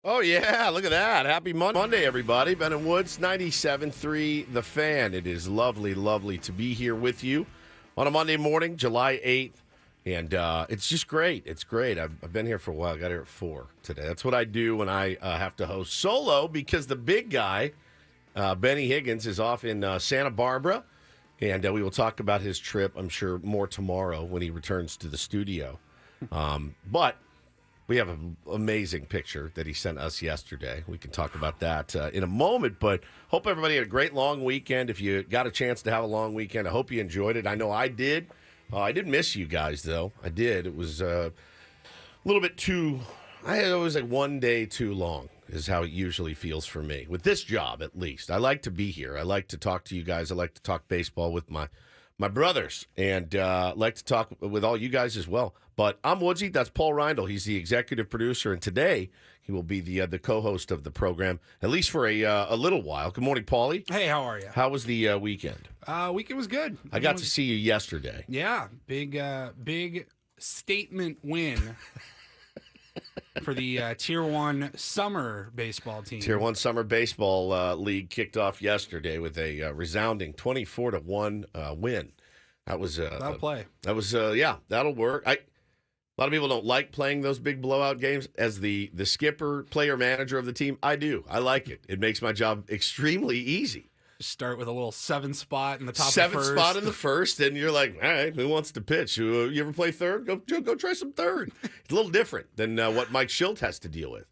Oh, yeah, look at that. Happy Monday, everybody. Ben and Woods, 97.3 The Fan. It is lovely, lovely to be here with you on a Monday morning, July 8th. And it's just great. It's great. I've been here for a while. I got here at 4 today. That's what I do when I have to host solo because the big guy, Benny Higgins, is off in Santa Barbara. And we will talk about his trip, I'm sure, more tomorrow when he returns to the studio. But we have an amazing picture that he sent us yesterday. We can talk about that in a moment, but hope everybody had a great long weekend. If you got a chance to have a long weekend, I hope you enjoyed it. I know I did. I did miss you guys, though. I did. It was a little bit too, it was like one day too long is how it usually feels for me. With this job, at least. I like to be here. I like to talk to you guys. I like to talk baseball with my brothers, and like to talk with all you guys as well. But I'm Woodsy. That's Paul Reindl. He's the executive producer, and today he will be the co-host of the program, at least for a little while. Good morning, Paulie. Hey, how are you? How was the weekend? Weekend was good. I got to see you yesterday. Yeah, big statement win for the Tier 1 summer baseball team. Tier 1 Summer Baseball League kicked off yesterday with a resounding 24-1 win. That was That'll play. That was yeah, that'll work. A lot of people don't like playing those big blowout games. As the skipper, player, manager of the team, I do. I like it. It makes my job extremely easy. Just start with a little 7 spot in the top of the first. 7 spot in the first, and you're like, all right, who wants to pitch? You ever play third? Go try some third. It's a little different than what Mike Schilt has to deal with.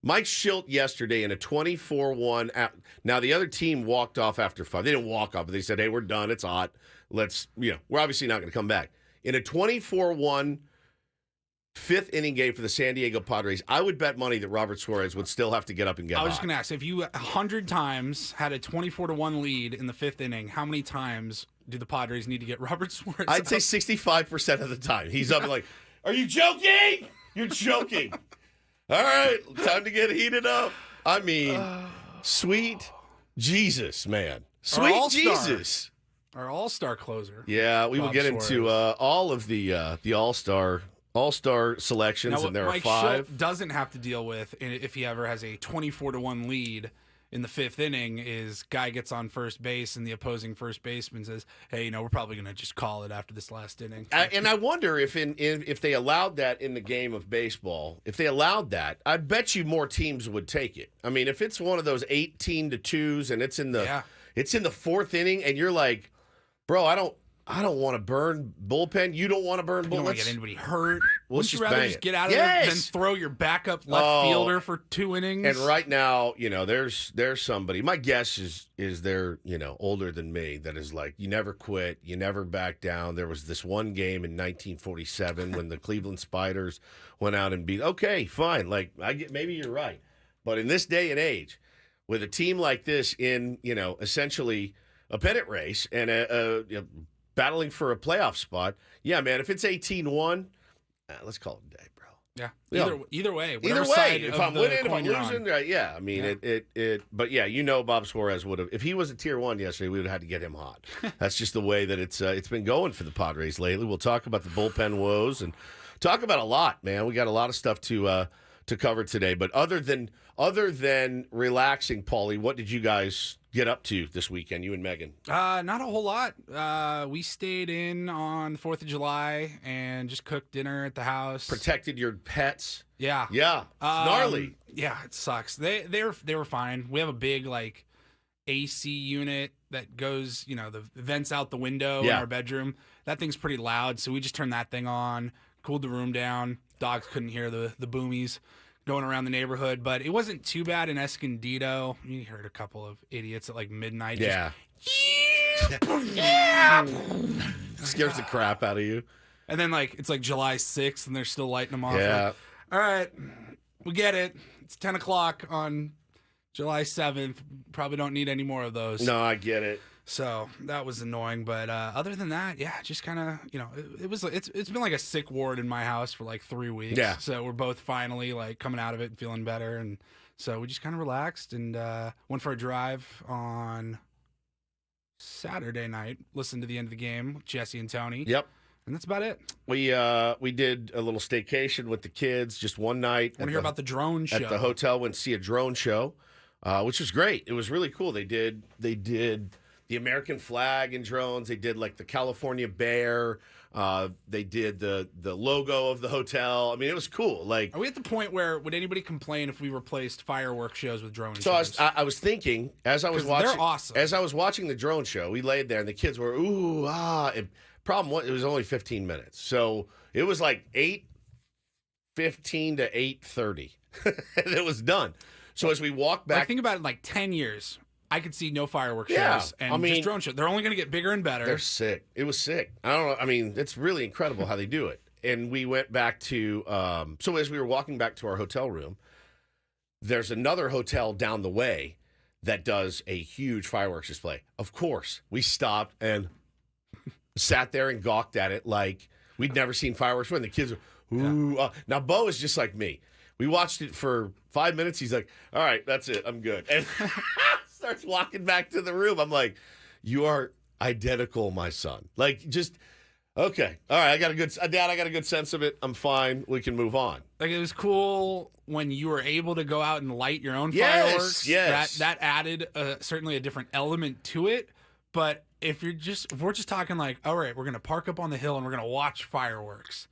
Mike Schilt yesterday in a 24-1. Now, the other team walked off after 5. They didn't walk off, but they said, hey, we're done. It's hot. We're obviously not going to come back. In a 24-1 fifth inning game for the San Diego Padres, I would bet money that Robert Suarez would still have to get up and get hot. I was just going to ask, if you 100 times had a 24-1 lead in the 5th inning, how many times do the Padres need to get Robert Suarez I'd say 65% of the time. He's up like, are you joking? You're joking. All right, time to get heated up. I mean, sweet Jesus, man. Sweet Jesus. Our all-star closer. Yeah, we will get Suarez. into all of the all-star selections, Now, and there Mike are 5. Schilt doesn't have to deal with, if he ever has a 24-1 lead in the 5th inning, is guy gets on first base and the opposing first baseman says, hey, we're probably going to just call it after this last inning. And I wonder if they allowed that in the game of baseball, if they allowed that, I bet you more teams would take it. I mean, if it's one of those 18-2s and it's in the 4th inning, and you're like, bro, I don't want to burn bullpen. You don't want to burn bullpen. You don't want to get anybody hurt. Let's Wouldn't you just rather bang just it. get out of there than throw your backup left fielder for 2 innings? And right now, there's somebody. My guess is they're older than me that is like, you never quit, you never back down. There was this one game in 1947 when the Cleveland Spiders went out and beat. Okay, fine. Like maybe you're right, but in this day and age, with a team like this in essentially a pennant race and battling for a playoff spot, yeah, man. If it's 18-1, let's call it a day, bro. Yeah. Either way. Either way, Side if of I'm the winning, if coin I'm you're losing, on. yeah. I mean, it. But yeah, Bob Suarez would have. If he was a Tier 1 yesterday, we would have had to get him hot. That's just the way that it's been going for the Padres lately. We'll talk about the bullpen woes and talk about a lot, man. We got a lot of stuff to cover today. But other than relaxing, Paulie, what did you guys get up to this weekend, you and Megan? Not a whole lot. We stayed in on the 4th of July and just cooked dinner at the house. Protected your pets? Yeah. Yeah. It's gnarly. Yeah, it sucks. They were fine. We have a big AC unit that goes, the vents out the window in our bedroom. That thing's pretty loud, so we just turned that thing on, cooled the room down. Dogs couldn't hear the boomies going around the neighborhood, but it wasn't too bad in Escondido. You heard a couple of idiots at midnight. Yeah. Scares the crap out of you. And then it's July 6th and they're still lighting them off. Yeah. All right, we get it. It's 10 o'clock on July 7th. Probably don't need any more of those. No, I get it. So that was annoying, but other than that, yeah, just kind of, it's been like a sick ward in my house for 3 weeks. Yeah. So we're both finally coming out of it and feeling better, and so we just kind of relaxed and went for a drive on Saturday night. Listened to the end of the game with Jesse and Tony. Yep. And that's about it. We did a little staycation with the kids just one night. Want to hear about the drone show? At the hotel, went to see a drone show, which was great. It was really cool. They did the American flag in drones. They did like the California bear. They did the logo of the hotel. I mean, it was cool. Like, are we at the point where would anybody complain if we replaced fireworks shows with drone so shows? I was thinking as I was watching. They're awesome. As I was watching the drone show, we laid there and the kids were ooh ah. Problem was, it was only 15 minutes, so it was like 8:15 to 8:30, and it was done. So as we walk back, think about it, in like 10 years, I could see no fireworks Yeah, shows and I mean, just drone shows. They're only going to get bigger and better. they're sick. It was sick. I don't know. I mean, it's really incredible how they do it. And we went back to so as we were walking back to our hotel room, there's another hotel down the way that does a huge fireworks display. Of course, we stopped and sat there and gawked at it like we'd never seen fireworks before. And the kids were, ooh. Now, Bo is just like me. We watched it for 5 minutes. He's like, all right, that's it. I'm good. And starts walking back to the room. I'm like, you are identical, my son. Like, just, okay. All right, Dad, I got a good sense of it. I'm fine. We can move on. Like, it was cool when you were able to go out and light your own Yes, fireworks. yes. That added certainly a different element to it. But if we're just talking like, all right, we're going to park up on the hill and we're going to watch fireworks.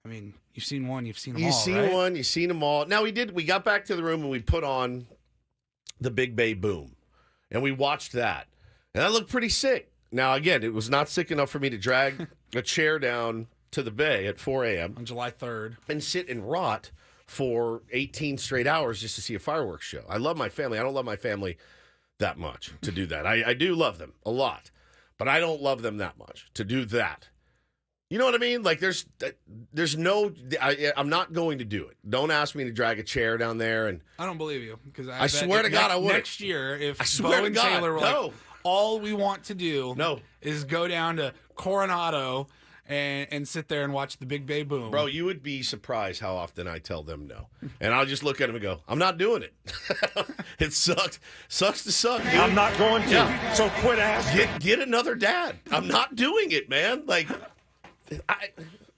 I mean, you've seen one, you've seen them all, You've seen right? one, you've seen them all. Now, we got back to the room and we put on the Big Bay Boom. And we watched that. And that looked pretty sick. Now, again, it was not sick enough for me to drag a chair down to the bay at 4 a.m. On July 3rd. And sit and rot for 18 straight hours just to see a fireworks show. I love my family. I don't love my family that much to do that. I do love them a lot. But I don't love them that much to do that. You know what I mean? Like, there's no, I'm not going to do it. Don't ask me to drag a chair down there. And I don't believe you. Because I swear to God I would. Next year, if Bo swear to and God, Taylor were no. like, all we want to do No. is go down to Coronado and sit there and watch the Big Bay Boom. Bro, you would be surprised how often I tell them no. And I'll just look at them and go, I'm not doing it. It sucks. Sucks to suck, dude. I'm not going to. Yeah. So quit asking. Get another dad. I'm not doing it, man. Like,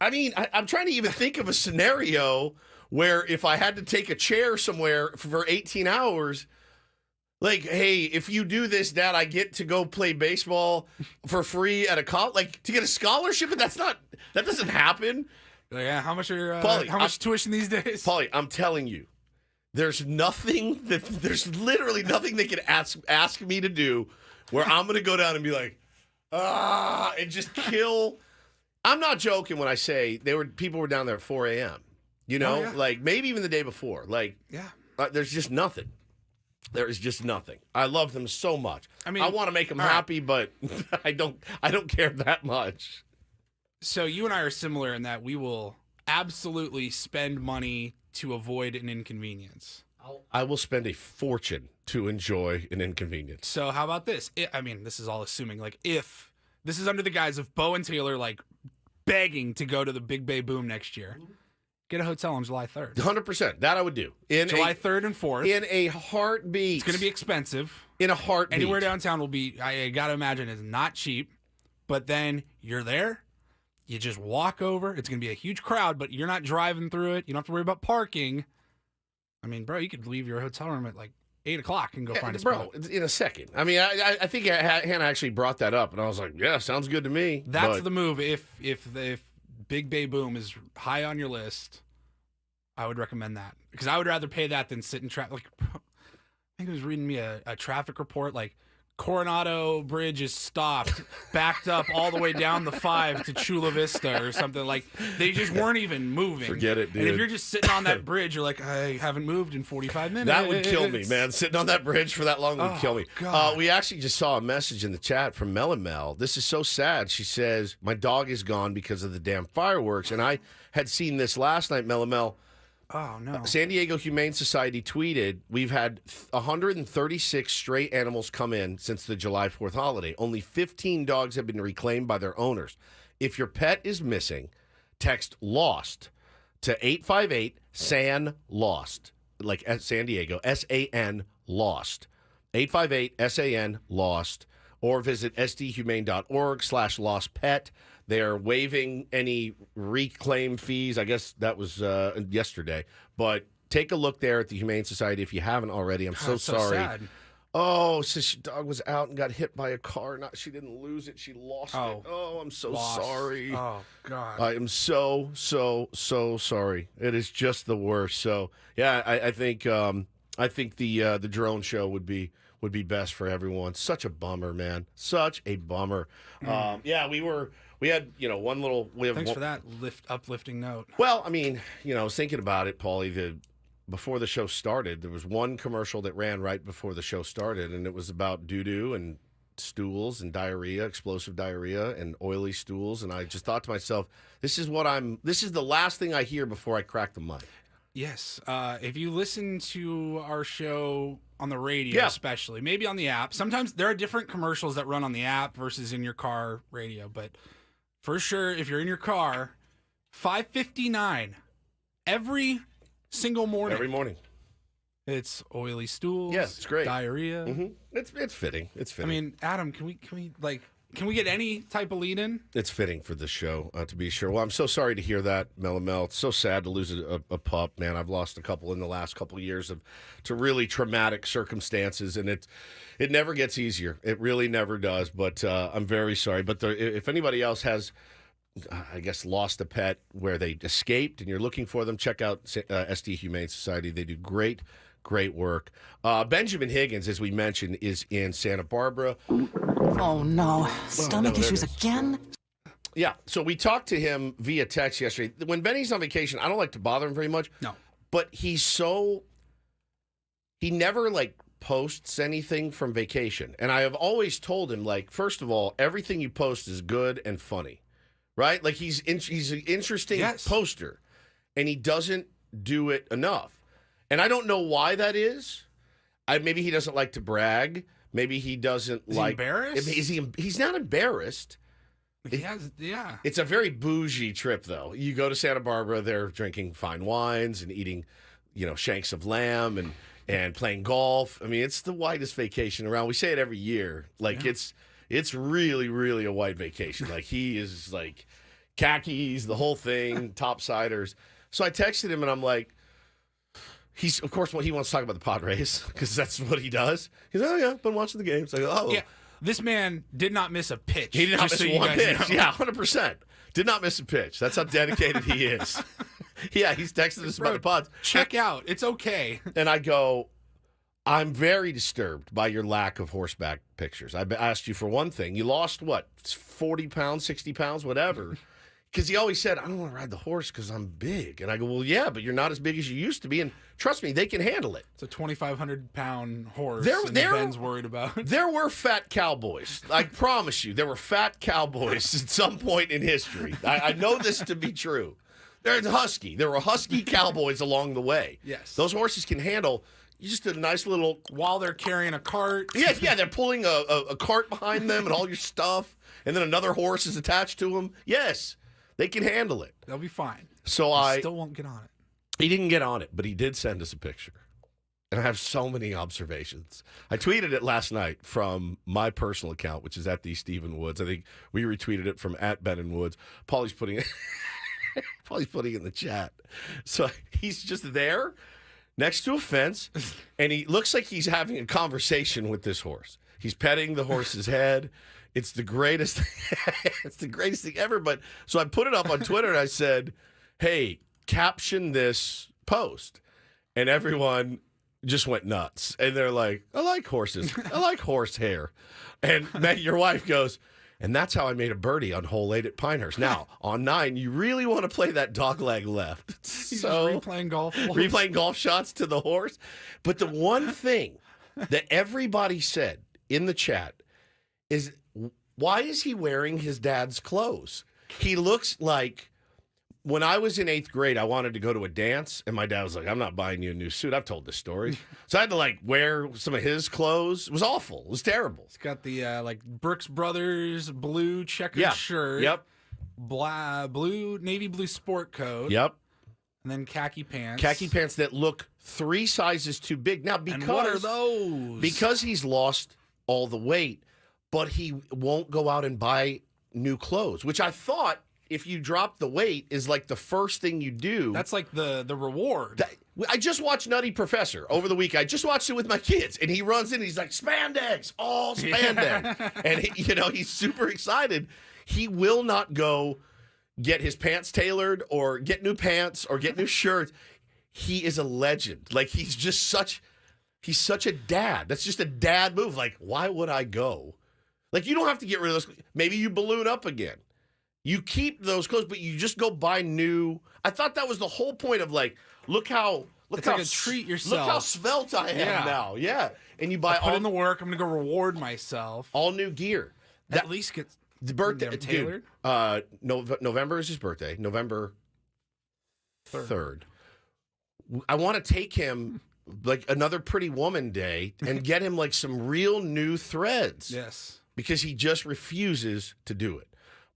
I'm trying to even think of a scenario where if I had to take a chair somewhere for 18 hours, like, hey, if you do this, Dad, I get to go play baseball for free at a college, like to get a scholarship, but that doesn't happen. Like, yeah, how much are Paulie, how much tuition these days? Paulie, I'm telling you, there's literally nothing they can ask me to do where I'm going to go down and be like, and just kill. I'm not joking when I say people were down there at 4 a.m. You know, Oh, yeah. like maybe even the day before. Like, Yeah. There's just nothing. There is just nothing. I love them so much. I mean, I want to make them all right. happy, but I don't care that much. So you and I are similar in that we will absolutely spend money to avoid an inconvenience. I will spend a fortune to enjoy an inconvenience. So how about this? This is all assuming, like, if this is under the guise of Bo and Taylor, like, begging to go to the Big Bay Boom next year. Get a hotel on July 3rd. 100%. That I would do. July 3rd and 4th. In a heartbeat. It's going to be expensive. In a heartbeat. Anywhere downtown will be, I got to imagine, is not cheap. But then you're there. You just walk over. It's going to be a huge crowd, but you're not driving through it. You don't have to worry about parking. I mean, bro, you could leave your hotel room at like 8 o'clock and go find a spot. Bro, in a second. I mean, I think Hannah actually brought that up, and I was like, yeah, sounds good to me. That's the move. If Big Bay Boom is high on your list, I would recommend that. Because I would rather pay that than sit in traffic. Like, I think it was reading me a traffic report, like, Coronado Bridge is stopped, backed up all the way down the 5 to Chula Vista or something. Like, they just weren't even moving. Forget it, dude. And if you're just sitting on that bridge, you're like, I haven't moved in 45 minutes. That would kill me, man. Sitting on that bridge for that long would kill me. God. We actually just saw a message in the chat from Mel and Mel. This is so sad. She says, my dog is gone because of the damn fireworks. And I had seen this last night, Mel and Mel. Oh, no. San Diego Humane Society tweeted, we've had 136 stray animals come in since the July 4th holiday. Only 15 dogs have been reclaimed by their owners. If your pet is missing, text LOST to 858-SAN-LOST, like San Diego, S-A-N, LOST. 858-SAN, LOST. Or visit sdhumane.org/lostpet. They're waiving any reclaim fees. I guess that was yesterday. But take a look there at the Humane Society if you haven't already. I'm so sorry. Sad. Oh, so dog was out and got hit by a car. She didn't lose it. She lost it. Oh, I'm so sorry. Oh, God. I am so sorry. It is just the worst. So, yeah, I think the drone show would be best for everyone. Such a bummer, man. Such a bummer. Yeah, we had, one little. Thanks for that uplifting note. Well, I mean, I was thinking about it, Paulie. Before the show started, there was one commercial that ran right before the show started, and it was about doo-doo and stools and diarrhea, explosive diarrhea and oily stools. And I just thought to myself, this is the last thing I hear before I crack the mic. Yes. If you listen to our show on the radio, especially, maybe on the app, sometimes there are different commercials that run on the app versus in your car radio. But for sure, if you're in your car, 5:59 every single morning. Every morning. It's oily stools. Yeah, it's great. Diarrhea. Mm-hmm. It's fitting. It's fitting. I mean, Adam, can we get any type of lead in? It's fitting for the show, to be sure. Well, I'm so sorry to hear that, Mel. It's so sad to lose a pup, man. I've lost a couple in the last couple of years to really traumatic circumstances, and it never gets easier. It really never does. But I'm very sorry. But if anybody else has, I guess, lost a pet where they escaped and you're looking for them, check out SD Humane Society. They do great work. Benjamin Higgins, as we mentioned, is in Santa Barbara. Oh, no. Stomach issues again? Yeah, so we talked to him via text yesterday. When Benny's on vacation, I don't like to bother him very much. No. But he never, posts anything from vacation. And I have always told him, first of all, everything you post is good and funny. Right? He's an interesting poster, and he doesn't do it enough. And I don't know why that is. Maybe he doesn't like to brag. Maybe he doesn't like. Embarrassed? He's not embarrassed. Yeah. It's a very bougie trip, though. You go to Santa Barbara, they're drinking fine wines and eating, shanks of lamb and playing golf. I mean, it's the whitest vacation around. We say it every year. It's really, really a white vacation. He is khakis, the whole thing, topsiders. So I texted him and I'm like, of course, he wants to talk about the Padres because that's what he does. He's like, oh, yeah, been watching the games. I go, oh. Yeah, this man did not miss a pitch. He did not miss one pitch. Know. Yeah, 100%. Did not miss a pitch. That's how dedicated he is. Yeah, he's texted us about the Pods. Check out. It's okay. And I go, I'm very disturbed by your lack of horseback pictures. I asked you for one thing. You lost, 40 pounds, 60 pounds, whatever. Because he always said, I don't want to ride the horse because I'm big. And I go, well, yeah, but you're not as big as you used to be. And trust me, they can handle it. It's a 2,500-pound horse Ben's worried about. There were fat cowboys. I promise you, there were fat cowboys at some point in history. I know this to be true. There were husky cowboys along the way. Yes. Those horses can handle just a nice little... While they're carrying a cart. Yeah, they're pulling a cart behind them and all your stuff. And then another horse is attached to them. Yes. They can handle it. They'll be fine. So I still won't get on it. He didn't get on it, but he did send us a picture. And I have so many observations. I tweeted it last night from my personal account, which is at the Stephen Woods. I think we retweeted it from at Ben and Woods. Paulie's putting it in the chat. So he's just there next to a fence, and he looks like he's having a conversation with this horse. He's petting the horse's head. It's the greatest. It's the greatest thing ever. But so I put it up on Twitter and I said, "Hey, caption this post," and everyone just went nuts. And they're like, "I like horses. I like horse hair." And Maggie, your wife goes, "And that's how I made a birdie on hole 8 at Pinehurst." Now on 9, you really want to play that dog leg left. He's just replaying golf shots to the horse. But the one thing that everybody said in the chat is, why is he wearing his dad's clothes? He looks like, when I was in 8th grade, I wanted to go to a dance, and my dad was like, I'm not buying you a new suit. I've told this story. So I had to, wear some of his clothes. It was awful. It was terrible. It's got the, Brooks Brothers blue checkered shirt. Yep. Navy blue sport coat. Yep. And then khaki pants. Khaki pants that look 3 sizes too big. Now, and what are those? Because he's lost all the weight, but he won't go out and buy new clothes, which I thought if you drop the weight is like the first thing you do. That's like the reward. I just watched Nutty Professor over the week. I just watched it with my kids, and he runs in. And he's like, spandex, all spandex. And, he's super excited. He will not go get his pants tailored or get new pants or get new shirts. He is a legend. Like, he's such a dad. That's just a dad move. Like, why would I go? Like, you don't have to get rid of those. Maybe you balloon up again. You keep those clothes, but you just go buy new. I thought that was the whole point of like, look how treat yourself. Look how svelte I am now. Yeah, and you buy put in the work. I'm gonna go reward myself. All new gear. At least get the birthday tailored. November is his birthday. November 3rd. I want to take him like another Pretty Woman day and get him like some real new threads. Yes, because he just refuses to do it.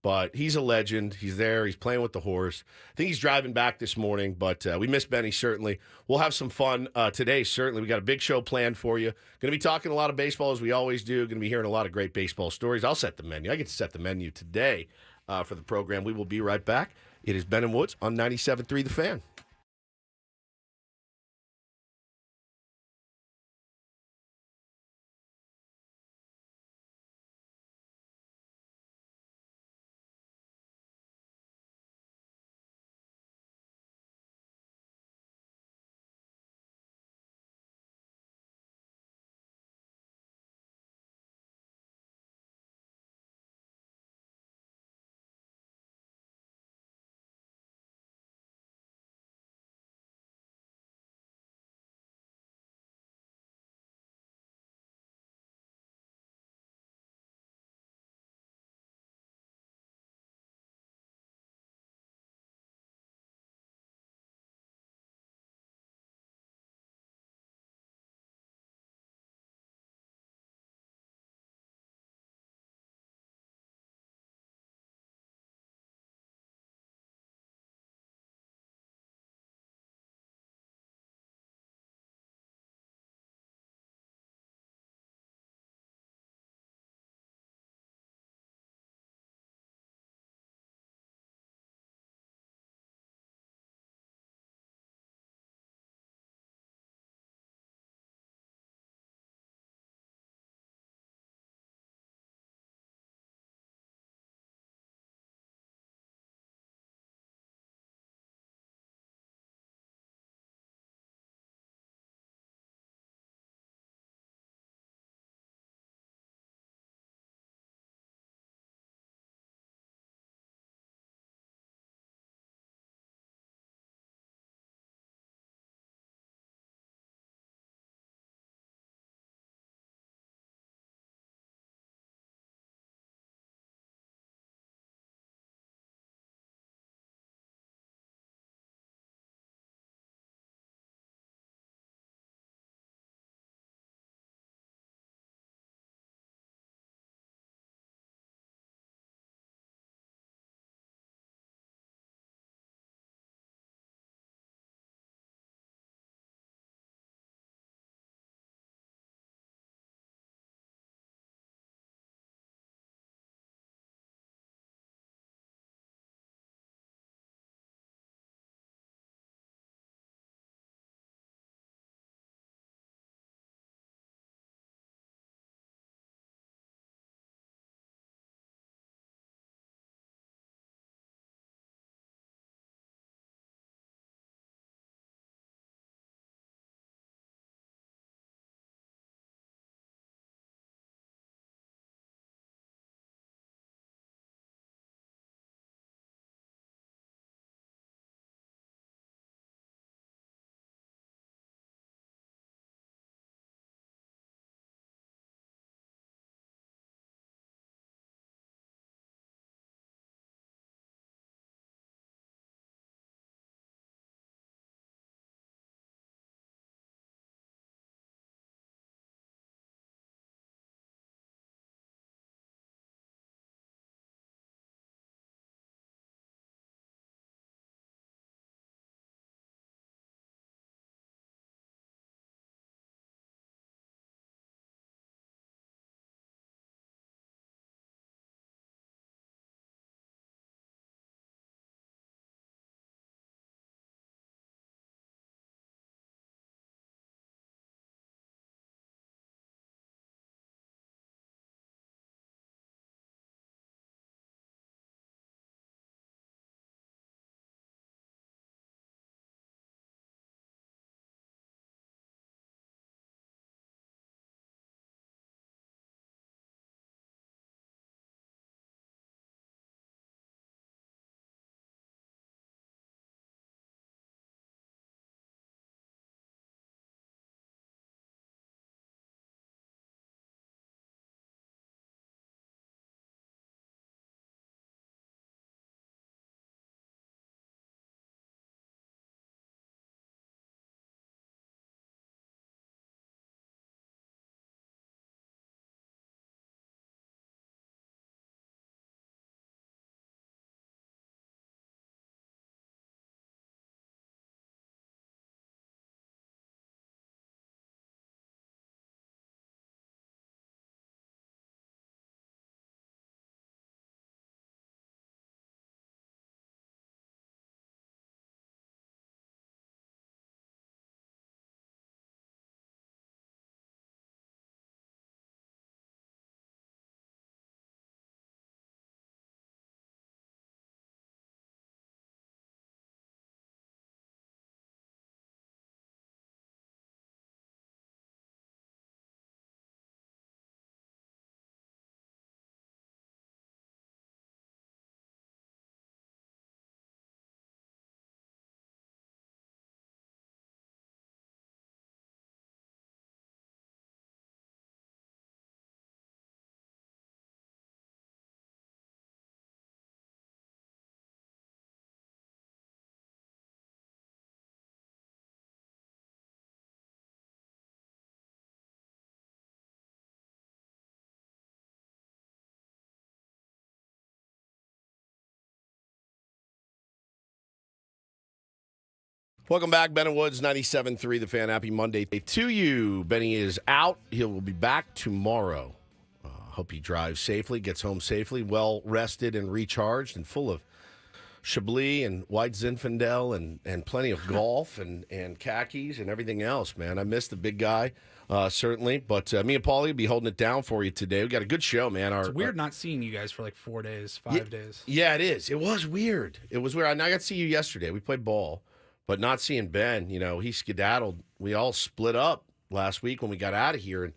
But he's a legend. He's there. He's playing with the horse. I think he's driving back this morning, but we miss Benny, certainly. We'll have some fun today, certainly. We got a big show planned for you. Going to be talking a lot of baseball, as we always do. Going to be hearing a lot of great baseball stories. I'll set the menu. I get to set the menu today for the program. We will be right back. It is Ben and Woods on 97.3 The Fan. Welcome back, Ben and Woods, 97.3 The Fan. Happy Monday to you. Benny is out. He will be back tomorrow. Hope he drives safely, gets home safely, well rested and recharged, and full of Chablis and White Zinfandel and plenty of golf and khakis and everything else, man. I miss the big guy, certainly. But me and Paulie will be holding it down for you today. We got a good show, man. It's weird not seeing you guys for like 4 days, 5 days. Yeah, it is. It was weird. It was weird. I got to see you yesterday. We played ball. But not seeing Ben, he skedaddled. We all split up last week when we got out of here and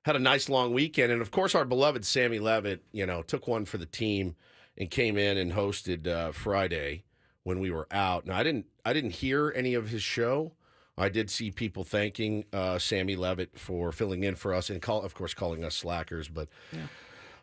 had a nice long weekend. And, of course, our beloved Sammy Levitt, took one for the team and came in and hosted Friday when we were out. Now, I didn't hear any of his show. I did see people thanking Sammy Levitt for filling in for us and, of course, calling us slackers. But yeah.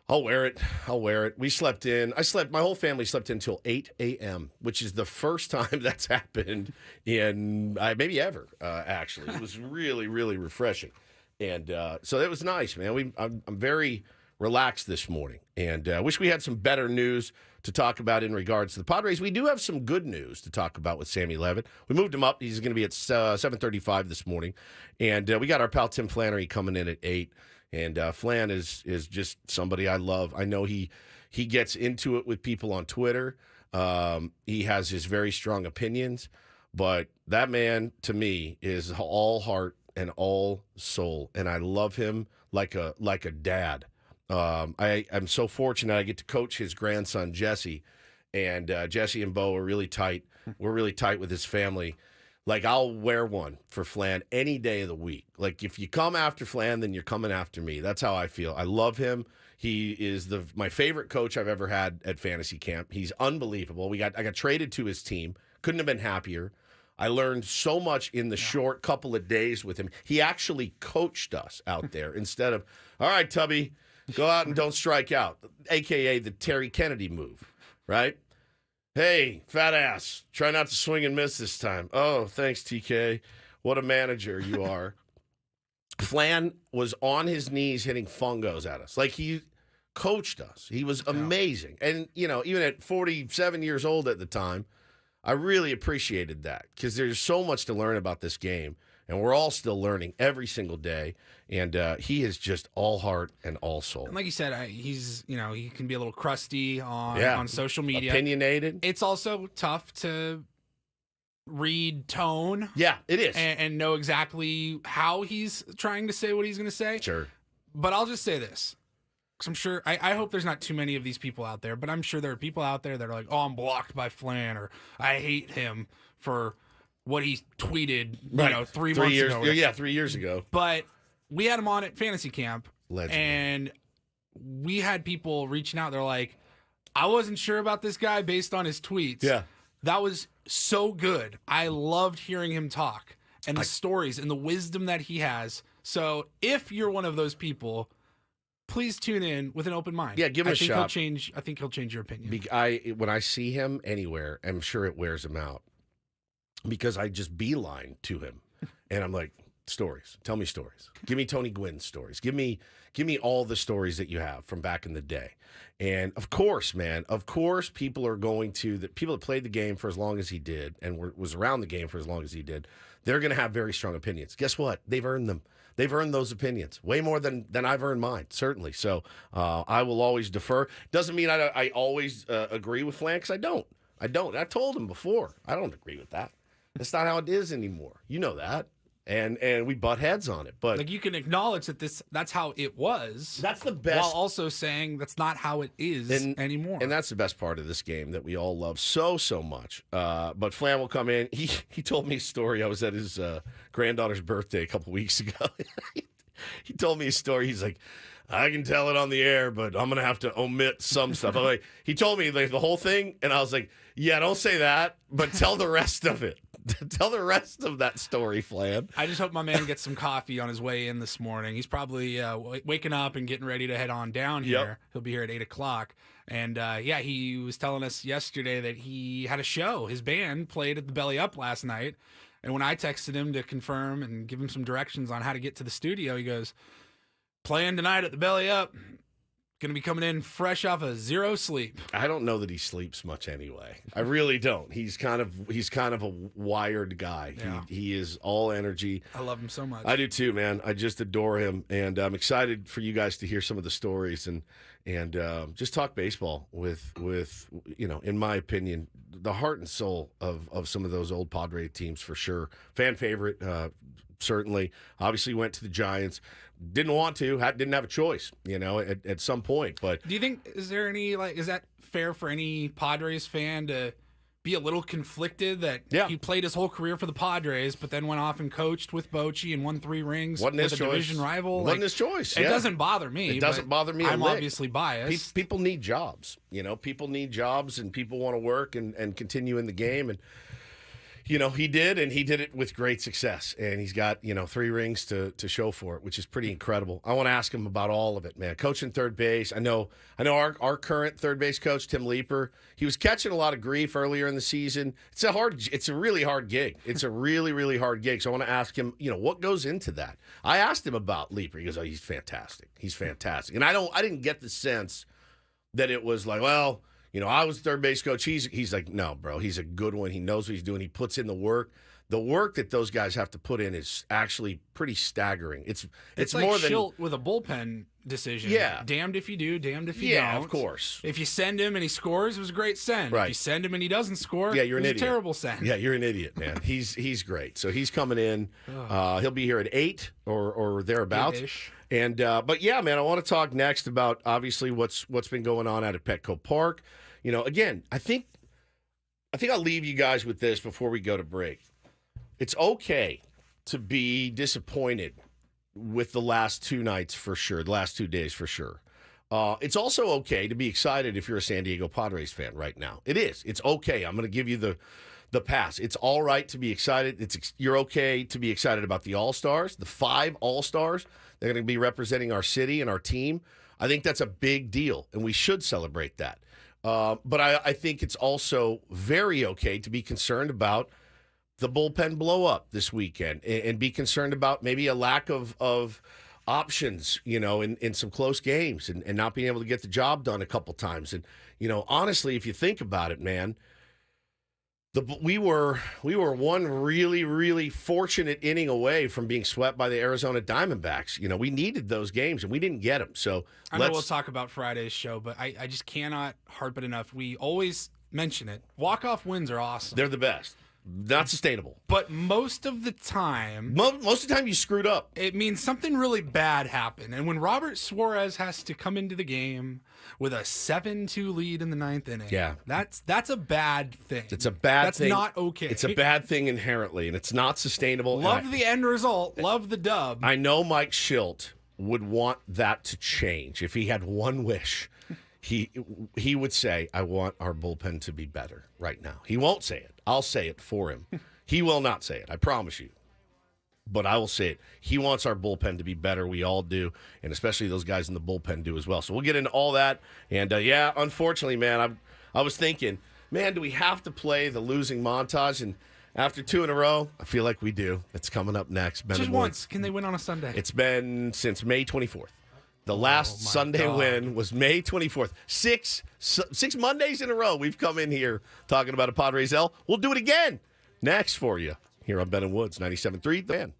I'll wear it. We slept in. My whole family slept in until 8 a.m., which is the first time that's happened in maybe ever, actually. It was really, really refreshing. And so it was nice, man. I'm very relaxed this morning. And I wish we had some better news to talk about in regards to the Padres. We do have some good news to talk about with Sammy Levitt. We moved him up. He's going to be at 7:35 this morning. And we got our pal Tim Flannery coming in at 8. And Flan is just somebody I love. I know he gets into it with people on Twitter. He has his very strong opinions, but that man to me is all heart and all soul, and I love him like a dad. I'm so fortunate I get to coach his grandson Jesse, and Jesse and Bo are really tight. We're really tight with his family. Like, I'll wear one for Flan any day of the week. Like, if you come after Flan, then you're coming after me. That's how I feel. I love him. He is my favorite coach I've ever had at fantasy camp. He's unbelievable. I got traded to his team. Couldn't have been happier. I learned so much in the short couple of days with him. He actually coached us out there instead of, all right, Tubby, go out and don't strike out, a.k.a. the Terry Kennedy move, right? Hey, fat ass, try not to swing and miss this time. Oh, thanks, TK. What a manager you are. Flan was on his knees hitting fungos at us. Like, he coached us. He was amazing. And, even at 47 years old at the time, I really appreciated that because there's so much to learn about this game. And we're all still learning every single day. And he is just all heart and all soul. And like you said, he's he can be a little crusty on social media. Opinionated. It's also tough to read tone. Yeah, it is. And know exactly how he's trying to say what he's going to say. Sure. But I'll just say this. Because I'm sure, I hope there's not too many of these people out there, but I'm sure there are people out there that are like, oh, I'm blocked by Flan, or I hate him for what he tweeted, 3 months ago. Yeah, 3 years ago. But we had him on at fantasy camp, Legend. And we had people reaching out. They're like, I wasn't sure about this guy based on his tweets. Yeah. That was so good. I loved hearing him talk and the stories and the wisdom that he has. So if you're one of those people, please tune in with an open mind. Yeah, give him a shot. I think he'll change your opinion. When I see him anywhere, I'm sure it wears him out because I just beeline to him, and I'm like, stories. Tell me stories. Give me Tony Gwynn's stories. Give me all the stories that you have from back in the day. And of course, man, people are going to people that played the game for as long as he did and was around the game for as long as he did. They're going to have very strong opinions. Guess what? They've earned them. They've earned those opinions way more than I've earned mine, certainly. So I will always defer. Doesn't mean I always agree with Flan, because I don't. I've told him before. I don't agree with that. That's not how it is anymore. You know that. And we butt heads on it. But like, you can acknowledge that that's how it was. That's the best. While also saying that's not how it is anymore. And that's the best part of this game that we all love so much. But Flan will come in. He told me a story. I was at his granddaughter's birthday a couple weeks ago. He told me a story. He's like, I can tell it on the air, but I'm going to have to omit some stuff. I'm like, he told me the whole thing, and I was like, yeah, don't say that, but tell the rest of it. Tell the rest of that story, Flan. I just hope my man gets some coffee on his way in this morning. He's probably waking up and getting ready to head on down here. Yep. He'll be here at 8 o'clock. And, he was telling us yesterday that he had a show. His band played at the Belly Up last night. And when I texted him to confirm and give him some directions on how to get to the studio, he goes, playing tonight at the Belly Up. Going to be coming in fresh off of 0 sleep. I don't know that he sleeps much anyway. I really don't. He's kind of a wired guy. Yeah. He is all energy. I love him so much. I do too, man. I just adore him, and I'm excited for you guys to hear some of the stories and just talk baseball with in my opinion, the heart and soul of some of those old Padre teams for sure. Fan favorite, certainly. Obviously went to the Giants. Didn't want to, didn't have a choice, at some point. But do you think is that fair for any Padres fan to be a little conflicted that he played his whole career for the Padres, but then went off and coached with Bochy and won 3 rings with a division rival? Wasn't his choice. It doesn't bother me. It doesn't bother me. I'm obviously biased. People need jobs. People need jobs, and people want to work and continue in the game. And he did, and he did it with great success. And he's got 3 rings to show for it, which is pretty incredible. I want to ask him about all of it, man. Coaching third base. I know our current third base coach, Tim Leeper, he was catching a lot of grief earlier in the season. It's a really hard gig. It's a really, really hard gig. So I want to ask him, what goes into that? I asked him about Leeper. He goes, "Oh, he's fantastic. He's fantastic." And I didn't get the sense that it was like, well, I was third base coach. He's like, no, bro, he's a good one. He knows what he's doing. He puts in the work. The work that those guys have to put in is actually pretty staggering. It's like more than Schilt with a bullpen decision. Yeah. Damned if you do, damned if you don't. Yeah, of course. If you send him and he scores, it was a great send. Right. If you send him and he doesn't score, you're an it was idiot. a terrible send. Yeah, you're an idiot, man. He's great. So he's coming in. He'll be here at 8 or thereabouts. 8-ish. And but yeah, man, I want to talk next about obviously what's been going on out at Petco Park. Again, I think I'll leave you guys with this before we go to break. It's okay to be disappointed with the last 2 nights for sure, the last 2 days for sure. It's also okay to be excited if you're a San Diego Padres fan right now. It is. It's okay. I'm going to give you the pass. It's all right to be excited. You're okay to be excited about the All-Stars, the 5 All-Stars. They're going to be representing our city and our team. I think that's a big deal, and we should celebrate that. But I think it's also very okay to be concerned about the bullpen blow up this weekend and be concerned about maybe a lack of options, in some close games and not being able to get the job done a couple times. And, honestly, if you think about it, man, we were one really, really fortunate inning away from being swept by the Arizona Diamondbacks. We needed those games, and we didn't get them. So I know we'll talk about Friday's show, but I just cannot harp it enough. We always mention it. Walk-off wins are awesome. They're the best. Not sustainable. But most of the time... Most of the time you screwed up. It means something really bad happened. And when Robert Suarez has to come into the game with a 7-2 lead in the 9th inning, that's a bad thing. It's a bad thing. That's not okay. It's a bad thing inherently, and it's not sustainable. Love the end result. Love the dub. I know Mike Schilt would want that to change. If he had one wish, he would say, I want our bullpen to be better right now. He won't say it. I'll say it for him. He will not say it, I promise you. But I will say it. He wants our bullpen to be better. We all do, and especially those guys in the bullpen do as well. So we'll get into all that. And, unfortunately, man, I was thinking, man, do we have to play the losing montage? And after 2 in a row, I feel like we do. It's coming up next. Just once. Can they win on a Sunday? It's been since May 24th. The last Sunday win was May 24th. 6 Mondays in a row we've come in here talking about a Padres L. We'll do it again next for you here on Ben and Woods 97.3 The Fan.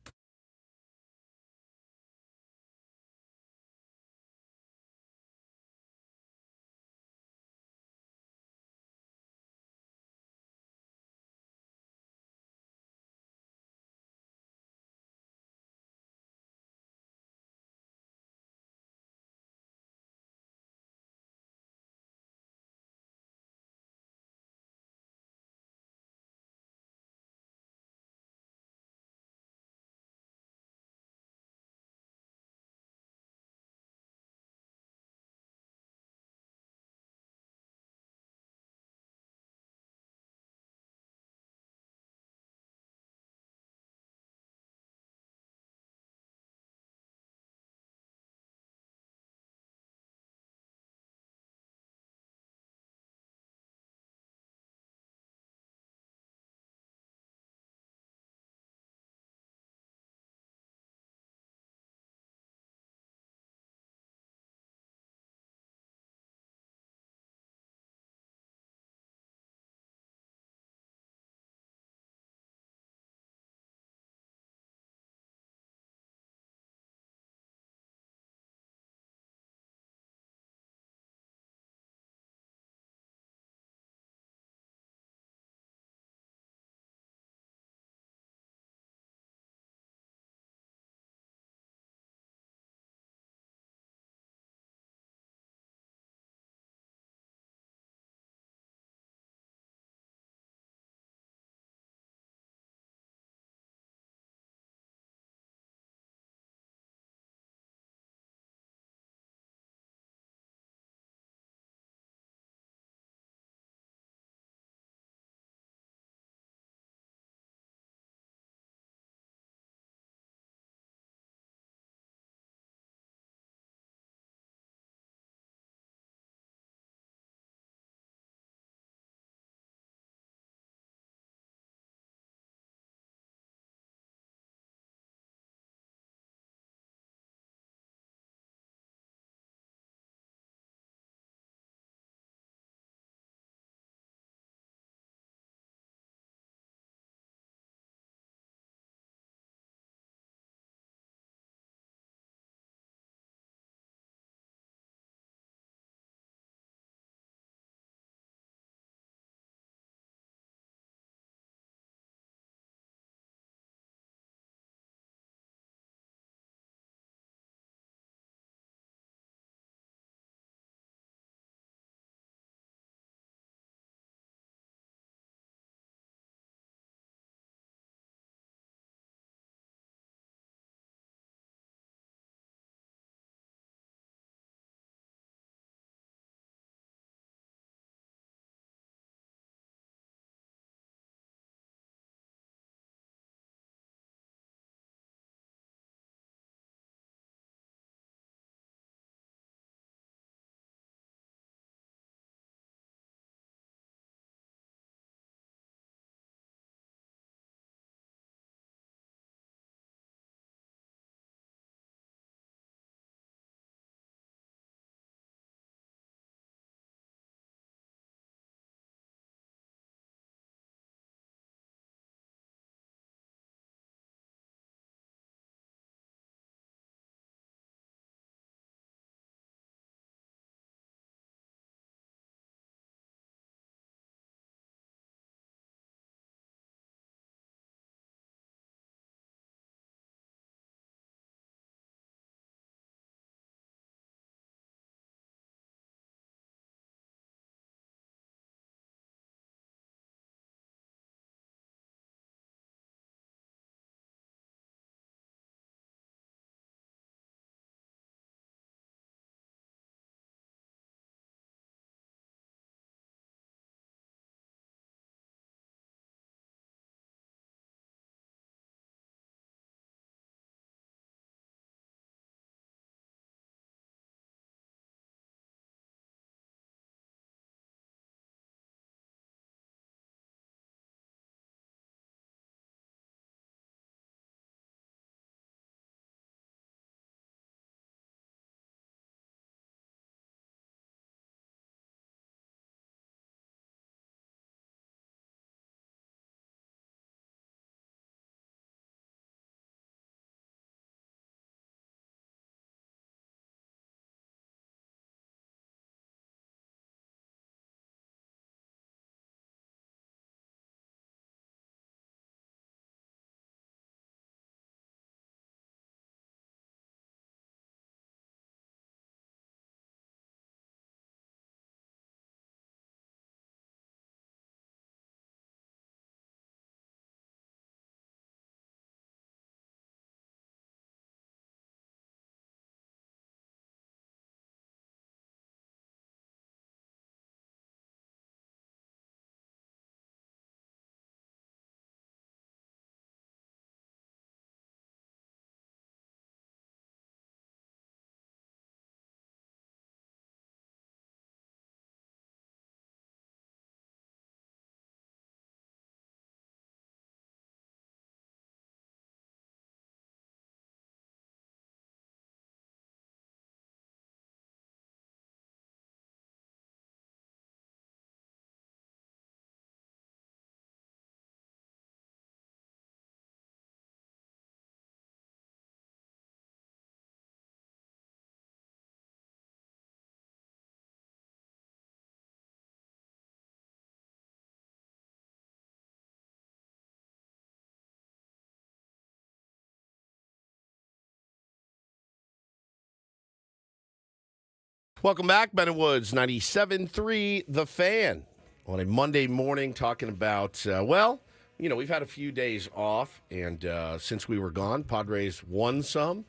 Welcome back, Ben and Woods, 97.3 The Fan. On a Monday morning talking about, we've had a few days off, and since we were gone, Padres won some,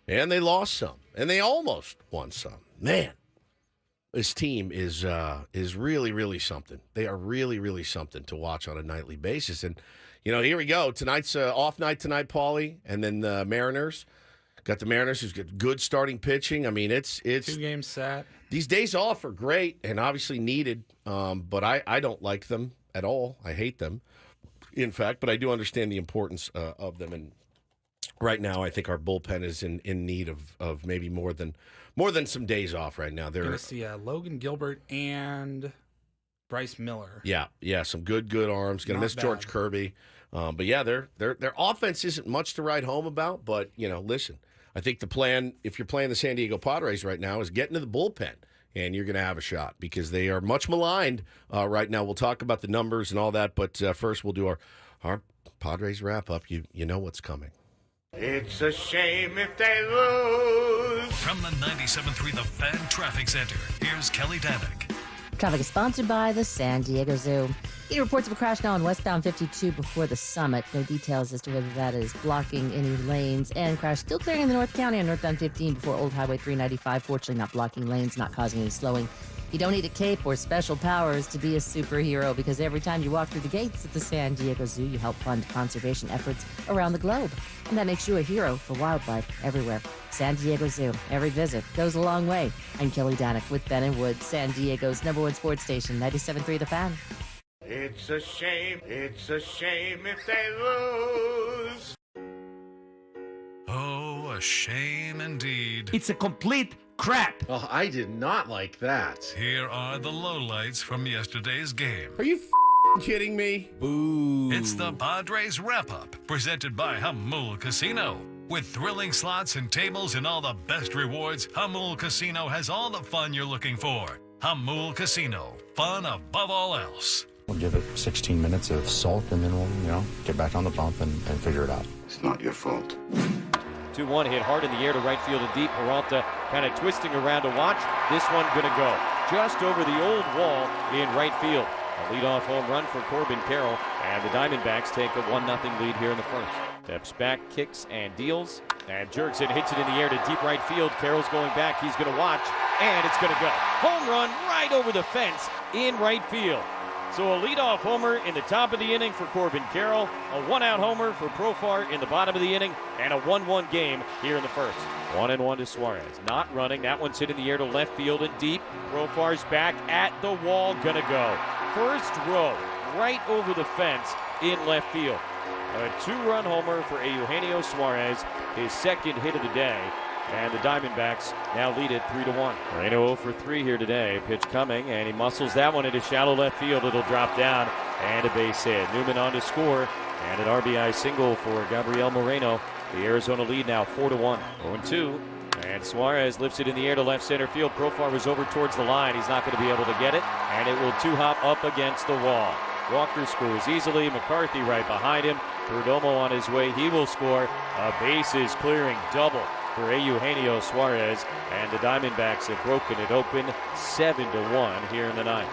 and they lost some, and they almost won some. Man, this team is really, really something. They are really, really something to watch on a nightly basis. And, here we go. Tonight's off night tonight, Paulie, and then the Mariners. Got the Mariners who's got good starting pitching. I mean, it's 2 games sat. These days off are great and obviously needed, but I don't like them at all. I hate them, in fact, but I do understand the importance of them. And right now, I think our bullpen is in need of maybe more than some days off right now. They're going to see Logan Gilbert and Bryce Miller. Yeah, some good arms. Going to miss George Kirby. But yeah, their offense isn't much to write home about, but, listen. I think the plan, if you're playing the San Diego Padres right now, is get into the bullpen, and you're going to have a shot because they are much maligned right now. We'll talk about the numbers and all that, but first we'll do our Padres wrap-up. You know what's coming. It's a shame if they lose. From the 97.3 The Fan Traffic Center, here's Kelly Danick. Traffic is sponsored by the San Diego Zoo. Getting reports of a crash now on westbound 52 before the summit. No details as to whether that is blocking any lanes. And crash still clearing in the North County on northbound 15 before Old Highway 395. Fortunately, not blocking lanes, not causing any slowing. You don't need a cape or special powers to be a superhero because every time you walk through the gates at the San Diego Zoo, you help fund conservation efforts around the globe. And that makes you a hero for wildlife everywhere. San Diego Zoo. Every visit goes a long way. I'm Kelly Danick with Ben and Woods, San Diego's #1 sports station, 97.3 The Fan. It's a shame if they lose. Oh, a shame indeed. It's a complete crap. Oh, I did not like that. Here are the lowlights from yesterday's game. Are you kidding me? Boo. It's the Padres Wrap-Up, presented by Hamul Casino. With thrilling slots and tables and all the best rewards, Hamul Casino has all the fun you're looking for. Hamul Casino, fun above all else. We'll give it 16 minutes of salt, and then we'll, get back on the bump and figure it out. It's not your fault. 2-1 hit hard in the air to right field and deep. Peralta kind of twisting around to watch. This one gonna go just over the old wall in right field. A leadoff home run for Corbin Carroll, and the Diamondbacks take a 1-0 lead here in the first. Steps back, kicks, and deals. And jerks it, hits it in the air to deep right field. Carroll's going back, he's gonna watch, and it's gonna go. Home run right over the fence in right field. So a leadoff homer in the top of the inning for Corbin Carroll, a one-out homer for Profar in the bottom of the inning, and a 1-1 game here in the first. 1-1 to Suarez. Not running. That one's hit in the air to left field and deep. Profar's back at the wall, gonna go. First row, right over the fence in left field. A 2-run homer for Eugenio Suarez, his second hit of the day. And the Diamondbacks now lead it 3-1. Moreno 0 for 3 here today. Pitch coming, and he muscles that one into shallow left field. It'll drop down, and a base hit. Newman on to score, and an RBI single for Gabriel Moreno. The Arizona lead now 4-1. 0-2, and Suarez lifts it in the air to left center field. Profar was over towards the line. He's not going to be able to get it, and it will two-hop up against the wall. Walker scores easily. McCarthy right behind him. Perdomo on his way. He will score. A bases clearing double for Eugenio Suarez, and the Diamondbacks have broken it open 7-1 here in the ninth.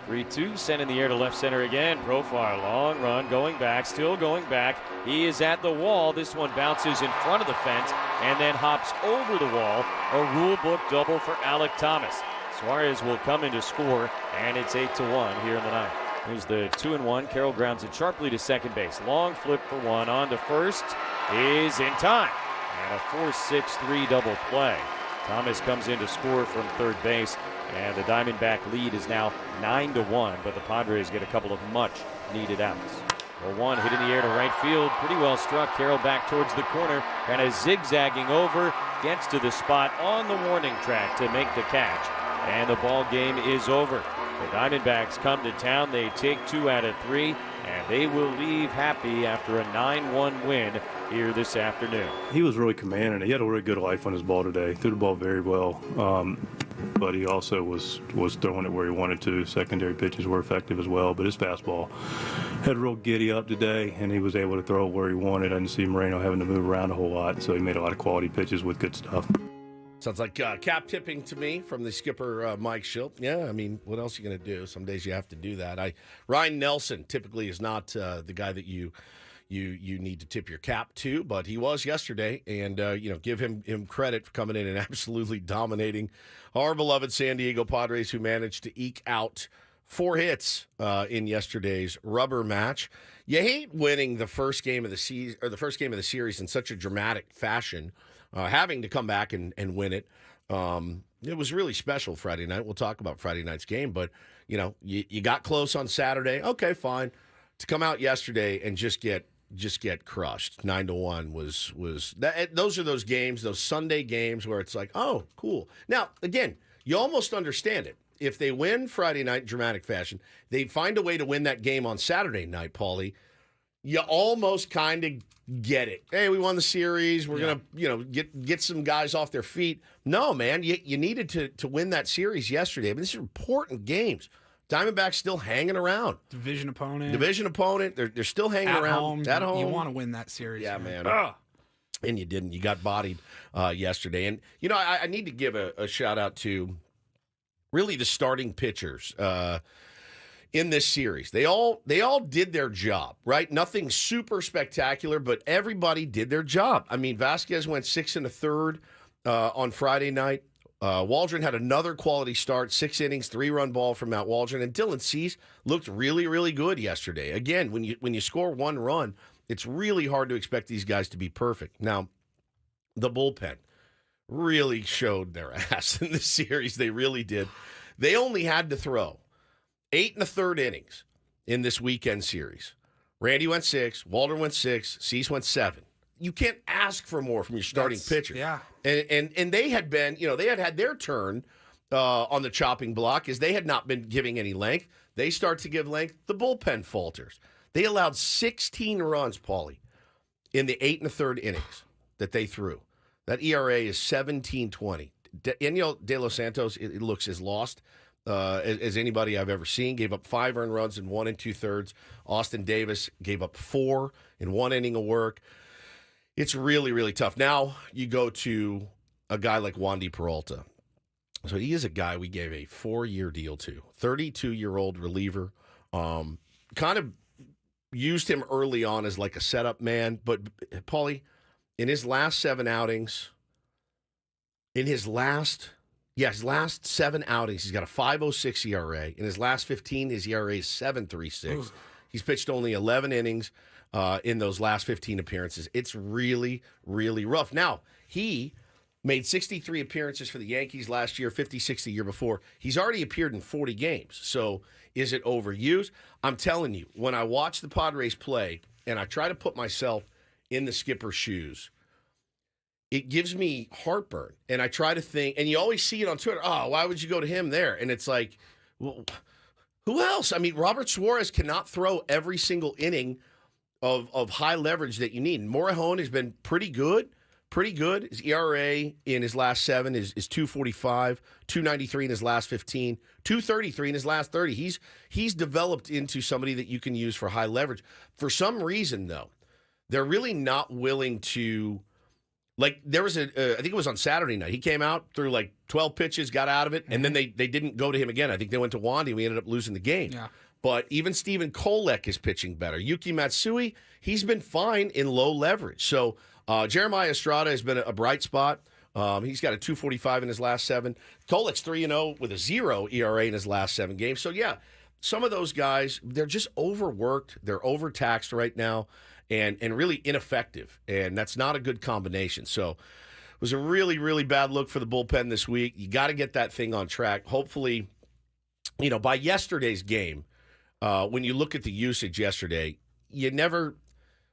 3-2, sent in the air to left center again. Profar, long run, going back, still going back. He is at the wall. This one bounces in front of the fence and then hops over the wall. A rule book double for Alec Thomas. Suarez will come in to score, and it's 8-1 here in the ninth. Here's the 2-1. Carroll grounds it sharply to second base. Long flip for one. On to first is in time. And a 4-6-3 double play. Thomas comes in to score from third base, and the Diamondback lead is now 9-1, but the Padres get a couple of much-needed outs. 0-1 hit in the air to right field, pretty well struck. Carroll back towards the corner, kind of zigzagging over, gets to the spot on the warning track to make the catch, and the ball game is over. The Diamondbacks come to town. They take 2 out of 3, and they will leave happy after a 9-1 win here this afternoon. He was really commanding. He had a really good life on his ball today. Threw the ball very well, but he also was throwing it where he wanted to. Secondary pitches were effective as well, but his fastball had real giddy up today, and he was able to throw it where he wanted. I didn't see Moreno having to move around a whole lot, so he made a lot of quality pitches with good stuff. Sounds like cap tipping to me from the skipper, Mike Schilt. Yeah, I mean, what else are you going to do? Some days you have to do that. Ryan Nelson typically is not the guy that you need to tip your cap to, but he was yesterday, and give him credit for coming in and absolutely dominating our beloved San Diego Padres, who managed to eke out 4 hits in yesterday's rubber match. You hate winning the first game of the season or the first game of the series in such a dramatic fashion. Having to come back and win it. It was really special Friday night. We'll talk about Friday night's game, but you got close on Saturday. Okay, fine. To come out yesterday and just get crushed 9-1 was that. Those are those games, those Sunday games where it's like, oh, cool. Now again, you almost understand it. If they win Friday night in dramatic fashion, they find a way to win that game on Saturday night, Paulie. You almost kind of get it. Hey, we won the series. We're gonna, get some guys off their feet. No, man, you needed to win that series yesterday. I mean, these are important games. Diamondbacks still hanging around. Division opponent. They're still hanging around. At home. You want to win that series. Yeah, man. And you didn't. You got bodied yesterday. And I need to give a shout out to really the starting pitchers. In this series, they all did their job, right? Nothing super spectacular, but everybody did their job. I mean, Vasquez went 6 1/3 on Friday night. Waldron had another quality start, 6 innings, 3-run ball from Matt Waldron, and Dylan Cease looked really, really good yesterday. Again, when you score 1 run, it's really hard to expect these guys to be perfect. Now, the bullpen really showed their ass in this series. They really did. They only had to throw 8 1/3 innings in this weekend series. Randy went 6, Waldron went 6, Cease went 7. You can't ask for more from your starting pitcher. Yeah. And they had been, they had their turn on the chopping block as they had not been giving any length. They start to give length. The bullpen falters. They allowed 16 runs, Paulie, in the 8 1/3 innings that they threw. That ERA is 17.20. Daniel De Los Santos, it looks as lost as anybody I've ever seen. Gave up 5 earned runs in 1 2/3. Austin Davis gave up 4 in 1 inning of work. It's really, really tough. Now you go to a guy like Wandy Peralta. So he is a guy we gave a 4-year deal to. 32-year-old reliever. Kind of used him early on as like a setup man. But, Paulie, in his last 7 outings, his last 7 outings, he's got a 5.06 ERA. In his last 15, his ERA is 7.36. Ooh. He's pitched only 11 innings in those last 15 appearances. It's really, really rough. Now, he made 63 appearances for the Yankees last year, 56 the year before. He's already appeared in 40 games. So is it overused? I'm telling you, when I watch the Padres play and I try to put myself in the skipper's shoes, it gives me heartburn. And I try to think, and you always see it on Twitter, oh, why would you go to him there? And it's like, well, who else? I mean, Robert Suarez cannot throw every single inning of high leverage that you need. Morejon has been pretty good. His ERA in his last 7 is 2.45, 2.93 in his last 15, 2.33 in his last 30. He's developed into somebody that you can use for high leverage. For some reason, though, they're really not willing to. Like, there was I think it was on Saturday night. He came out, threw like 12 pitches, got out of it, and then they didn't go to him again. I think they went to Wandy. We ended up losing the game. Yeah. But even Steven Kolek is pitching better. Yuki Matsui, he's been fine in low leverage. So Jeremiah Estrada has been a bright spot. He's got a 2.45 in his last 7. Kolek's 3-0 with a 0 ERA in his last 7 games. So, yeah, some of those guys, they're just overworked. They're overtaxed right now. And really ineffective, and that's not a good combination. So it was a really, really bad look for the bullpen this week. You got to get that thing on track. Hopefully, by yesterday's game, when you look at the usage yesterday,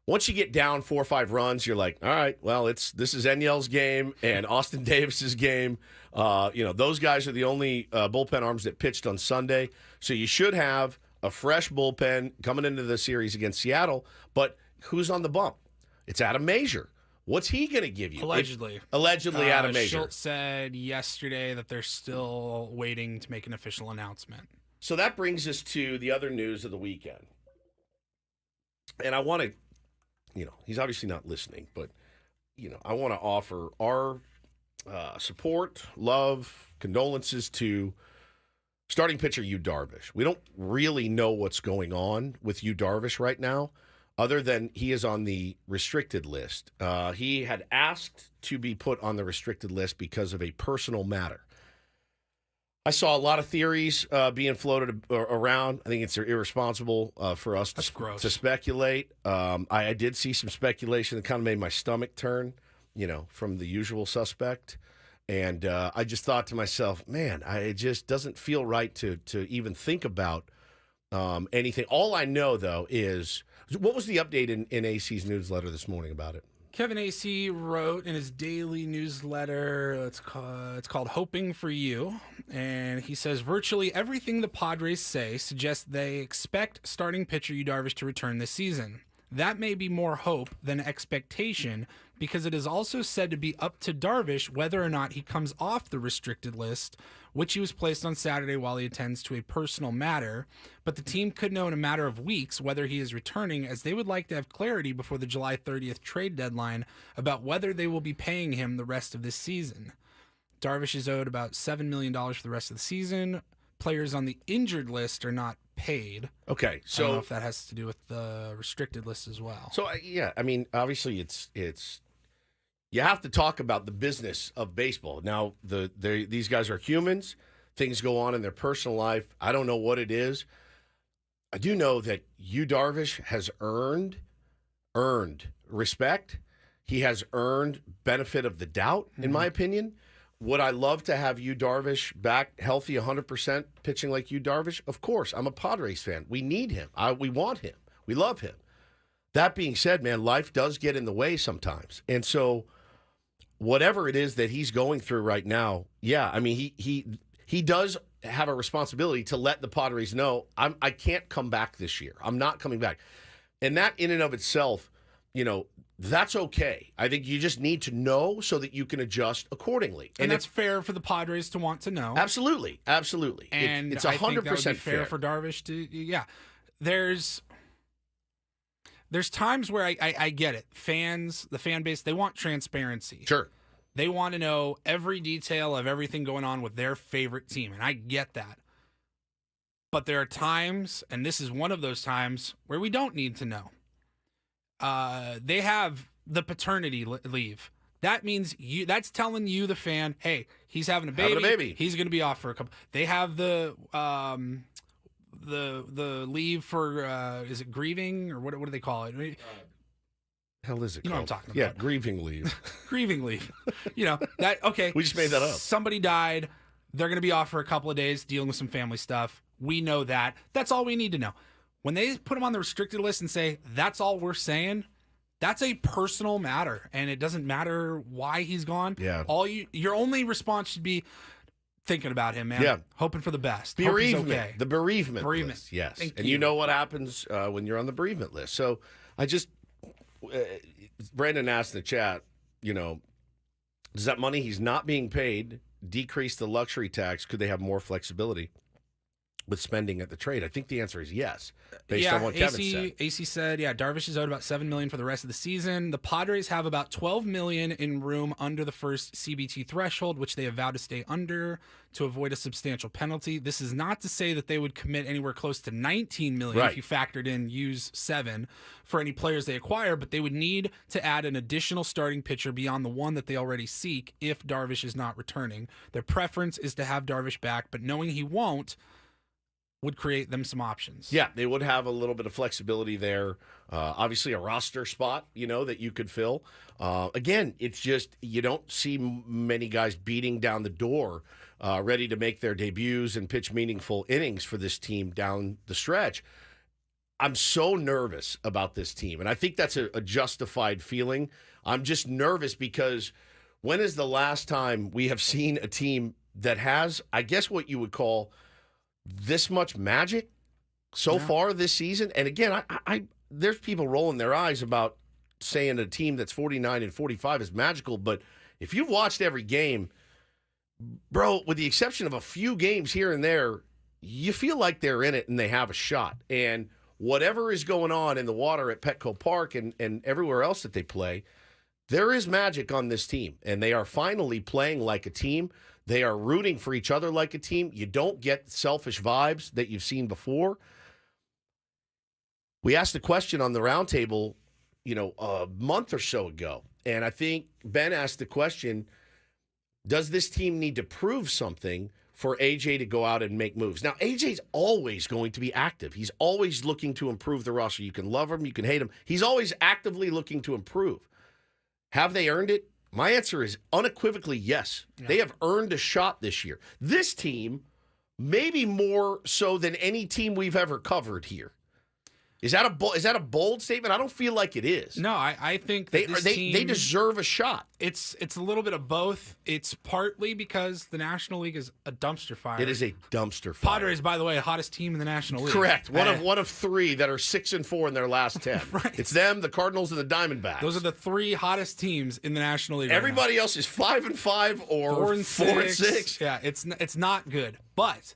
once you get down 4 or 5 runs, you're like, all right, well, this is Enyel's game and Austin Davis's game. Those guys are the only bullpen arms that pitched on Sunday. So you should have a fresh bullpen coming into the series against Seattle, but who's on the bump? It's Adam Major. What's he going to give you? Allegedly. Allegedly, Adam Major. Schultz said yesterday that they're still waiting to make an official announcement. So that brings us to the other news of the weekend. And I want to, he's obviously not listening, but, I want to offer our support, love, condolences to starting pitcher Yu Darvish. We don't really know what's going on with Yu Darvish right now, other than he is on the restricted list. He had asked to be put on the restricted list because of a personal matter. I saw a lot of theories being floated around. I think it's irresponsible for us to speculate. I did see some speculation that kind of made my stomach turn, from the usual suspect. And I just thought to myself, man, it just doesn't feel right to even think about anything. All I know, though, is what was the update in AC's newsletter this morning about it? Kevin AC wrote in his daily newsletter, it's called Hoping for You, and he says, virtually everything the Padres say suggests they expect starting pitcher Yu Darvish to return this season. That may be more hope than expectation, because it is also said to be up to Darvish whether or not he comes off the restricted list, which he was placed on Saturday while he attends to a personal matter. But the team could know in a matter of weeks whether he is returning, as they would like to have clarity before the July 30th trade deadline about whether they will be paying him the rest of this season. Darvish is owed about $7 million for the rest of the season. Players on the injured list are not paid. Okay, so I don't know if that has to do with the restricted list as well. So obviously it's you have to talk about the business of baseball. Now these guys are humans. Things go on in their personal life. I don't know what it is. I do know that Yu Darvish has earned respect. He has earned benefit of the doubt, in my opinion. Would I love to have Yu Darvish back healthy 100%, pitching like Yu Darvish? Of course. I'm a Padres fan. We need him. We want him. We love him. That being said, man, life does get in the way sometimes. And so whatever it is that he's going through right now, he does have a responsibility to let the Padres know, I can't come back this year. I'm not coming back. And that in and of itself, that's okay. I think you just need to know so that you can adjust accordingly. And that's fair for the Padres to want to know. Absolutely. Absolutely. And it's 100% I think that would be fair fair for Darvish to, There's times where I get it. The fan base, they want transparency. Sure. They want to know every detail of everything going on with their favorite team, and I get that. But there are times, and this is one of those times, where we don't need to know. They have the paternity leave. That means that's telling you, the fan, hey, he's having a baby. He's going to be off for a couple. They have the leave for is it grieving, or what do they call it? Hell is it? You know called? what I'm talking about? Yeah, grieving leave. Grieving leave. That okay. We just made that up. Somebody died. They're going to be off for a couple of days dealing with some family stuff. We know that. That's all we need to know. When they put him on the restricted list and say, that's all we're saying, that's a personal matter, and it doesn't matter why he's gone. Yeah. Your only response should be thinking about him, man. Yeah. Hoping for the best. Bereavement. Hope he's okay. The bereavement list. Yes. Thank and you. you know what happens when you're on the bereavement list. So Brandon asked in the chat, does that money he's not being paid decrease the luxury tax? Could they have more flexibility with spending at the trade? I think the answer is yes, based on what Kevin said. AC said, Darvish is owed about $7 million for the rest of the season. The Padres have about $12 million in room under the first CBT threshold, which they have vowed to stay under to avoid a substantial penalty. This is not to say that they would commit anywhere close to $19 million if you factored in use 7 for any players they acquire, but they would need to add an additional starting pitcher beyond the one that they already seek if Darvish is not returning. Their preference is to have Darvish back, but knowing he won't would create them some options. Yeah, they would have a little bit of flexibility there. Obviously, a roster spot, that you could fill. Again, it's just you don't see many guys beating down the door, ready to make their debuts and pitch meaningful innings for this team down the stretch. I'm so nervous about this team, and I think that's a justified feeling. I'm just nervous because when is the last time we have seen a team that has, I guess, what you would call this much magic so far this season? And again, I there's people rolling their eyes about saying a team that's 49-45 is magical, but if you've watched every game, bro, with the exception of a few games here and there, you feel like they're in it and they have a shot. And whatever is going on in the water at Petco Park and everywhere else that they play, There is magic on this team, and they are finally playing like a team. They are rooting for each other like a team. You don't get selfish vibes that you've seen before. We asked a question on the roundtable, a month or so ago, and I think Ben asked the question, does this team need to prove something for AJ to go out and make moves? Now, AJ's always going to be active. He's always looking to improve the roster. You can love him, you can hate him. He's always actively looking to improve. Have they earned it? My answer is unequivocally yes. Yeah. They have earned a shot this year. This team, maybe more so than any team we've ever covered here. Is that a bold statement? I don't feel like it is. No, I think that they deserve a shot. It's a little bit of both. It's partly because the National League is a dumpster fire. It is a dumpster fire. Padres, by the way, hottest team in the National League. Correct. One of three that are 6-4 in their last 10. Right. It's them, the Cardinals, and the Diamondbacks. Those are the three hottest teams in the National League. Everybody else is 5-5 or 4-6. Yeah, it's not good, but.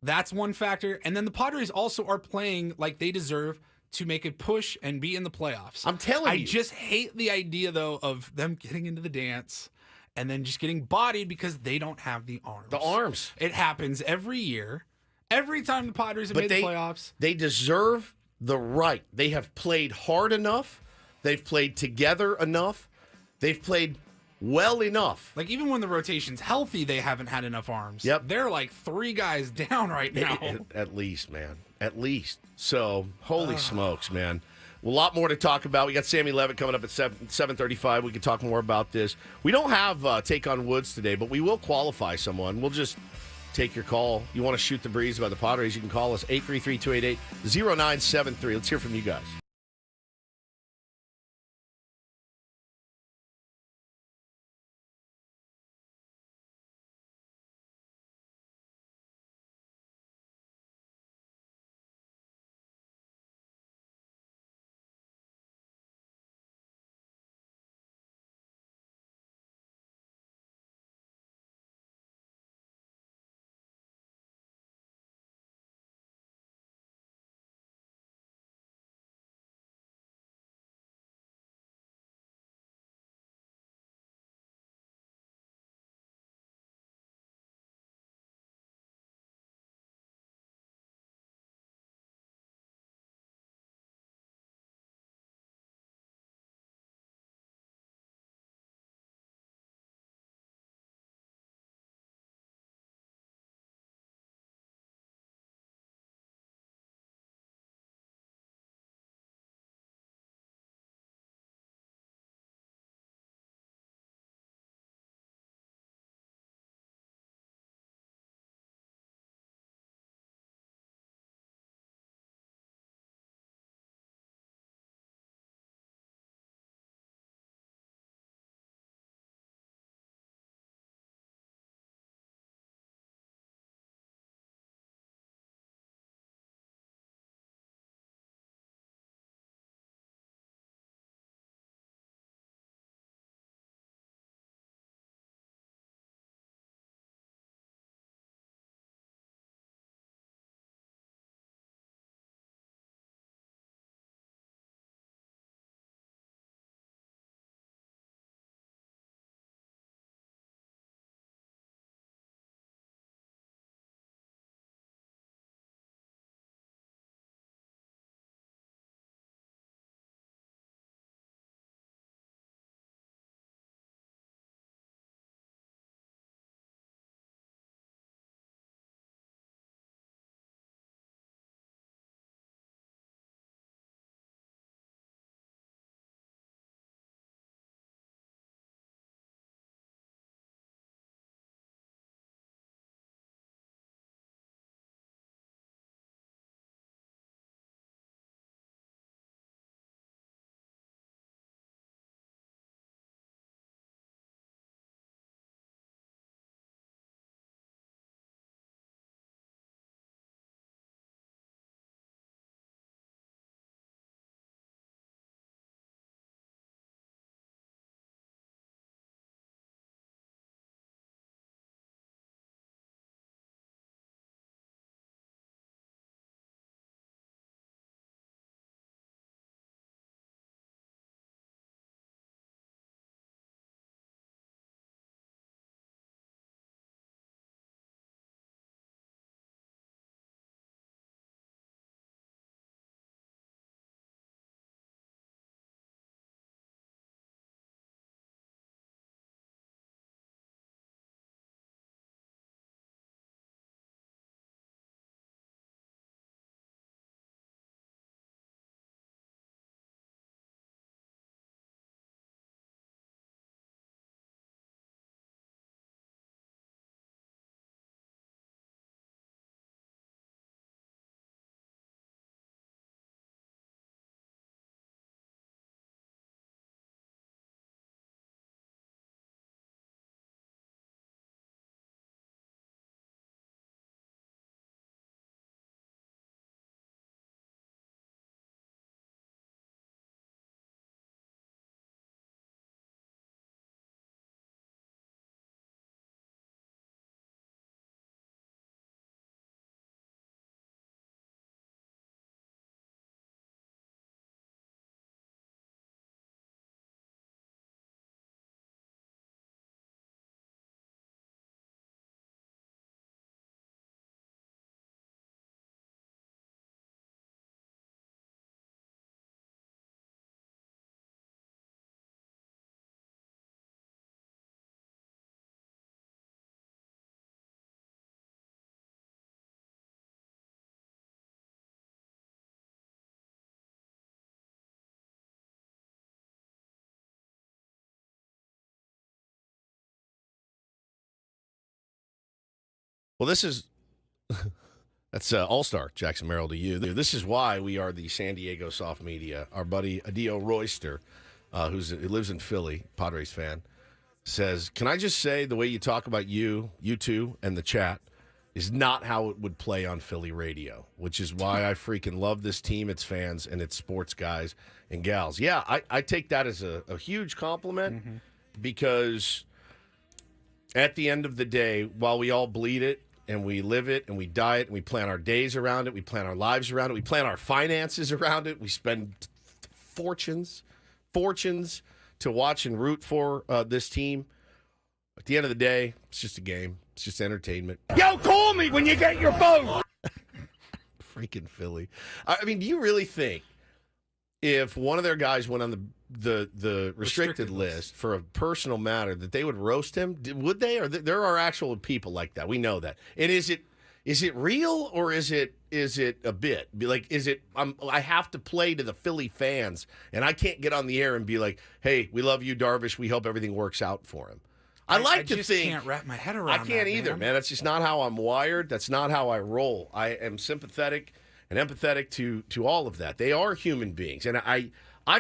That's one factor. And then the Padres also are playing like they deserve to make a push and be in the playoffs. I'm telling you. I just hate the idea, though, of them getting into the dance and then just getting bodied because they don't have the arms. The arms. It happens every year. Every time the Padres have made the playoffs. They deserve the right. They have played hard enough. They've played together enough. They've played well enough. Like, even when the rotation's healthy, they haven't had enough arms. Yep. They're like 3 guys down right now. At least, man. At least. So, holy smokes, man. A lot more to talk about. We got Sammy Levitt coming up at 7:35. We can talk more about this. We don't have Take on Woods today, but we will qualify someone. We'll just take your call. You want to shoot the breeze about the Padres, you can call us 833-288-0973. Let's hear from you guys. Well, this is that's All-Star Jackson Merrill to you. This is why we are the San Diego Soft Media. Our buddy Adio Royster, who lives in Philly, Padres fan, says, "Can I just say the way you talk about you two, and the chat is not how it would play on Philly radio, which is why I freaking love this team, its fans, and its sports guys and gals." Yeah, I take that as a huge compliment because at the end of the day, while we all bleed it and we live it and we die it and we plan our days around it, we plan our lives around it, we plan our finances around it, we spend fortunes to watch and root for this team. At the end of the day, it's just a game. It's just entertainment. Yo, call me when you get your phone. Freaking Philly. I mean, do you really think if one of their guys went on the restricted list for a personal matter that they would roast him? Would they? Or there are actual people like that. We know that. And is it real or is it a bit? Like, I have to play to the Philly fans and I can't get on the air and be like, "Hey, we love you, Darvish. We hope everything works out for him." I just can't wrap my head around I can't that, either, man. That's just not how I'm wired. That's not how I roll. I am sympathetic and empathetic to all of that. They are human beings. And I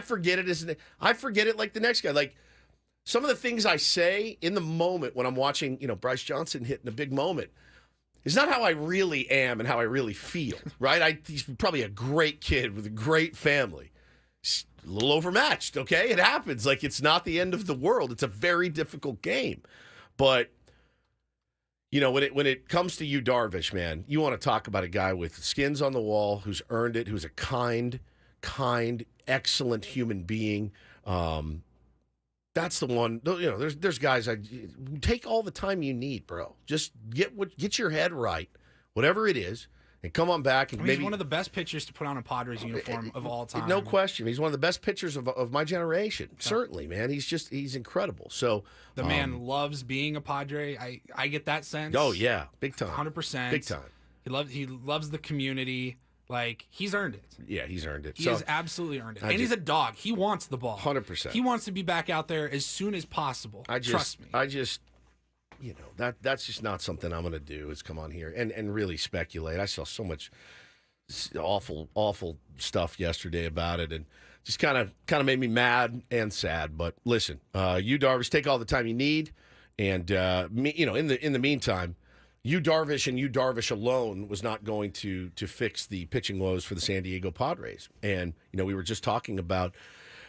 forget it I forget it like the next guy. Like some of the things I say in the moment when I'm watching, Bryce Johnson hit in a big moment is not how I really am and how I really feel, right? He's probably a great kid with a great family. A little overmatched, okay? It happens. Like, it's not the end of the world. It's a very difficult game. But, when it comes to you, Darvish, man, you want to talk about a guy with skins on the wall who's earned it, who's a kind, excellent human being. That's the one. There's guys. Take all the time you need, bro. Just get your head right, whatever it is. And come on back and he's one of the best pitchers to put on a Padres uniform of all time. No question. He's one of the best pitchers of my generation. Certainly, man. He's incredible. So the man loves being a Padre. I get that sense. Oh yeah, big time. 100%. Big time. He loves the community. Like, he's earned it. Yeah, he's earned it. He has absolutely earned it. And he's a dog. He wants the ball. 100%. He wants to be back out there as soon as possible. Trust me. That's just not something I'm going to do is come on here and really speculate. I saw so much awful stuff yesterday about it and just kind of made me mad and sad. But listen, you, Darvish, take all the time you need. And, in the meantime, you, Darvish, and you, Darvish alone was not going to fix the pitching woes for the San Diego Padres. And, we were just talking about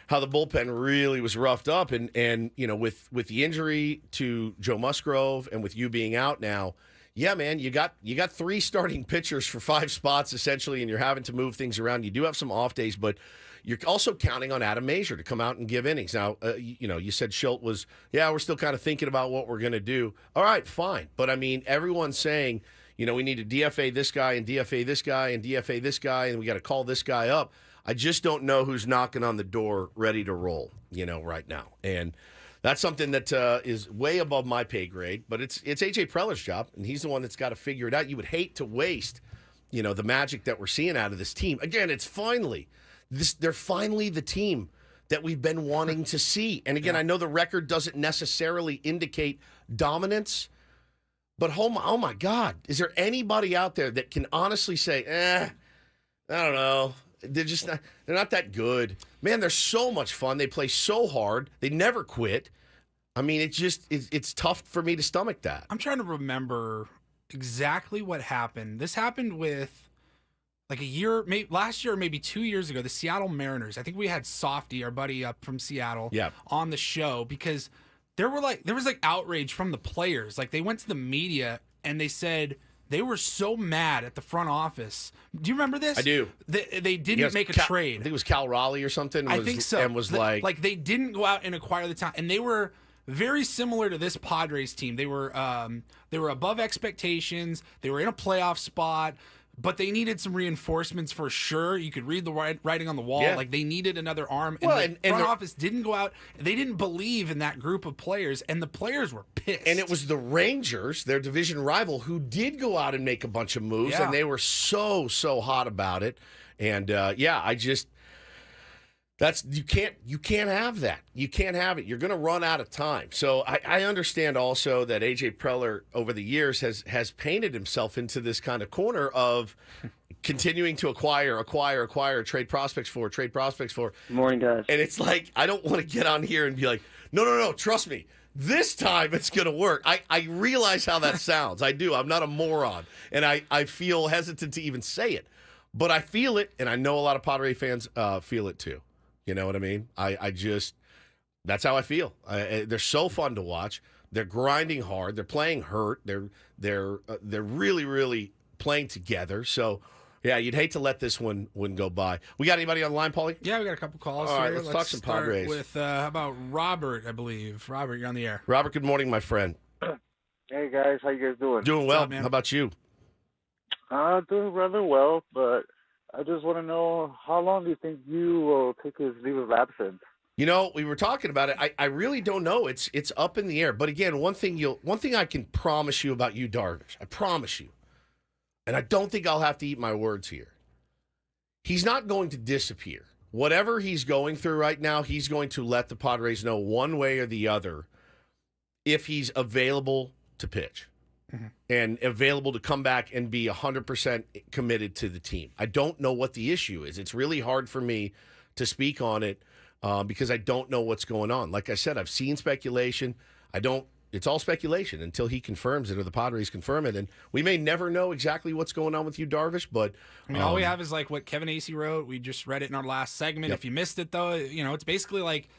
how the bullpen really was roughed up, and with the injury to Joe Musgrove and with you being out now, yeah, man, you got 3 starting pitchers for 5 spots essentially, and you're having to move things around. You do have some off days, but you're also counting on Adam Mazur to come out and give innings. Now, you said Schilt was, we're still kind of thinking about what we're going to do. All right, fine, but I mean, everyone's saying, we need to DFA this guy and DFA this guy and DFA this guy, and we got to call this guy up. I just don't know who's knocking on the door ready to roll, right now. And that's something that is way above my pay grade, but it's A.J. Preller's job, and he's the one that's got to figure it out. You would hate to waste, the magic that we're seeing out of this team. Again, they're finally the team that we've been wanting to see. And again, I know the record doesn't necessarily indicate dominance, but oh my God, is there anybody out there that can honestly say, I don't know. They're not that good. Man, they're so much fun. They play so hard. They never quit. I mean, it's tough for me to stomach that. I'm trying to remember exactly what happened. This happened with like last year or maybe 2 years ago, the Seattle Mariners. I think we had Softy, our buddy up from Seattle, on the show because there was outrage from the players. Like, they went to the media and they said they were so mad at the front office. Do you remember this? I do. They didn't make a trade. I think it was Cal Raleigh or something. I think so. And was like they didn't go out and acquire the talent, and they were very similar to this Padres team. They were above expectations. They were in a playoff spot, but they needed some reinforcements for sure. You could read the writing on the wall. Like, they needed another arm. And the front office didn't go out. They didn't believe in that group of players, and the players were pissed. And it was the Rangers, their division rival, who did go out and make a bunch of moves, and they were so hot about it. And, You can't have that. You can't have it. You're going to run out of time. So I understand also that A.J. Preller over the years has painted himself into this kind of corner of continuing to acquire, trade prospects for. Good morning, guys. And it's like, I don't want to get on here and be like, no, trust me. This time it's going to work. I realize how that sounds. I do. I'm not a moron. And I feel hesitant to even say it. But I feel it, and I know a lot of Padre fans feel it too. You know what I mean? That's how I feel. They're so fun to watch. They're grinding hard. They're playing hurt. They're really, really playing together. So, yeah, you'd hate to let this one go by. We got anybody on the line, Paulie? Yeah, we got a couple calls. All right, here. let's talk some Padres. With how about Robert? I believe Robert, you're on the air. Robert, good morning, my friend. Hey guys, how you guys doing? Doing well. up, man? How about you? Doing rather well, but I just want to know, how long do you think you will take his leave of absence? You know, we were talking about it. I really don't know. It's up in the air. But again, one thing I can promise you about you, Darvish. I promise you. And I don't think I'll have to eat my words here. He's not going to disappear. Whatever he's going through right now, he's going to let the Padres know one way or the other if he's available to pitch. Mm-hmm. And available to come back and be 100% committed to the team. I don't know what the issue is. It's really hard for me to speak on it because I don't know what's going on. Like I said, I've seen speculation. It's all speculation until he confirms it or the Padres confirm it. And we may never know exactly what's going on with you, Darvish, but... I mean, all we have is like what Kevin Acey wrote. We just read it in our last segment. Yep. If you missed it, though, it's basically like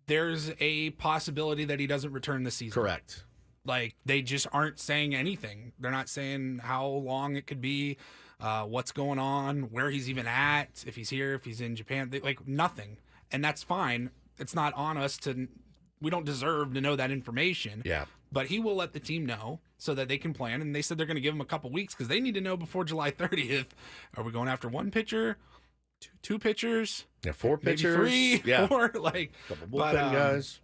there's a possibility that he doesn't return this season. Correct. Like, they just aren't saying anything. They're not saying how long it could be, what's going on, where he's even at, if he's here, if he's in Japan. Nothing. And that's fine. It's not on us we don't deserve to know that information. Yeah. But he will let the team know so that they can plan. And they said they're going to give him a couple weeks because they need to know before July 30th. Are we going after one pitcher, two pitchers? Yeah, four maybe pitchers. Three, yeah. four? Couple bullpen guys.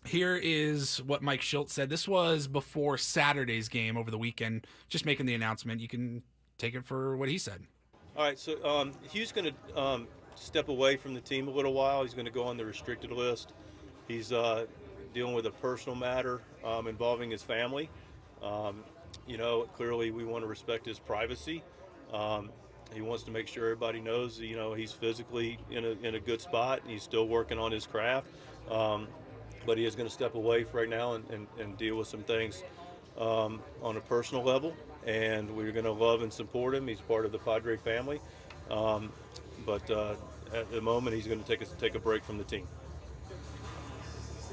Here is what Mike Schultz said. This was before Saturday's game over the weekend. Just making the announcement. You can take it for what he said. All right, so Hugh's going to step away from the team a little while. He's going to go on the restricted list. He's dealing with a personal matter involving his family. Clearly we want to respect his privacy. He wants to make sure everybody knows, he's physically in a good spot. He's still working on his craft. But he is going to step away for right now and deal with some things on a personal level. And we're going to love and support him. He's part of the Padre family. But at the moment, he's going to take a break from the team. Is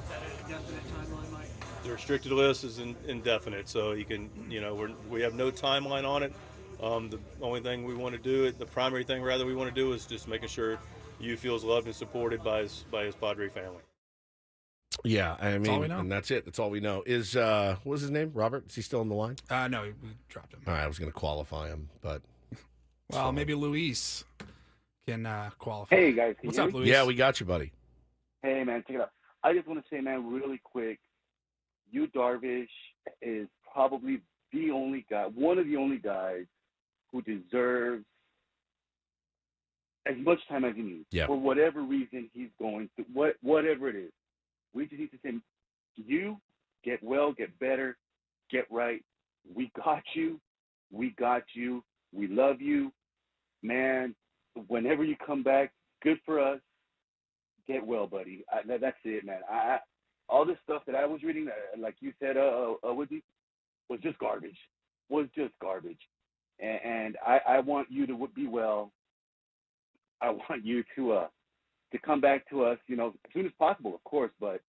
that an indefinite timeline, Mike? The restricted list is indefinite, so he can, we have no timeline on it. The only thing we want to do, the primary thing rather we want to do is just making sure Hugh feels loved and supported by his Padre family. Yeah, I mean, all we know. And that's it. That's all we know. Is what was his name? Robert? Is he still on the line? No, we dropped him. All right, I was going to qualify him, but well, maybe Luis can qualify. Hey guys, What's up, Luis? Yeah, we got you, buddy. Hey man, check it out. I just want to say, man, really quick, you Darvish is probably one of the only guys who deserves as much time as he needs. Yeah. For whatever reason he's going through, whatever it is. We just need to say, you get well, get better, get right. We got you. We got you. We love you. Man, whenever you come back, good for us. Get well, buddy. That's it, man. All this stuff that I was reading, like you said, Woody, was just garbage. And I want you to be well. I want you to come back to us, as soon as possible, of course, but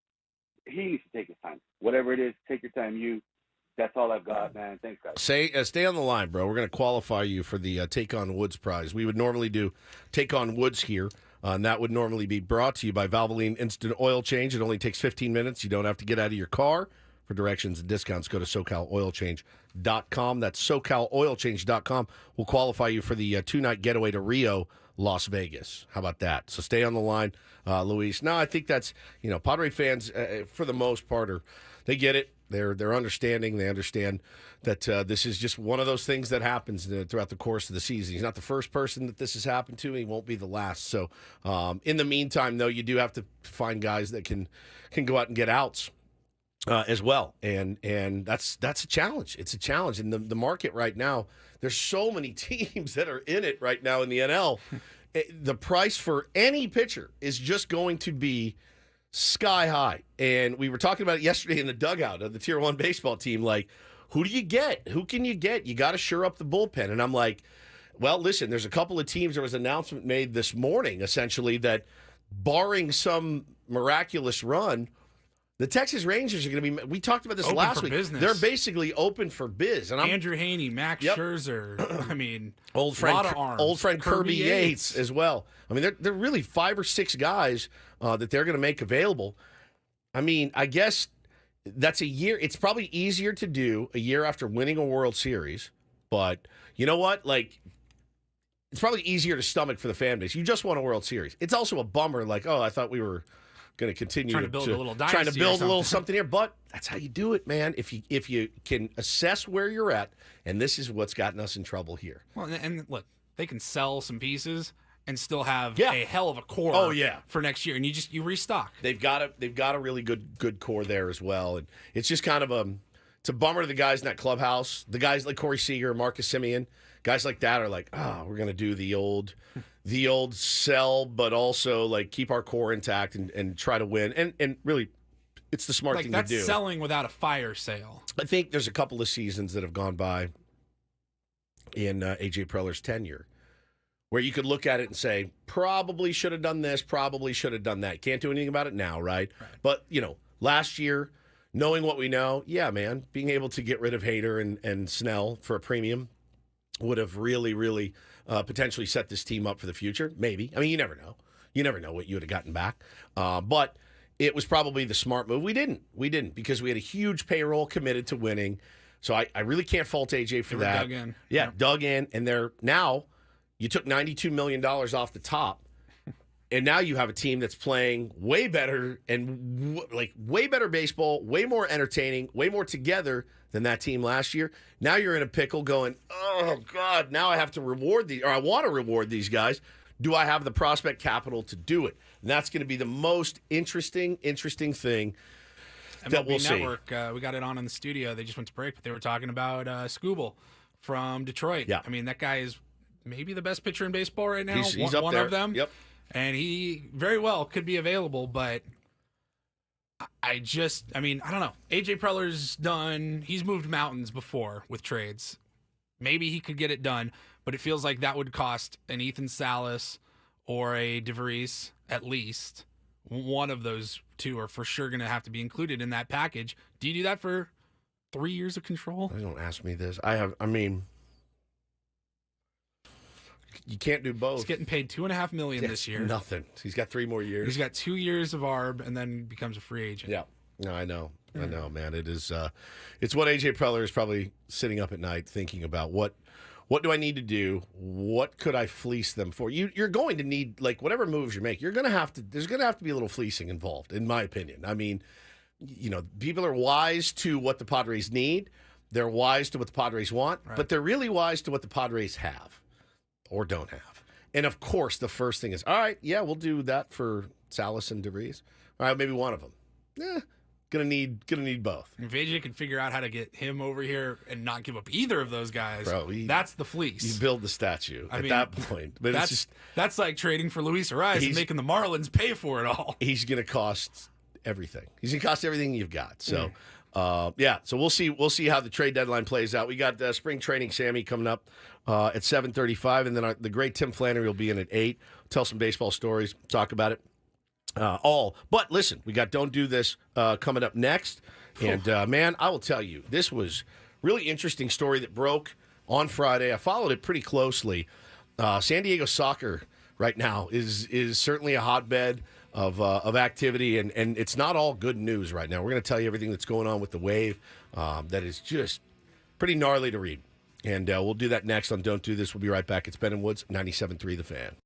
he needs to take his time. Whatever it is, take your time. That's all I've got, man. Thanks, guys. Stay on the line, bro. We're going to qualify you for the Take on Woods prize. We would normally do Take on Woods here, and that would normally be brought to you by Valvoline Instant Oil Change. It only takes 15 minutes. You don't have to get out of your car. For directions and discounts, go to SoCalOilChange.com. That's SoCalOilChange.com. We'll qualify you for the two-night getaway to Rio, Las Vegas. How about that? So stay on the line, Luis. No, I think that's, Padre fans, for the most part, they get it. They're understanding. They understand that this is just one of those things that happens throughout the course of the season. He's not the first person that this has happened to. He won't be the last. So in the meantime, though, you do have to find guys that can go out and get outs as well. And that's a challenge. It's a challenge. In the market right now, there's so many teams that are in it right now in the NL. The price for any pitcher is just going to be sky high. And we were talking about it yesterday in the dugout of the Tier 1 baseball team. Like, who do you get? Who can you get? You got to shore up the bullpen. And I'm like, well, listen, there's a couple of teams. There was an announcement made this morning, essentially, that barring some miraculous run, the Texas Rangers are going to be. We talked about this open last for week. business. They're basically open for biz. And Andrew Haney, Max Scherzer. I mean, old friend, lot of arms. old friend Kirby Yates Yates as well. I mean, they're really 5 or 6 guys that they're going to make available. I mean, I guess that's a year. It's probably easier to do a year after winning a World Series. But you know what? Like, it's probably easier to stomach for the fan base. You just won a World Series. It's also a bummer. Like, oh, I thought we were going to continue trying to build a little dynasty, trying to build a little something. something here. But that's how you do it, man. If you can assess where you're at, and this is what's gotten us in trouble here. Well, and look, they can sell some pieces and still have Yeah. a hell of a core for next year, and you restock. They've got a really good core there as well, and it's just kind of it's a bummer to the guys in that clubhouse. The guys like Corey Seager, Marcus Simeon, guys like that are like, we're gonna do the old sell, but also like keep our core intact and try to win, and really, it's the smart thing to do. That's selling without a fire sale. I think there's a couple of seasons that have gone by in A.J. Preller's tenure where you could look at it and say, probably should have done this, probably should have done that. Can't do anything about it now, right? But, last year, knowing what we know, yeah, man, being able to get rid of Hader and Snell for a premium would have really, really potentially set this team up for the future. Maybe. I mean, you never know. You never know what you would have gotten back. But it was probably the smart move. We didn't because we had a huge payroll committed to winning. So I really can't fault AJ for that. Dug in. Yeah, dug in. And they're now, you took $92 million off the top. And now you have a team that's playing way better and way better baseball, way more entertaining, way more together than that team last year. Now you're in a pickle going, oh, God, now I have to reward these, or I want to reward these guys. Do I have the prospect capital to do it? And that's going to be the most interesting thing that we'll see. Network, we got it on in the studio. They just went to break, but they were talking about Skubal from Detroit. Yeah. I mean, that guy is maybe the best pitcher in baseball right now. He's up one there. of them. Yep. And he very well could be available, but I don't know. AJ Preller's done. He's moved mountains before with trades. Maybe he could get it done, but it feels like that would cost an Ethan Salas or a DeVries at least. One of those two are for sure going to have to be included in that package. Do you do that for 3 years of control? Don't ask me this. You can't do both. He's getting paid $2.5 million this year. Nothing. He's got 3 more years. He's got 2 years of ARB and then becomes a free agent. Yeah. No, I know. I know, man. It is. It's what AJ Preller is probably sitting up at night thinking about. What do I need to do? What could I fleece them for? You're going to need, like, whatever moves you make. You're going to have to. There's going to have to be a little fleecing involved, in my opinion. I mean, people are wise to what the Padres need. They're wise to what the Padres want, but they're really wise to what the Padres have. Or don't have. And, of course, the first thing is, all right, yeah, we'll do that for Salas and DeVries. All right, maybe one of them. Gonna need both. If AJ can figure out how to get him over here and not give up either of those guys, that's the fleece. You build the statue at that point. But that's like trading for Luis Ariz and making the Marlins pay for it all. He's going to cost everything. He's going to cost everything you've got. So, so we'll see. We'll see how the trade deadline plays out. We got spring training, Sammy, coming up at 7:35, and then the great Tim Flannery will be in at 8. Tell some baseball stories, talk about it. But listen, we got Don't Do This coming up next. And, man, I will tell you, this was really interesting story that broke on Friday. I followed it pretty closely. San Diego soccer right now is certainly a hotbed of activity, and it's not all good news right now. We're going to tell you everything that's going on with the Wave that is just pretty gnarly to read. And we'll do that next on Don't Do This. We'll be right back. It's Ben and Woods, 97.3 The Fan.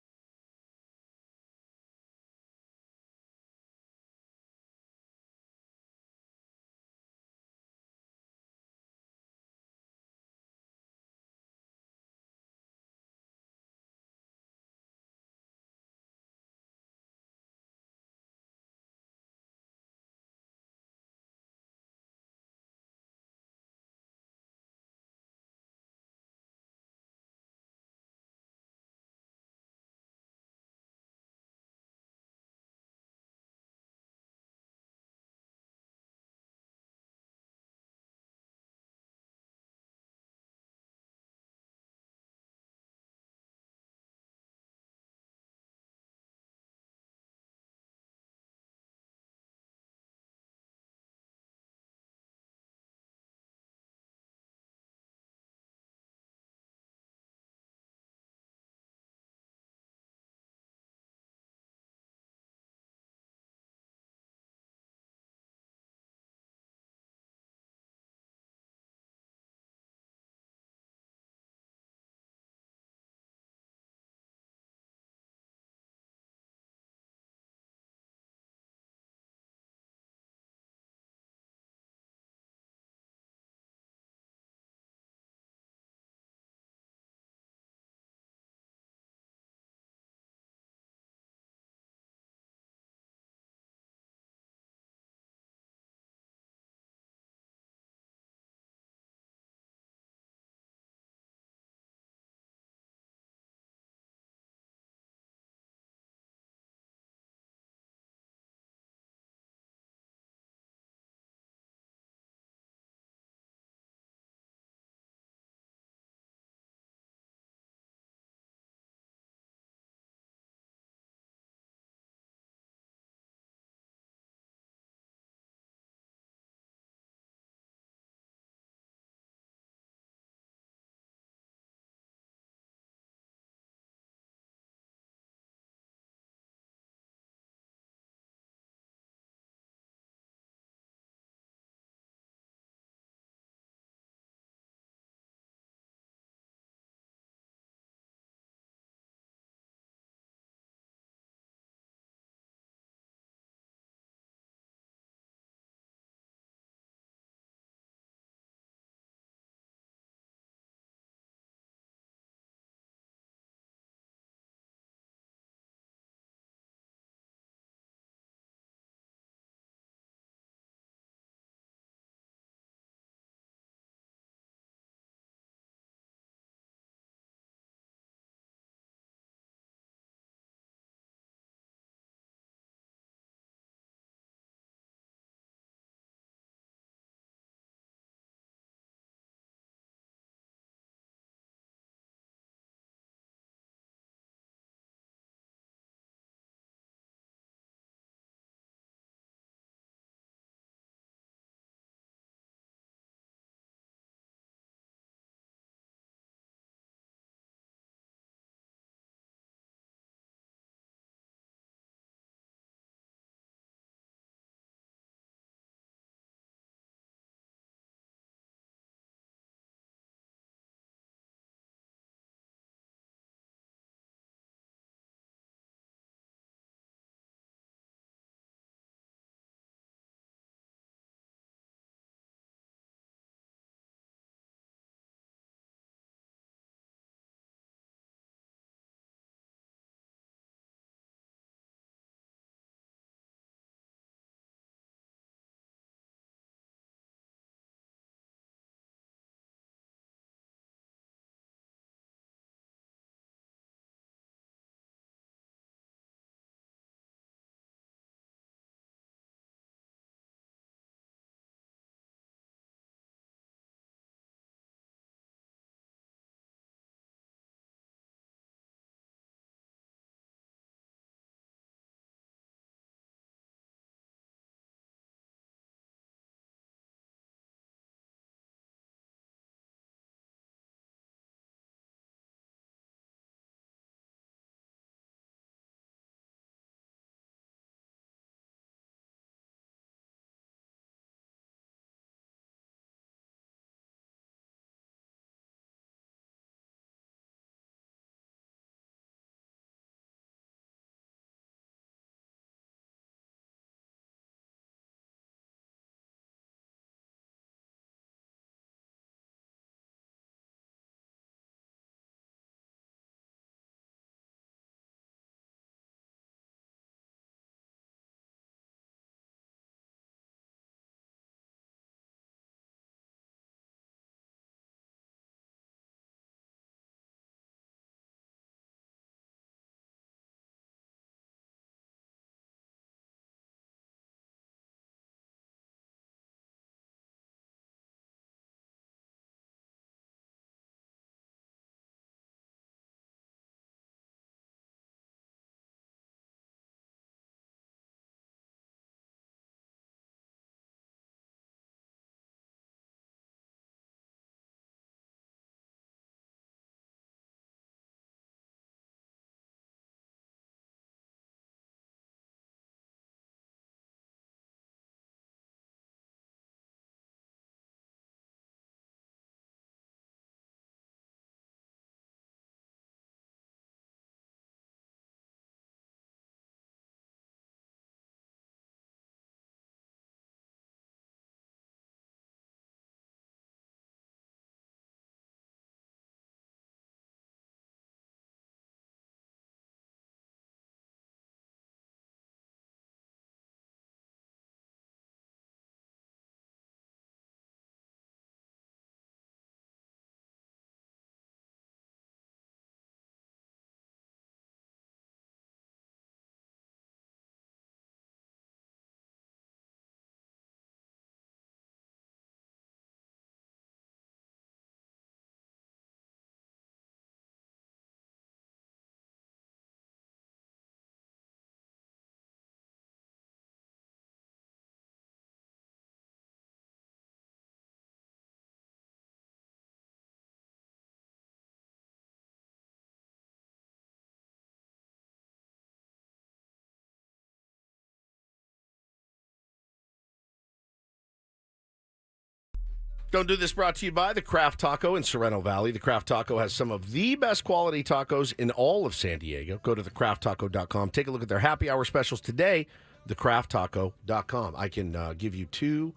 Don't Do This brought to you by the Craft Taco in Sorrento Valley. The Craft Taco has some of the best quality tacos in all of San Diego. Go to thecrafttaco.com. Take a look at their happy hour specials today, thecrafttaco.com. I can give you 2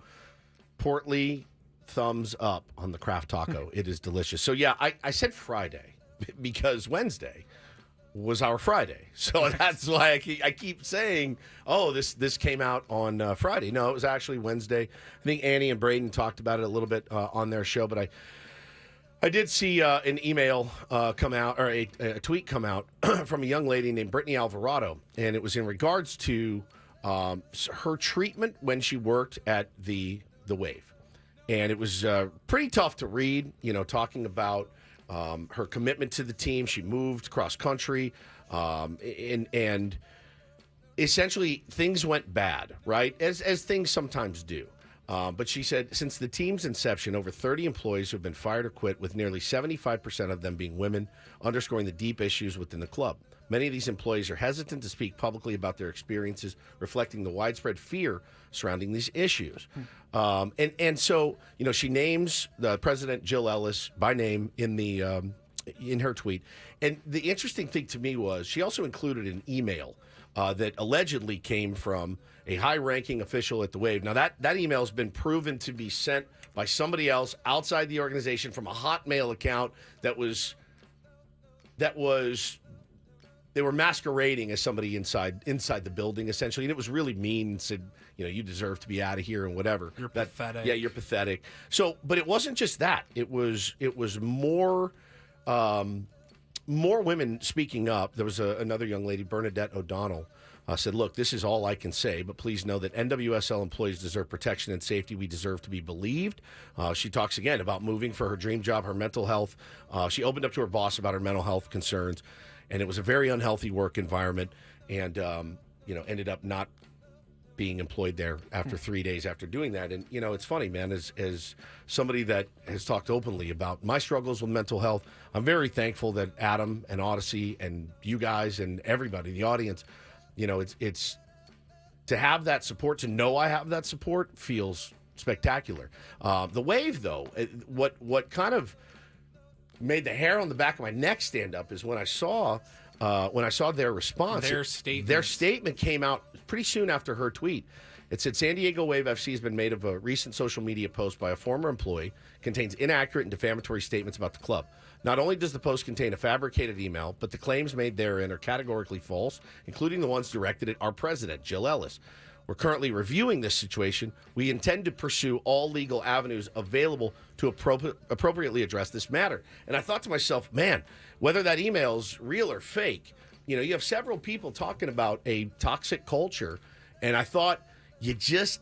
portly thumbs up on the Craft Taco. It is delicious. So, yeah, I said Friday because Wednesday was our Friday. So that's why I keep saying, oh, this came out on Friday. No, it was actually Wednesday. I think Annie and Braden talked about it a little bit on their show, but I did see an email come out, or a tweet come out from a young lady named Brittany Alvarado, and it was in regards to her treatment when she worked at the Wave. And it was pretty tough to read, talking about her commitment to the team. She moved cross country, and essentially things went bad, right? As things sometimes do. But she said, since the team's inception, over 30 employees have been fired or quit, with nearly 75% of them being women, underscoring the deep issues within the club. Many of these employees are hesitant to speak publicly about their experiences, reflecting the widespread fear surrounding these issues. And so, she names the president, Jill Ellis, by name in her tweet. And the interesting thing to me was she also included an email that allegedly came from a high-ranking official at the Wave. Now, that email has been proven to be sent by somebody else outside the organization from a Hotmail account that was they were masquerading as somebody inside the building, essentially, and it was really mean and said, you deserve to be out of here and whatever. You're pathetic. Yeah, you're pathetic. So, but it wasn't just that. It was more women speaking up. There was another young lady, Bernadette O'Donnell, said, look, this is all I can say, but please know that NWSL employees deserve protection and safety. We deserve to be believed. She talks again about moving for her dream job, her mental health. She opened up to her boss about her mental health concerns, and it was a very unhealthy work environment, and ended up not being employed there after 3 days after doing that. And it's funny, man, as somebody that has talked openly about my struggles with mental health, I'm very thankful that Adam and Odyssey and you guys and everybody, the audience, it's to have that support, to know I have that support, feels spectacular. The Wave, though, what kind of made the hair on the back of my neck stand up is when I saw their response. Their statement came out pretty soon after her tweet. It said, San Diego Wave FC has been made of a recent social media post by a former employee, contains inaccurate and defamatory statements about the club. Not only does the post contain a fabricated email, but the claims made therein are categorically false, including the ones directed at our president, Jill Ellis. We're currently reviewing this situation. We intend to pursue all legal avenues available to appropriately address this matter. And I thought to myself, man, whether that email's real or fake, you have several people talking about a toxic culture, and I thought you just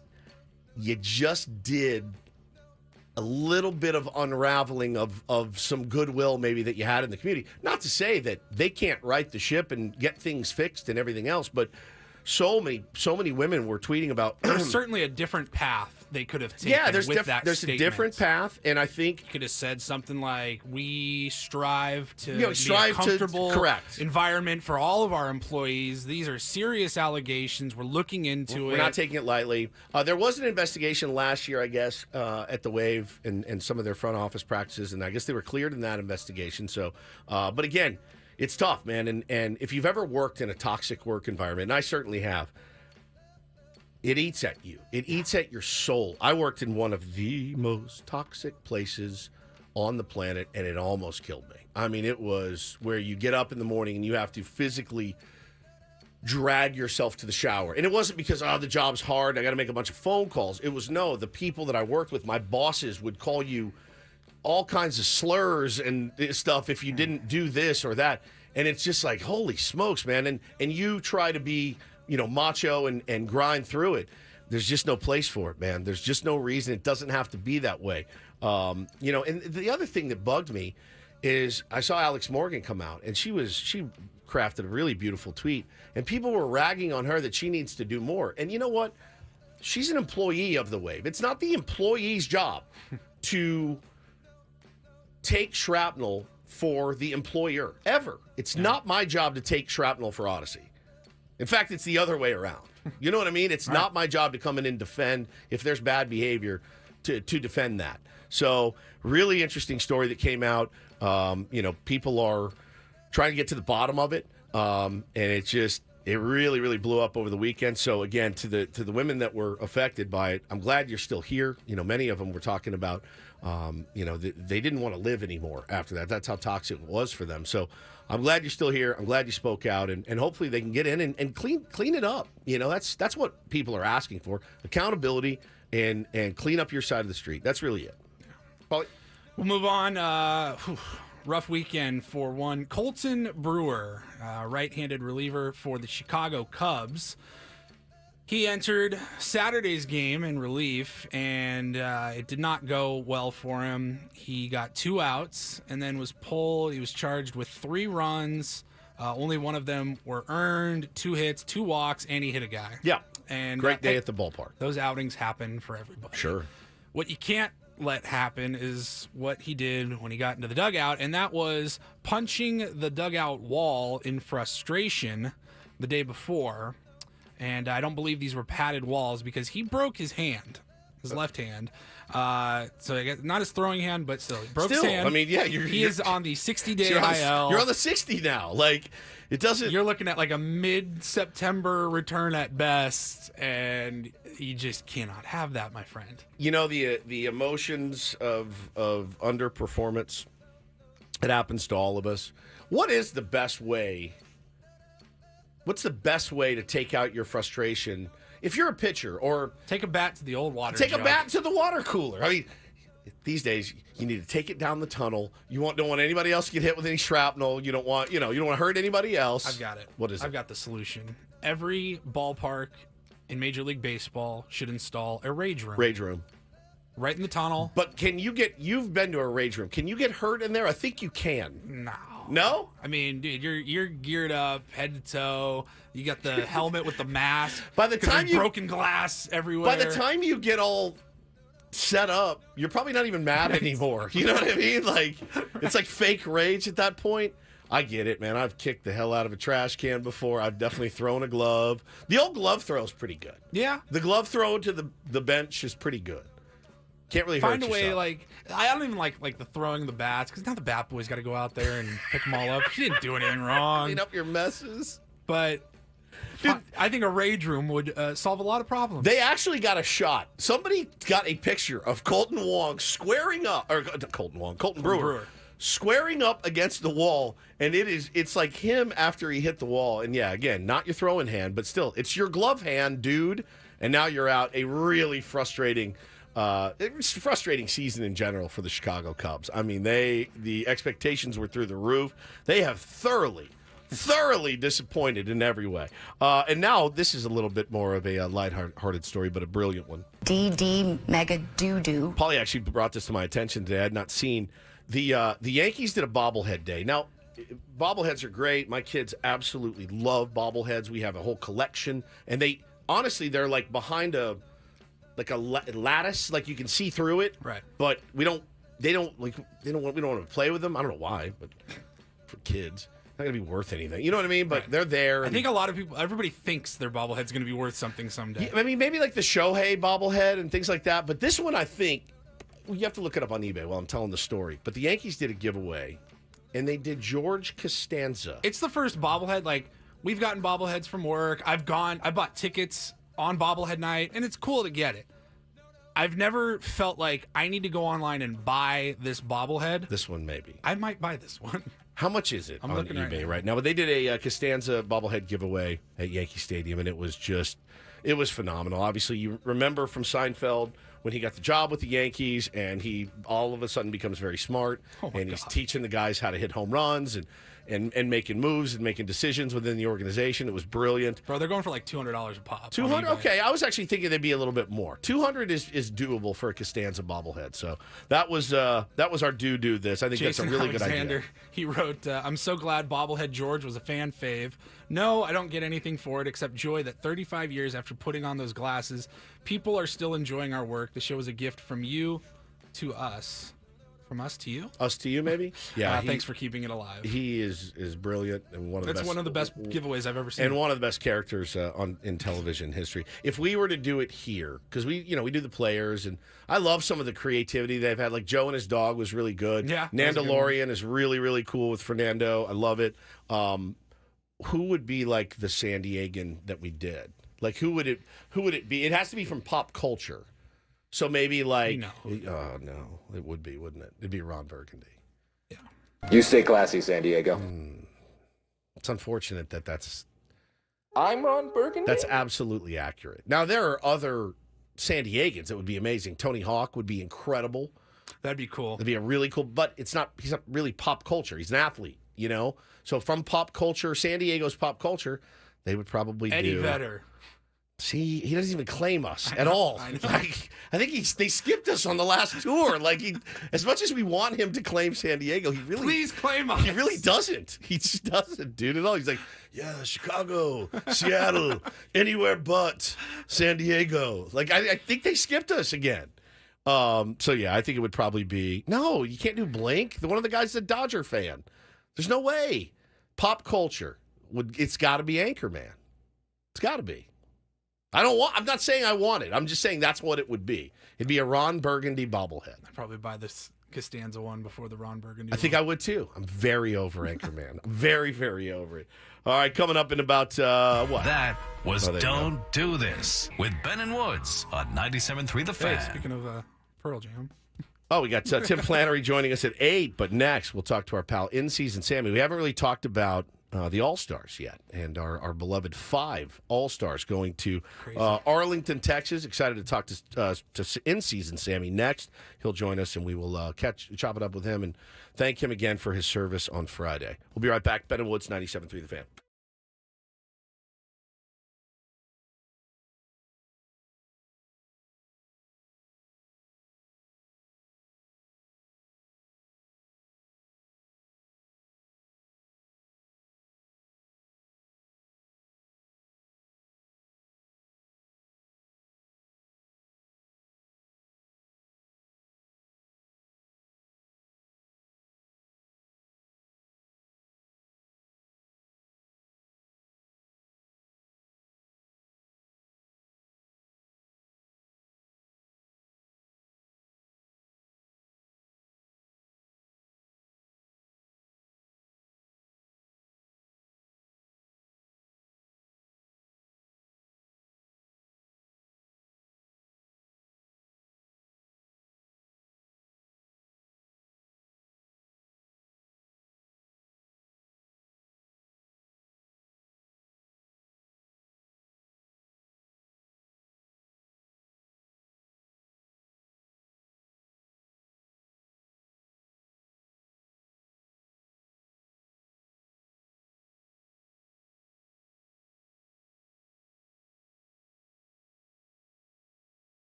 did a little bit of unraveling of some goodwill maybe that you had in the community. Not to say that they can't right the ship and get things fixed and everything else, but so many women were tweeting about. There's certainly a different path they could have taken. Yeah, there's there's a different path, and I think you could have said something like, "We strive to be a comfortable environment for all of our employees. These are serious allegations. We're looking into it. We're not taking it lightly." There was an investigation last year, I guess, at the Wave and some of their front office practices, and I guess they were cleared in that investigation. So, but again, it's tough, man. And if you've ever worked in a toxic work environment, and I certainly have, it eats at you. It eats at your soul. I worked in one of the most toxic places on the planet, and it almost killed me. I mean, it was where you get up in the morning and you have to physically drag yourself to the shower. And it wasn't because, the job's hard, I got to make a bunch of phone calls. It was, no, the people that I worked with, my bosses would call you all kinds of slurs and stuff if you didn't do this or that. And it's just like, holy smokes, man. And you try to be, macho and grind through it. There's just no place for it, man. There's just no reason. It doesn't have to be that way. And the other thing that bugged me is I saw Alex Morgan come out, and she crafted a really beautiful tweet, and people were ragging on her that she needs to do more. And you know what? She's an employee of the Wave. It's not the employee's job to take shrapnel for the employer, ever. It's not my job to take shrapnel for Odyssey. In fact, it's the other way around. You know what I mean? It's not my job to come in and defend if there's bad behavior to defend that. So really interesting story that came out. People are trying to get to the bottom of it, and it really, really blew up over the weekend. So again, to the women that were affected by it, I'm glad you're still here. Many of them were talking about, they didn't want to live anymore after that. That's how toxic it was for them. So I'm glad you're still here. I'm glad you spoke out, and hopefully they can get in and clean it up. That's what people are asking for: accountability and clean up your side of the street. That's really it. Paulie? We'll move on. Rough weekend for one. Colton Brewer, right-handed reliever for the Chicago Cubs. He entered Saturday's game in relief, and it did not go well for him. He got 2 outs and then was pulled. He was charged with 3 runs. Only one of them were earned, 2 hits, 2 walks, and he hit a guy. Yeah. And great day at the ballpark. Those outings happen for everybody. Sure. What you can't let happen is what he did when he got into the dugout, and that was punching the dugout wall in frustration the day before. And I don't believe these were padded walls because he broke his hand, his left hand. So I guess not his throwing hand, but still, he broke his hand. I mean, yeah, he is on the 60-day IL. IL. You're on the 60 now. Like, it doesn't. You're looking at like a mid-September return at best, and you just cannot have that, my friend. The emotions of underperformance. It happens to all of us. What's the best way to take out your frustration? If you're a pitcher, or take a bat to the old water Take jug. a bat to the water cooler. I mean, these days you need to take it down the tunnel. You don't want anybody else to get hit with any shrapnel. You don't want to hurt anybody else. I've got it. What is it? I've got the solution. Every ballpark in Major League Baseball should install a rage room. Rage room. Right in the tunnel. But you've been to a rage room. Can you get hurt in there? I think you can. No. No? I mean, dude, you're geared up head to toe. You got the helmet with the mask. By the time there's broken glass everywhere. By the time you get all set up, you're probably not even mad anymore. You know what I mean? Like, it's like fake rage at that point. I get it, man. I've kicked the hell out of a trash can before. I've definitely thrown a glove. The old glove throw is pretty good. Yeah. The glove throw to the bench is pretty good. Can't really find hurt a way. yourself. Like, I don't even like the throwing the bats, because now the bat boys got to go out there and pick them all up. She didn't do anything wrong. Clean up your messes. But dude, I think a rage room would solve a lot of problems. They actually got a shot. Somebody got a picture of Colton Brewer squaring up against the wall, and it's like him after he hit the wall. And yeah, again, not your throwing hand, but still, it's your glove hand, dude. And now you're out. A really frustrating season in general for the Chicago Cubs. I mean, the expectations were through the roof. They have thoroughly disappointed in every way. And now this is a little bit more of a lighthearted story, but a brilliant one. DD Mega Doo-Doo. Paulie actually brought this to my attention today. I had not seen. The Yankees did a bobblehead day. Now, bobbleheads are great. My kids absolutely love bobbleheads. We have a whole collection. And they're like behind a lattice, like you can see through it. Right. But we don't want to play with them. I don't know why, but for kids, not going to be worth anything. You know what I mean? But right. They're there. I think a lot of everybody thinks their bobblehead's going to be worth something someday. I mean, maybe like the Shohei bobblehead and things like that. But this one, I think, you have to look it up on eBay while I'm telling the story. But the Yankees did a giveaway, and they did George Costanza. It's the first bobblehead. Like, we've gotten bobbleheads from work. I bought tickets on bobblehead night, and it's cool to get it. I've never felt like I need to go online and buy this bobblehead. This one, maybe. I might buy this one. How much is it I'm on looking eBay right now? But they did a Costanza bobblehead giveaway at Yankee Stadium, and it was phenomenal. Obviously, you remember from Seinfeld when he got the job with the Yankees, and he all of a sudden becomes very smart, and he's teaching the guys how to hit home runs and making moves and making decisions within the organization. It was brilliant. Bro, they're going for like $200 a pop. 200? Okay, I was actually thinking they'd be a little bit more. 200 is doable for a Costanza bobblehead. So that was our do this. I think Jason that's a really Alexander, good idea. He wrote, I'm so glad bobblehead George was a fan fave. No, I don't get anything for it except joy that 35 years after putting on those glasses, people are still enjoying our work. The show is a gift from you to us. From us to you? Us to you, maybe? Yeah. Thanks for keeping it alive. He is brilliant and one of the best. That's one of the best giveaways I've ever seen. And one of the best characters in television history. If we were to do it here, because we do the players, and I love some of the creativity they've had. Like Joe and his dog was really good. Yeah. Nandalorian is really, really cool with Fernando. I love it. Who would be like the San Diegan that we did? Like who would it be? It has to be from pop culture. So maybe like, oh no, it would be, wouldn't it? It'd be Ron Burgundy. Yeah. You stay classy, San Diego. It's unfortunate that's. I'm Ron Burgundy. That's absolutely accurate. Now there are other San Diegans that would be amazing. Tony Hawk would be incredible. That'd be cool. That'd be a really cool, but he's not really pop culture. He's an athlete, So from pop culture, San Diego's pop culture, they would probably Eddie do Vedder. See, he doesn't even claim us at all. I think they skipped us on the last tour. As much as we want him to claim San Diego, please claim us. He really doesn't. He just doesn't, dude, at all. He's like, yeah, Chicago, Seattle, anywhere but San Diego. I think they skipped us again. So yeah, I think it would probably be no. You can't do Blink. One of the guys is a Dodger fan. There's no way. Pop culture it's got to be Anchorman. It's got to be. I'm not saying I want it. I'm just saying that's what it would be. It'd be a Ron Burgundy bobblehead. I'd probably buy this Costanza one before the Ron Burgundy I think I would too. I'm very over Anchorman. I'm very, very over it. All right, coming up in about what? That was Don't Do This with Ben and Woods on 97.3 The Fan. Hey, speaking of Pearl Jam. Oh, we got Tim Flannery joining us at 8, but next we'll talk to our pal In-Season Sammy. We haven't really talked about the All-Stars yet, and our beloved 5 All-Stars going to Arlington, Texas. Excited to talk to In-Season Sammy next. He'll join us, and we will chop it up with him and thank him again for his service on Friday. We'll be right back. Ben and Woods, 97.3 The Fan.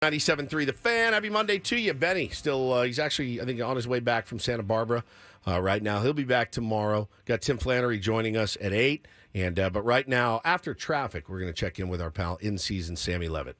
97.3 The Fan. Happy Monday to you. Benny, still, he's actually, I think, on his way back from Santa Barbara right now. He'll be back tomorrow. Got Tim Flannery joining us at 8. But right now, after traffic, we're going to check in with our pal in-season Sammy Levitt.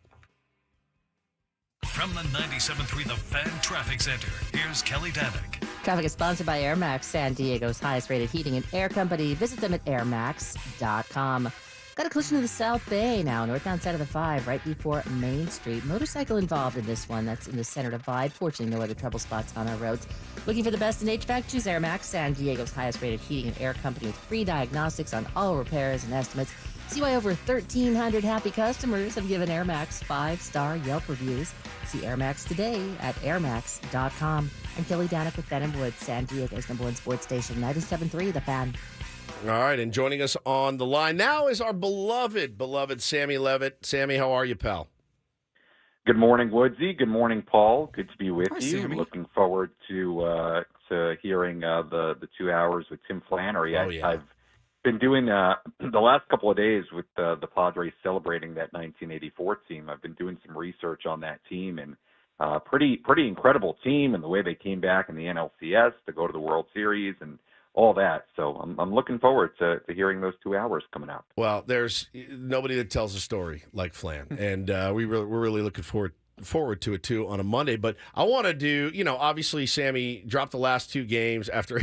From the 97.3 The Fan Traffic Center, here's Kelly Danick. Traffic is sponsored by Air Max, San Diego's highest-rated heating and air company. Visit them at airmax.com. Got a collision to the South Bay now, northbound side of the 5, right before Main Street. Motorcycle involved in this one. That's in the center divide. Fortunately, no other trouble spots on our roads. Looking for the best in HVAC? Choose Air Max, San Diego's highest-rated heating and air company with free diagnostics on all repairs and estimates. See why over 1,300 happy customers have given Air Max 5-star Yelp reviews. See Air Max today at airmax.com. I'm Kelly Danick with Ben & Woods, San Diego's #1 sports station, 97.3 The Fan. All right, and joining us on the line now is our beloved Sammy Levitt. Sammy, how are you, pal? Good morning, Woodsy. Good morning, Paul. Good to be with Hi, you. Sammy. Looking forward to hearing the 2 hours with Tim Flannery. I've been doing the last couple of days with the Padres celebrating that 1984 team. I've been doing some research on that team, and pretty incredible team, and the way they came back in the NLCS to go to the World Series and all that. So I'm looking forward to hearing those 2 hours coming up. Well, there's nobody that tells a story like Flan, and we're really looking forward to it too on a Monday. But I want to do, obviously Sammy dropped the last 2 games after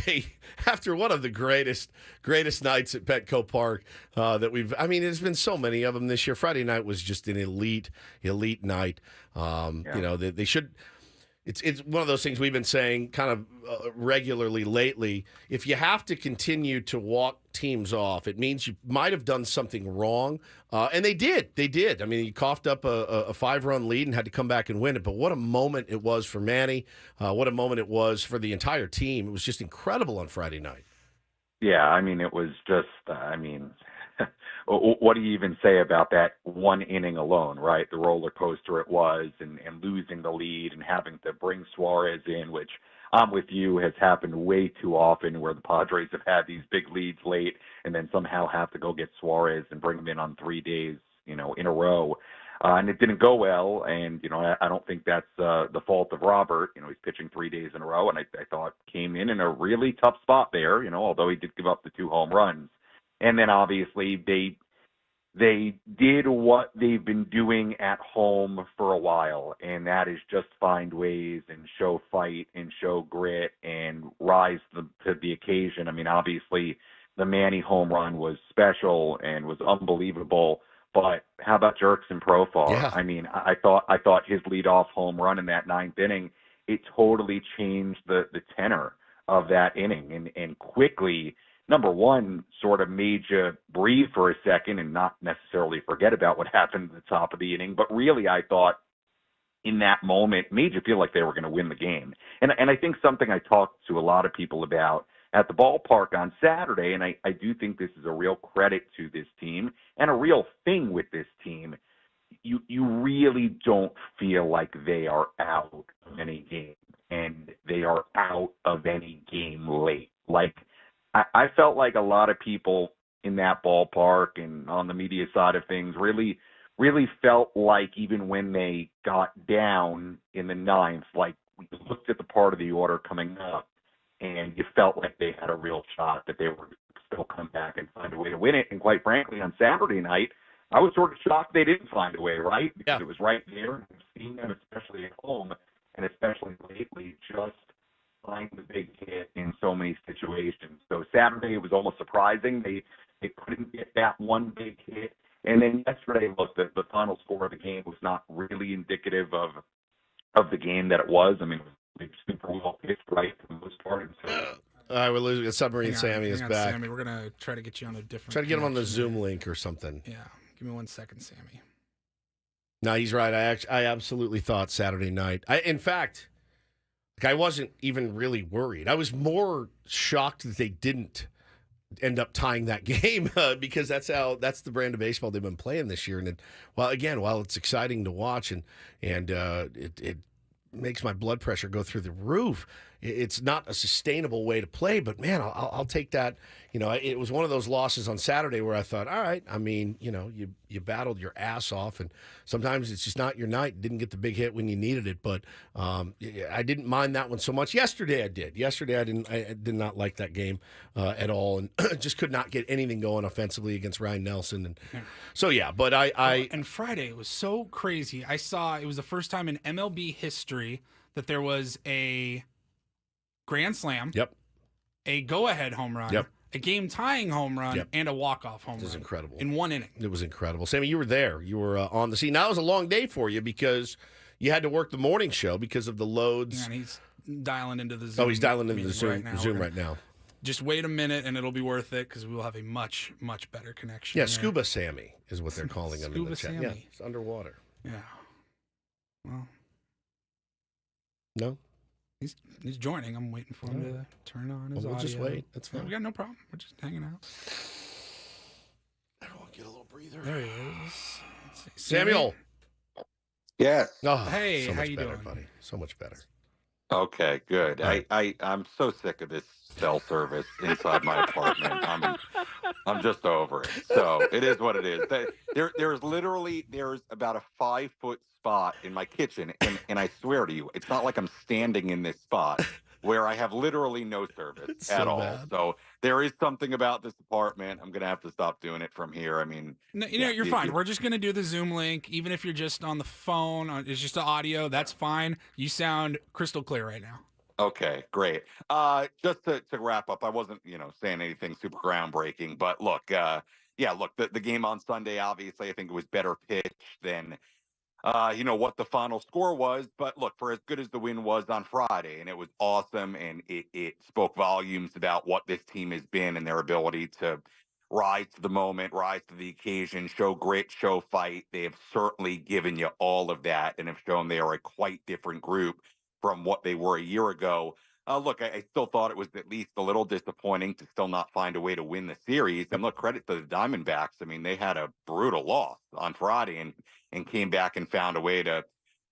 one of the greatest nights at Petco Park that we've. I mean, there's been so many of them this year. Friday night was just an elite night. They should. It's one of those things we've been saying kind of regularly lately. If you have to continue to walk teams off, it means you might have done something wrong. And they did. I mean, you coughed up a 5-run lead and had to come back and win it. But what a moment it was for Manny. What a moment it was for the entire team. It was just incredible on Friday night. Yeah, I mean, it was just, what do you even say about that one inning alone, right? The roller coaster it was, and losing the lead and having to bring Suarez in, which I'm with you, has happened way too often, where the Padres have had these big leads late and then somehow have to go get Suarez and bring him in on 3 days, in a row. And it didn't go well, and, I don't think that's the fault of Robert. He's pitching 3 days in a row, and I thought came in a really tough spot there, although he did give up the 2 home runs. And then obviously they did what they've been doing at home for a while, and that is just find ways and show fight and show grit and rise to the occasion. I mean, obviously the Manny home run was special and was unbelievable, but how about Jerkson Profar? Yeah. I mean, I thought his leadoff home run in that 9th inning, it totally changed the tenor of that inning, and quickly, number one, sort of made you breathe for a second and not necessarily forget about what happened at the top of the inning. But really, I thought in that moment made you feel like they were going to win the game. And I think something I talked to a lot of people about at the ballpark on Saturday, and I do think this is a real credit to this team and a real thing with this team, you really don't feel like they are out of any game, and they are out of any game late. Like, I felt like a lot of people in that ballpark and on the media side of things really felt like even when they got down in the 9th, like we looked at the part of the order coming up and you felt like they had a real shot, that they were still come back and find a way to win it. And quite frankly, on Saturday night, I was sort of shocked they didn't find a way, right? Because it was right there. And seeing them, especially at home and especially lately, just find the big hit in so many situations. So Saturday, it was almost surprising. They couldn't get that one big hit. And then yesterday, look, the final score of the game was not really indicative of the game that it was. I mean, it was super well pitched, right, for the most part. And so, all right, we're losing a submarine. Sammy is back. Sammy, we're going to try to get you on a different. Try to get him on the Zoom link or something. Yeah, give me 1 second, Sammy. No, he's right. I absolutely thought Saturday night. In fact, I wasn't even really worried. I was more shocked that they didn't end up tying that game because that's the brand of baseball they've been playing this year. And while it's exciting to watch and it makes my blood pressure go through the roof, it's not a sustainable way to play. But man, I'll take that. It was one of those losses on Saturday where I thought, all right, I mean, you battled your ass off, and sometimes it's just not your night. Didn't get the big hit when you needed it, but I didn't mind that one so much. Yesterday I did. Yesterday I did not like that game at all, and just could not get anything going offensively against Ryan Nelson. And so but and Friday it was so crazy. I saw it was the first time in MLB history that there was a grand slam, a go-ahead home run, a game-tying home run, and a walk-off home run. It was incredible. In one inning. It was incredible. Sammy, you were there. You were on the scene. Now, it was a long day for you because you had to work the morning show because of the loads. Yeah, and he's dialing into the Zoom. Oh, he's dialing into the Zoom right now. Just wait a minute, and it'll be worth it because we will have a much, much better connection. Yeah, Scuba Sammy is what they're calling him in the chat. Sammy. Yeah, it's underwater. Yeah. Well. No? He's joining. I'm waiting for him to turn on his audio. We'll just wait. That's fine. We got no problem. We're just hanging out. Everyone get a little breather. There he is. Samuel. Yes. Oh, hey, so how much you better, doing, buddy? So much better. Okay, good. Right. I'm so sick of this cell service inside my apartment. I'm just over it. So it is what it is. There's about a 5-foot spot in my kitchen, and I swear to you, it's not like I'm standing in this spot where I have literally no service at all. Bad. So there is something about this apartment. I'm gonna have to stop doing it from here. I mean, no, you're fine. We're just gonna do the Zoom link, even if you're just on the phone. It's just the audio. That's fine. You sound crystal clear right now. Okay, great. Just to wrap up, I wasn't, saying anything super groundbreaking, but look, the game on Sunday, obviously, I think it was better pitched than, what the final score was. But look, for as good as the win was on Friday, and it was awesome, and it spoke volumes about what this team has been and their ability to rise to the moment, rise to the occasion, show grit, show fight. They have certainly given you all of that and have shown they are a quite different group from what they were a year ago. Look, I still thought it was at least a little disappointing to still not find a way to win the series. And look, credit to the Diamondbacks. I mean, they had a brutal loss on Friday and came back and found a way to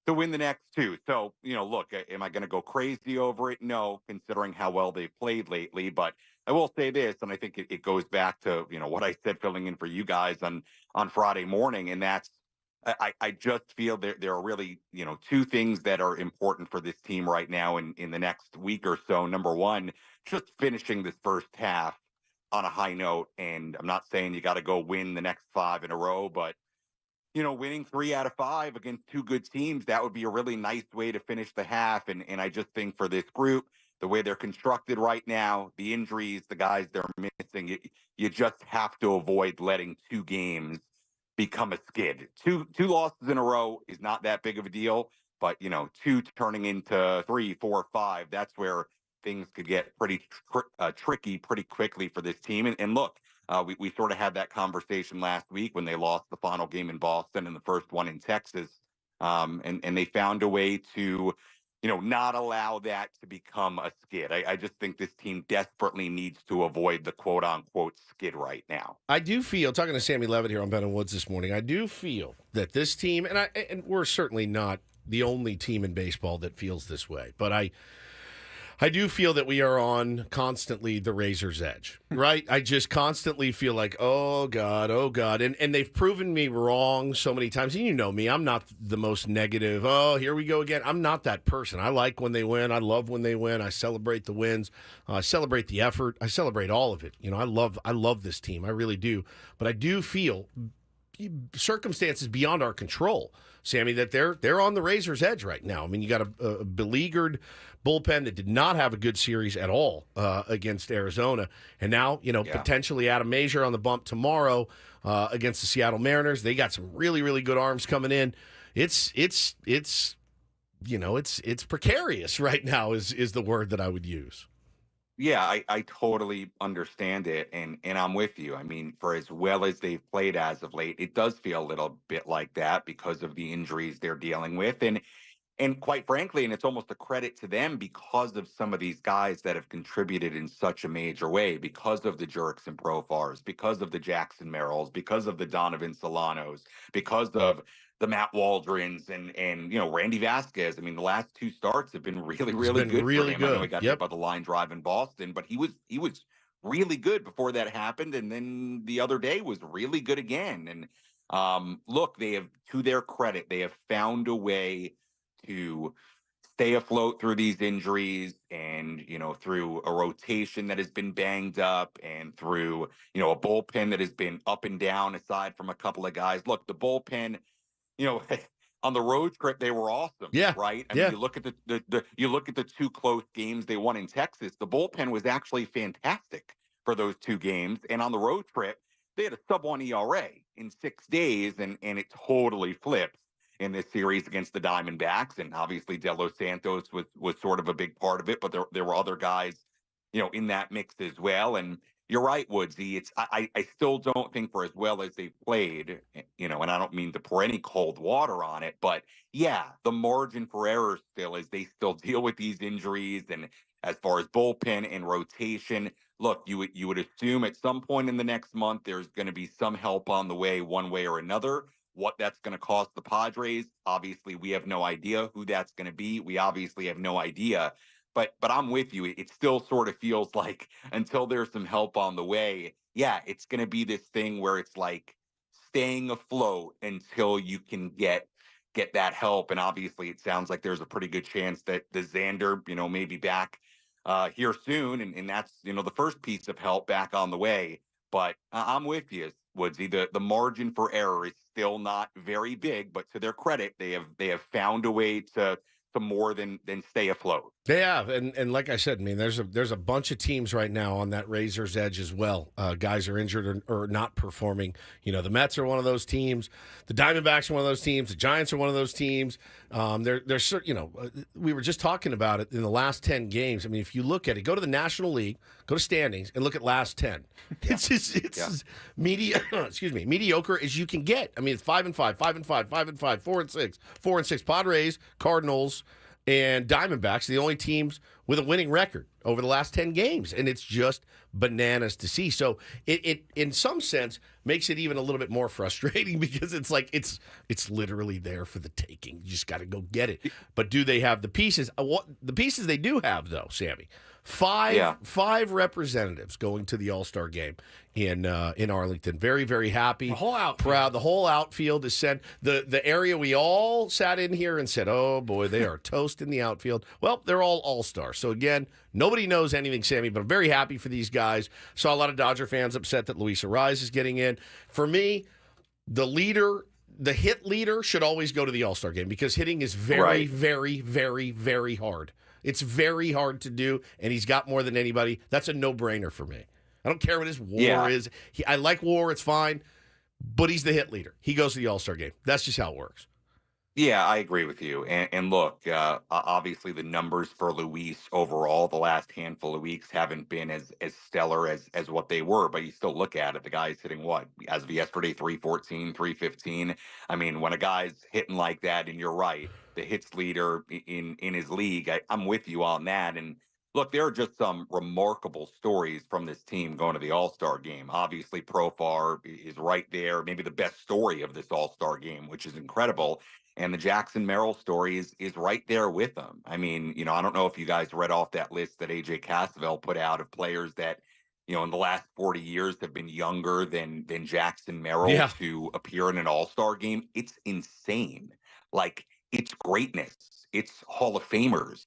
win the next two. So, look, am I going to go crazy over it? No, considering how well they've played lately. But I will say this, and I think it goes back to, what I said filling in for you guys on Friday morning, and that's, I just feel there are really, two things that are important for this team right now in the next week or so. Number one, just finishing this first half on a high note. And I'm not saying you got to go win the next 5 in a row, but, winning 3 out of 5 against 2 good teams, that would be a really nice way to finish the half. And I just think for this group, the way they're constructed right now, the injuries, the guys they're missing, you just have to avoid letting 2 games become a skid. Two losses in a row is not that big of a deal, but 2 turning into 3, 4, 5, that's where things could get pretty tricky pretty quickly for this team. And look, we sort of had that conversation last week when they lost the final game in Boston and the first one in Texas, and they found a way to not allow that to become a skid. I just think this team desperately needs to avoid the quote-unquote skid right now. I do feel, talking to Sammy Levitt here on Ben and Woods this morning, I do feel that this team, and we're certainly not the only team in baseball that feels this way, but I do feel that we are on constantly the razor's edge, right? I just constantly feel like, oh, God. And they've proven me wrong so many times. And you know me, I'm not the most negative, oh, here we go again. I'm not that person. I like when they win. I love when they win. I celebrate the wins. I celebrate the effort. I celebrate all of it. I love this team. I really do. But I do feel circumstances beyond our control, Sammy, that they're on the razor's edge right now. I mean, you got a beleaguered bullpen that did not have a good series at all against Arizona, and now potentially Adam Major on the bump tomorrow against the Seattle Mariners. They got some really, really good arms coming in. It's precarious right now is the word that I would use. Yeah, I totally understand it, and I'm with you. I mean, for as well as they've played as of late, it does feel a little bit like that because of the injuries they're dealing with, and quite frankly, and it's almost a credit to them because of some of these guys that have contributed in such a major way, because of the Jerks and Profars, because of the Jackson Merrills, because of the Donovan Solanos, because of Matt Waldrons and Randy Vasquez. I mean, the last 2 starts have been really, really good really for him. I know he good. got hit by the line drive in Boston, but he was really good before that happened, and then the other day was really good again. And look, they have, to their credit, they have found a way to stay afloat through these injuries and, through a rotation that has been banged up and through, a bullpen that has been up and down aside from a couple of guys. Look, the bullpen, on the road trip, they were awesome. Yeah. Right. I Yeah. mean, you look at you look at the 2 close games they won in Texas. The bullpen was actually fantastic for those 2 games. And on the road trip, they had a sub-1 ERA in 6 days, and it totally flipped in this series against the Diamondbacks. And obviously De Los Santos was sort of a big part of it, but there were other guys, in that mix as well. And you're right, Woodsy. I still don't think for as well as they've played, and I don't mean to pour any cold water on it, but yeah, the margin for error still is they still deal with these injuries. And as far as bullpen and rotation, look, you would assume at some point in the next month there's going to be some help on the way, one way or another. What that's going to cost the Padres, obviously, we have no idea who that's going to be. We obviously have no idea. But I'm with you. It still sort of feels like until there's some help on the way, yeah, it's going to be this thing where it's like staying afloat until you can get that help. And obviously, it sounds like there's a pretty good chance that the Xander, may be back here soon. And that's, the first piece of help back on the way. But I'm with you, Woodsy. The margin for error is still not very big, but to their credit, they have found a way to more than stay afloat. They have, and like I said, I mean, there's a bunch of teams right now on that razor's edge as well. Guys are injured or not performing. The Mets are one of those teams. The Diamondbacks are one of those teams. The Giants are one of those teams. We were just talking about it in the last 10 games. I mean, if you look at it, go to the National League, go to standings, and look at last 10. It's as mediocre as you can get. I mean, it's 5-5, 5-5, 5-5, 4-6, 4-6. Padres, Cardinals, and Diamondbacks are the only teams with a winning record over the last 10 games. And it's just bananas to see. So it in some sense, makes it even a little bit more frustrating because it's like it's literally there for the taking. You just got to go get it. But do they have the pieces? The pieces they do have, though, Sammy. Five representatives going to the All-Star game in Arlington. Very, very happy. The whole outfield. Proud. The whole outfield is sent. The area we all sat in here and said, oh, boy, they are toast in the outfield. Well, they're all All-Stars. So, again, nobody knows anything, Sammy, but I'm very happy for these guys. Saw a lot of Dodger fans upset that Luis Ariz is getting in. For me, the hit leader should always go to the All-Star game because hitting is very, very, very, very hard. It's very hard to do, and he's got more than anybody. That's a no-brainer for me. I don't care what his WAR is. I like WAR. It's fine. But he's the hit leader. He goes to the All-Star game. That's just how it works. Yeah, I agree with you. And look, obviously the numbers for Luis overall the last handful of weeks haven't been as stellar as what they were. But you still look at it. The guy's hitting what? As of yesterday, 314, 315. I mean, when a guy's hitting like that, and you're right, the hits leader in his league, I'm with you on that. And look, there are just some remarkable stories from this team going to the All-Star game. Obviously, Profar is right there, maybe the best story of this All-Star game, which is incredible. And the Jackson Merrill story is right there with them. I mean, I don't know if you guys read off that list that AJ Cassavell put out of players that, in the last 40 years have been younger than Jackson Merrill to appear in an All-Star game. It's insane. Like, it's greatness. It's Hall of Famers.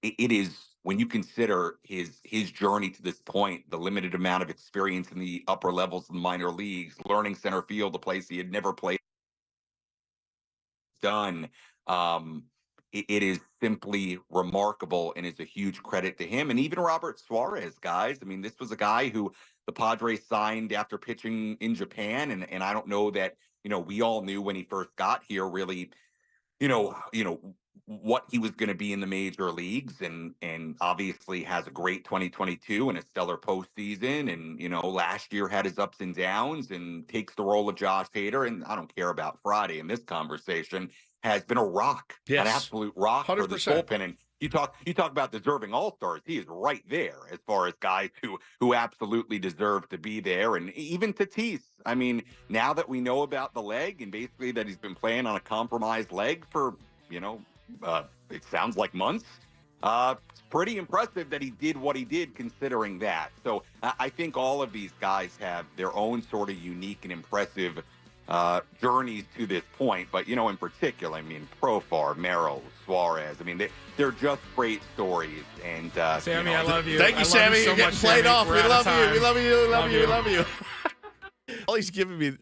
It is, when you consider his journey to this point, the limited amount of experience in the upper levels of the minor leagues, learning center field, a place he had never played. Done. It is simply remarkable and is a huge credit to him. And even Robert Suarez, guys. I mean, this was a guy who the Padres signed after pitching in Japan. And I don't know that, we all knew when he first got here really, what he was going to be in the major leagues, and obviously has a great 2022 and a stellar postseason. And, last year had his ups and downs and takes the role of Josh Hader. And I don't care about Friday in this conversation, has been a rock, an absolute rock 100%. For the bullpen. And you talk about deserving all-stars. He is right there as far as guys who absolutely deserve to be there. And even Tatis, I mean, now that we know about the leg and basically that he's been playing on a compromised leg for, it sounds like months. It's pretty impressive that he did what he did considering that. So I think all of these guys have their own sort of unique and impressive journeys to this point. But, in particular, I mean, Profar, Merrill, Suarez, I mean, they're just great stories. And Sammy, I love you. Thank you, Sammy. You're getting played off. We love you. We love you. We love you. We love you. All he's giving me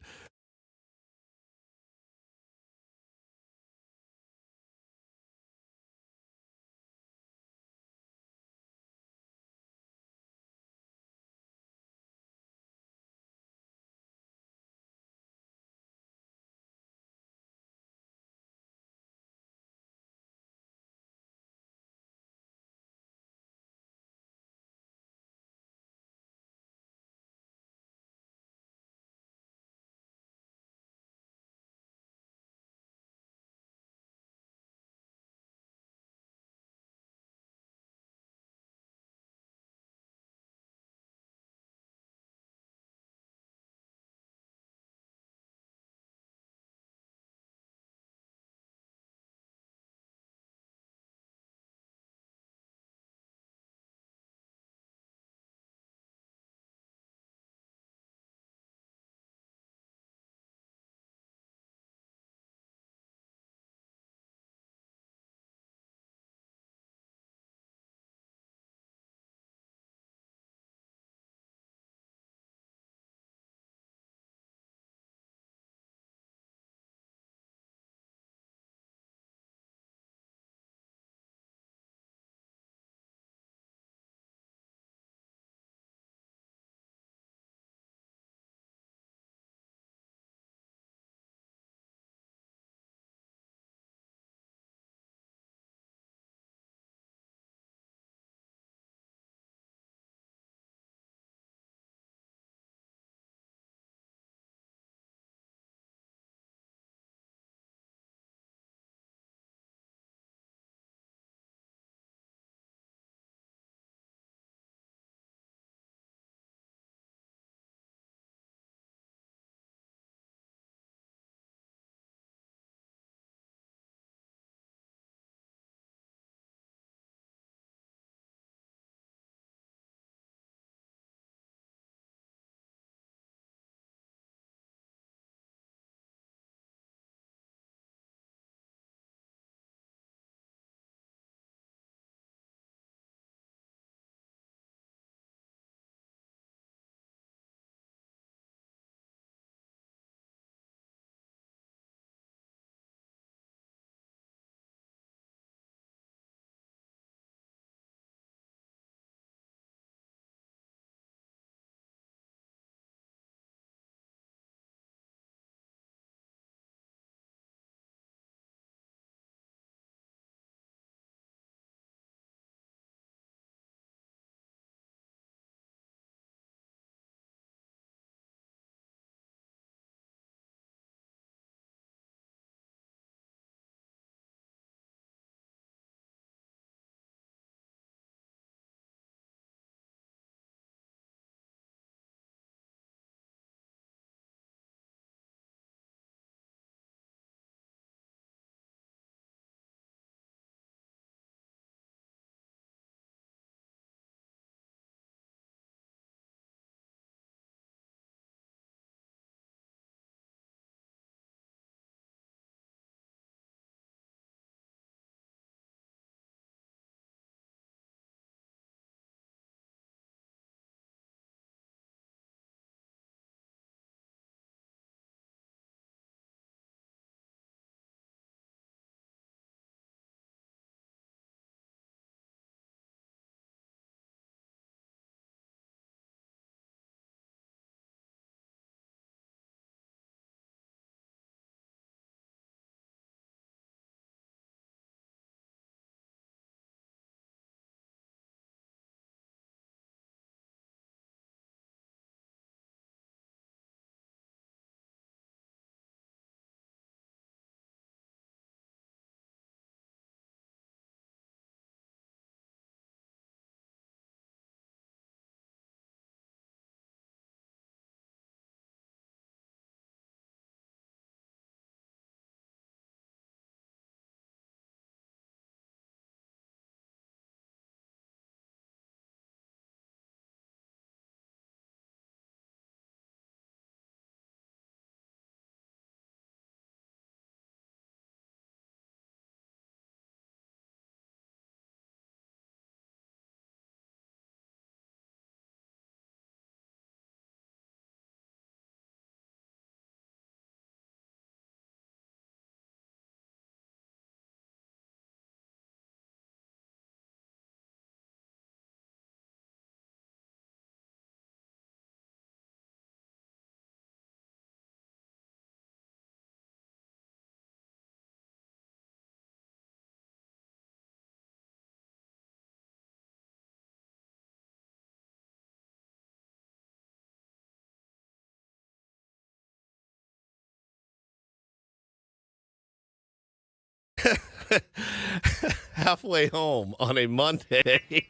halfway home on a Monday.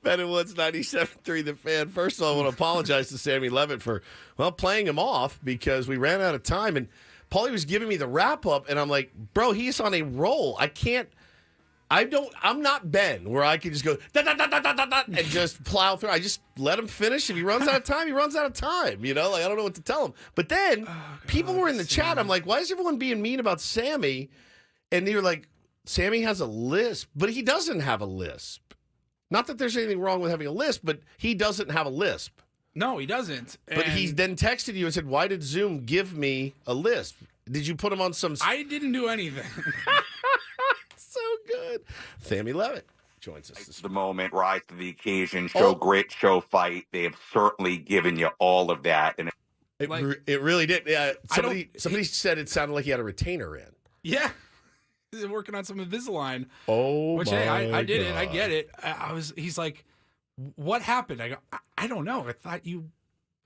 Ben and Woods 97.3 The Fan. First of all, I want to apologize to Sammy Levitt for, playing him off because we ran out of time. And Paulie was giving me the wrap-up, and I'm like, bro, he's on a roll. I'm not Ben, where I can just go, and just plow through. I just let him finish. If he runs out of time, he runs out of time. I don't know what to tell him. But then people were in the chat. I'm like, why is everyone being mean about Sammy? And they were like, Sammy has a lisp, but he doesn't have a lisp. Not that there's anything wrong with having a lisp, but he doesn't have a lisp. No, he doesn't. But he then texted you and said, why did Zoom give me a lisp? Did you put him on some... I didn't do anything. So good. Sammy Levitt joins us this the moment, rise to the occasion, show grit, show fight. They have certainly given you all of that. And it really did. Yeah, somebody said it sounded like he had a retainer in. Yeah. Working on some Invisalign. Oh, which, hey, I did it. I get it. He's like, what happened? I go, I don't know. I thought you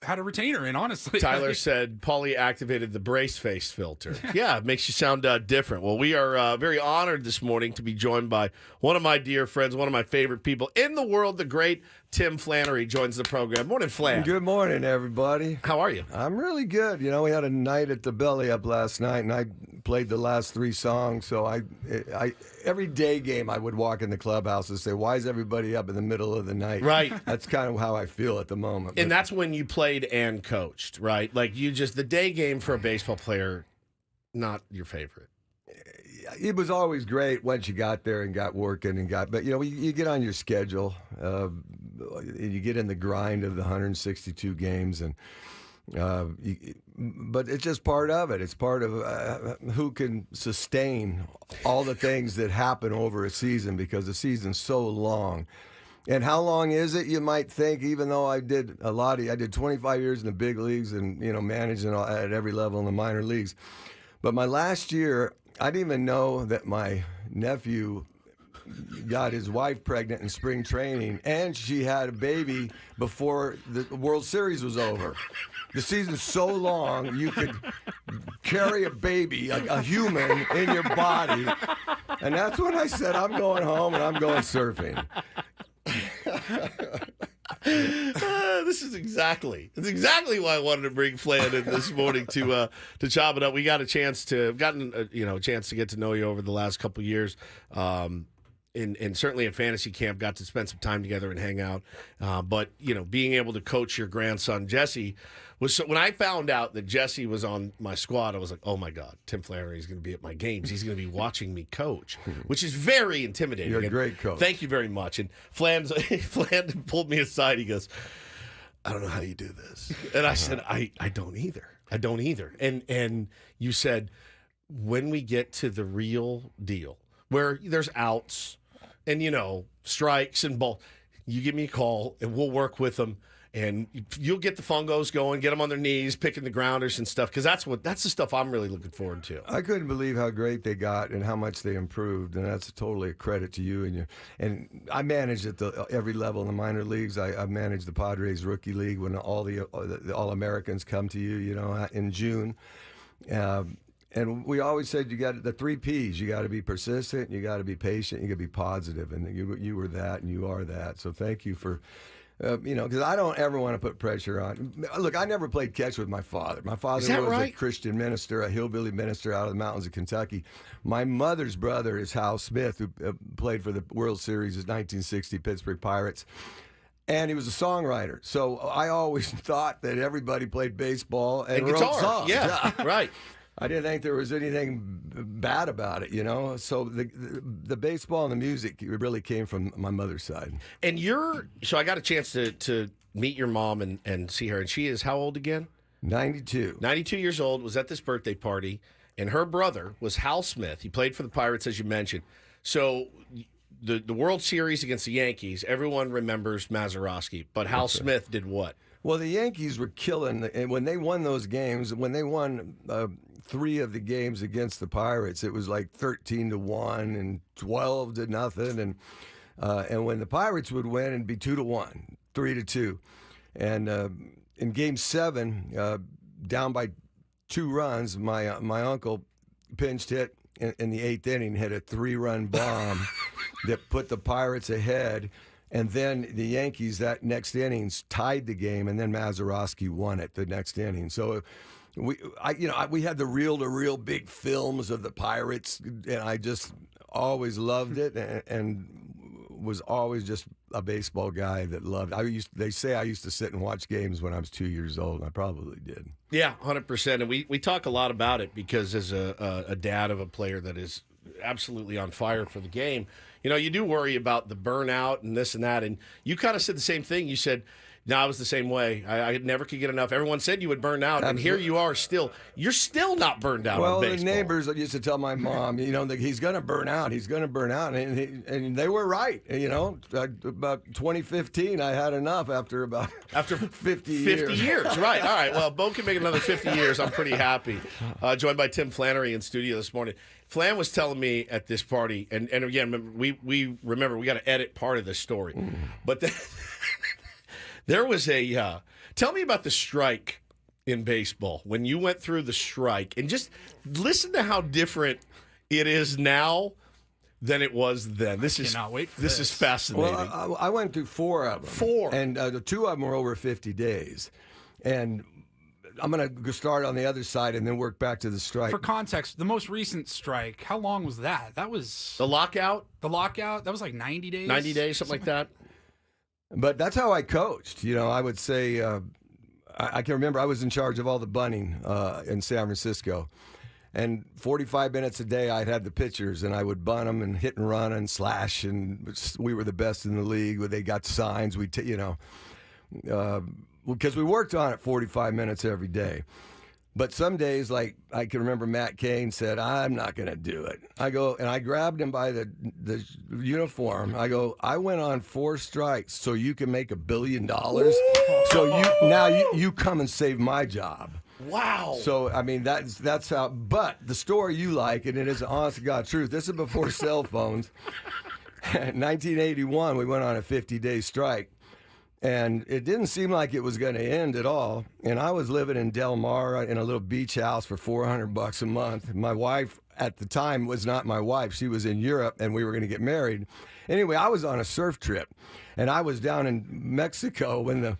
had a retainer in, honestly. Tyler said Paulie activated the brace face filter. Yeah, it makes you sound different. Well, we are very honored this morning to be joined by one of my dear friends, one of my favorite people in the world, the great Tim Flannery joins the program. Morning, Flan. Good morning, everybody. How are you? I'm really good. We had a night at the Belly Up last night, and I played the last 3 songs. So I every day game, I would walk in the clubhouse and say, why is everybody up in the middle of the night? Right. That's kind of how I feel at the moment. And that's when you played and coached, right? Like the day game for a baseball player, not your favorite. It was always great once you got there and got working but you get on your schedule, you get in the grind of the 162 games, and but it's just part of it. It's part of who can sustain all the things that happen over a season, because the season's so long. And how long is it? You might think, even though I did I did 25 years in the big leagues and managing at every level in the minor leagues. But my last year, I didn't even know that my nephew got his wife pregnant in spring training, and she had a baby before the World Series was over. The season's so long, you could carry a baby, a human, in your body. And that's when I said, I'm going home and I'm going surfing. It's exactly why I wanted to bring Flan in this morning to chop it up. We got a chance to get to know you over the last couple of years, and certainly at fantasy camp, got to spend some time together and hang out. But being able to coach your grandson Jesse was when I found out that Jesse was on my squad, I was like, oh my God, Tim Flannery is going to be at my games. He's going to be watching me coach, which is very intimidating. You're a great coach. Thank you very much. And Flan pulled me aside. He goes, I don't know how you do this. And I said, I don't either. I don't either. And you said, when we get to the real deal, where there's outs and, strikes and ball, you give me a call and we'll work with them. And you'll get the fungos going, get them on their knees, picking the grounders and stuff, because that's the stuff I'm really looking forward to. I couldn't believe how great they got and how much they improved, and that's totally a credit to you. And I managed at every level in the minor leagues. I managed the Padres Rookie League when all the All-Americans come to you, in June. And we always said you got the 3 Ps. You got to be persistent, you got to be patient, you got to be positive, and you were that, and you are that. So thank you for. Because I don't ever want to put pressure on. Look, I never played catch with my father. My father was a Christian minister, a hillbilly minister out of the mountains of Kentucky. My mother's brother is Hal Smith, who played for the World Series of 1960 Pittsburgh Pirates. And he was a songwriter. So I always thought that everybody played baseball and wrote guitar. songs. Yeah, right. I didn't think there was anything bad about it, So the baseball and the music really came from my mother's side. And so I got a chance to meet your mom and see her. And she is how old again? 92. 92 years old, was at this birthday party. And her brother was Hal Smith. He played for the Pirates, as you mentioned. So the World Series against the Yankees, everyone remembers Mazeroski. But Hal Smith did what? Well, the Yankees were killing. And when they won those games, when they won 3 of the games against the Pirates, it was like 13-1 and 12-0, and when the Pirates would win, it'd be 2-1, 3-2, and in Game 7, down by 2 runs, my uncle pinched hit in the 8th inning, hit a 3-run bomb that put the Pirates ahead. And then the Yankees that next innings tied the game, and then Mazeroski won it the next inning. So we had the reel-to-reel big films of the Pirates, and I just always loved it, and was always just a baseball guy that loved. They say I used to sit and watch games when I was 2 years old, and I probably did. Yeah, 100%. And we talk a lot about it because as a dad of a player that is absolutely on fire for the game, you do worry about the burnout and this and that. And you kind of said the same thing. You said, no, I was the same way. I never could get enough. Everyone said you would burn out, and here you are still. You're still not burned out on baseball. The neighbors used to tell my mom, that he's going to burn out. He's going to burn out, and they were right. About 2015, I had enough after 50 years. 50 years, right. All right, well, Bo can make another 50 years. I'm pretty happy. Joined by Tim Flannery in studio this morning. Flan was telling me at this party, and again, we remember we got to edit part of this story, but there was tell me about the strike in baseball when you went through the strike, and just listen to how different it is now than it was then. This is fascinating. Well, I went through 4 of them. 4, and the 2 of them were over 50 days, and I'm going to start on the other side and then work back to the strike. For context, the most recent strike, how long was that? That was the lockout. That was like 90 days. 90 days, something like that. But that's how I coached. I would say, I can remember I was in charge of all the bunting in San Francisco. And 45 minutes a day, I'd have the pitchers, and I would bunt them and hit and run and slash. And we were the best in the league. They got signs. Because we worked on it 45 minutes every day. But some days, like I can remember Matt Cain said, I'm not going to do it. I go, and I grabbed him by the uniform. I go, I went on 4 strikes so you can make $1 billion. So you come and save my job. Wow. So, I mean, that's how, but the story you like, and it is honest to God truth, this is before cell phones. In 1981, we went on a 50-day strike. And it didn't seem like it was going to end at all. And I was living in Del Mar in a little beach house for $400 a month. My wife at the time was not my wife. She was in Europe, and we were going to get married. Anyway, I was on a surf trip, and I was down in Mexico when the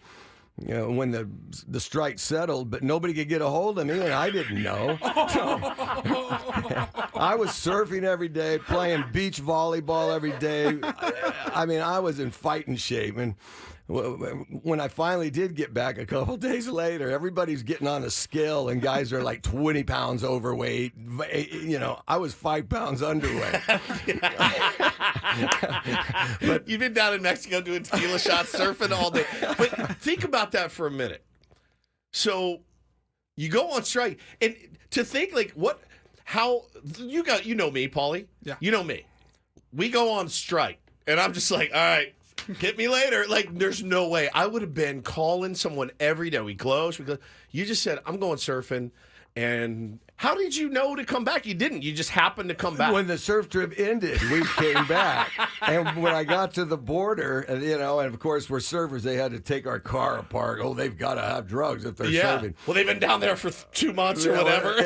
strike settled, but nobody could get a hold of me, and I didn't know. I was surfing every day, playing beach volleyball every day. I mean, I was in fighting shape, and when I finally did get back a couple days later, everybody's getting on the scale, and guys are like 20 pounds overweight. I was 5 pounds underweight. But you've been down in Mexico doing tequila shots, surfing all day. But think about that for a minute. So you go on strike, and to think how you know me, Paulie. Yeah. You know me. We go on strike, and I'm just like, all right. Hit me later. Like, there's no way. I would have been calling someone every day. We close. You just said, I'm going surfing. And how did you know to come back? You didn't. You just happened to come back. When the surf trip ended, we came back. And when I got to the border, and of course, we're surfers, they had to take our car apart. Oh, they've got to have drugs if they're surfing. Well, they've been down there for 2 months or whatever.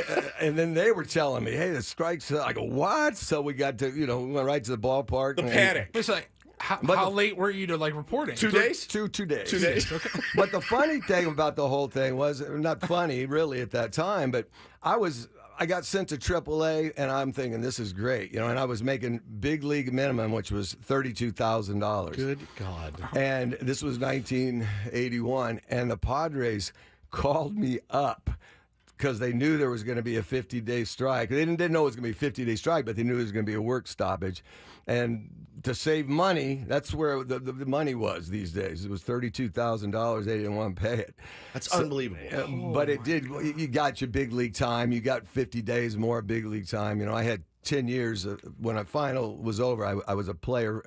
And then they were telling me, hey, the strike's. I go, what? So we got to, we went right to the ballpark. The panic. It's like, how late were you to reporting? 2 days? 2 days. 2 days. Okay. But the funny thing about the whole thing was, not funny really at that time, but I got sent to AAA, and I'm thinking this is great, and I was making big league minimum, which was $32,000. Good God. And this was 1981, and the Padres called me up because they knew there was going to be a 50-day strike. They didn't know it was going to be a 50-day strike, but they knew it was going to be a work stoppage. And to save money, that's where the money was these days. It was $32,000. They didn't want to pay it. That's unbelievable. But it did. You got your big league time. You got 50 days more big league time. I had 10 years. When a final was over, I was a player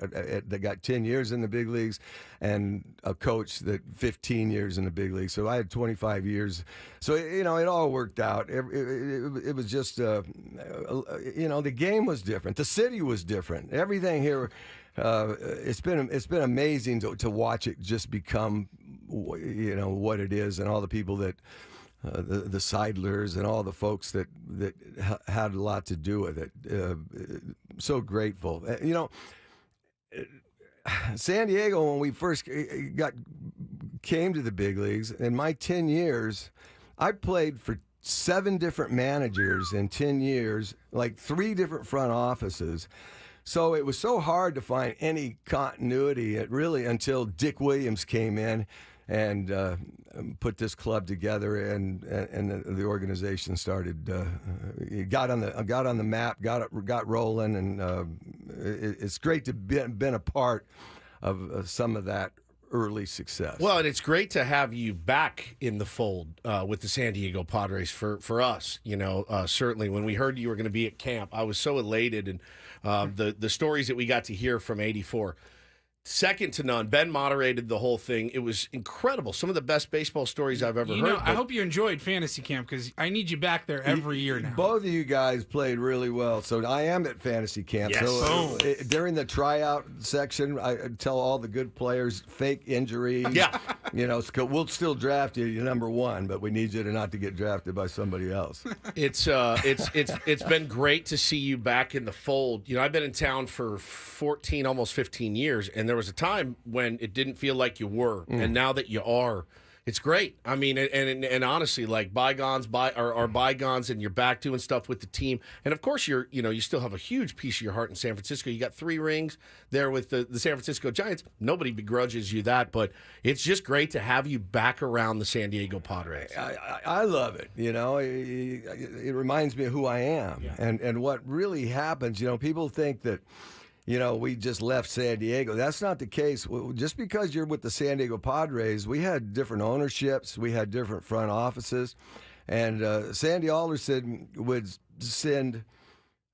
that got 10 years in the big leagues and a coach that 15 years in the big leagues. So I had 25 years. So, it all worked out. It was just, the game was different. The city was different. Everything here, it's been amazing to watch it just become, what it is, and all the people that the Seidlers and all the folks that had a lot to do with it. So grateful. San Diego, when we first came to the big leagues, in my 10 years, I played for 7 different managers in 10 years, like 3 different front offices. So it was so hard to find any continuity until Dick Williams came in and put this club together, and the organization started. Got on the map, got rolling, and it's great to been a part of some of that early success. Well, and it's great to have you back in the fold with the San Diego Padres for us. Certainly when we heard you were going to be at camp, I was so elated, and the stories that we got to hear from '84. Second to none. Ben moderated the whole thing. It was incredible. Some of the best baseball stories I've ever heard. I hope you enjoyed fantasy camp, because I need you back there every year now. Both of you guys played really well. So I am at fantasy camp. Yes. So during the tryout section, I tell all the good players, fake injuries. Yeah. We'll still draft you. You're number 1, but we need you not to get drafted by somebody else. It's been great to see you back in the fold. I've been in town for 14, almost 15 years, and there was a time when it didn't feel like you were, and now that you are, it's great. I mean, and honestly, like bygones are bygones, and you're back doing stuff with the team. And of course, you still have a huge piece of your heart in San Francisco. You got 3 rings there with the San Francisco Giants. Nobody begrudges you that, but it's just great to have you back around the San Diego Padres. I love it. It reminds me of who I am, and what really happens. People think that we just left San Diego. That's not the case. Just because you're with the San Diego Padres, we had different ownerships. We had different front offices. And Sandy Alderson would send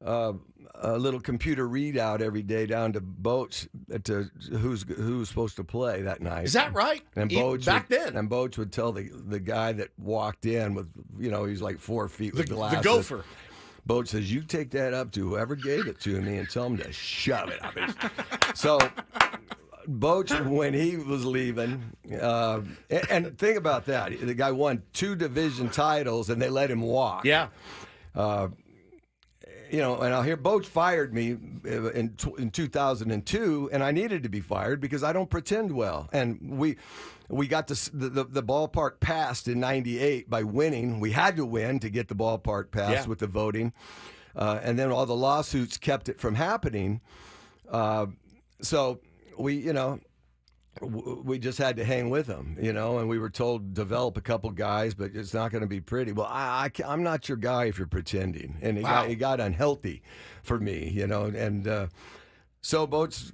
a little computer readout every day down to Boach to who's supposed to play that night. Is that right? And then? And Boach would tell the guy that walked in with, he's like 4 feet with glasses. The gopher. Boat says, you take that up to whoever gave it to me and tell him to shove it up his. So, Boach, when he was leaving, and think about that. The guy won 2 division titles, and they let him walk. Yeah. And I'll hear Boach fired me in 2002, and I needed to be fired because I don't pretend well. And we got the ballpark passed in '98 by winning. We had to win to get the ballpark passed with the voting. And then all the lawsuits kept it from happening. So we just had to hang with them, and we were told develop a couple guys, but it's not going to be pretty. Well, I'm not your guy if you're pretending. And it got unhealthy for me, and so Boats,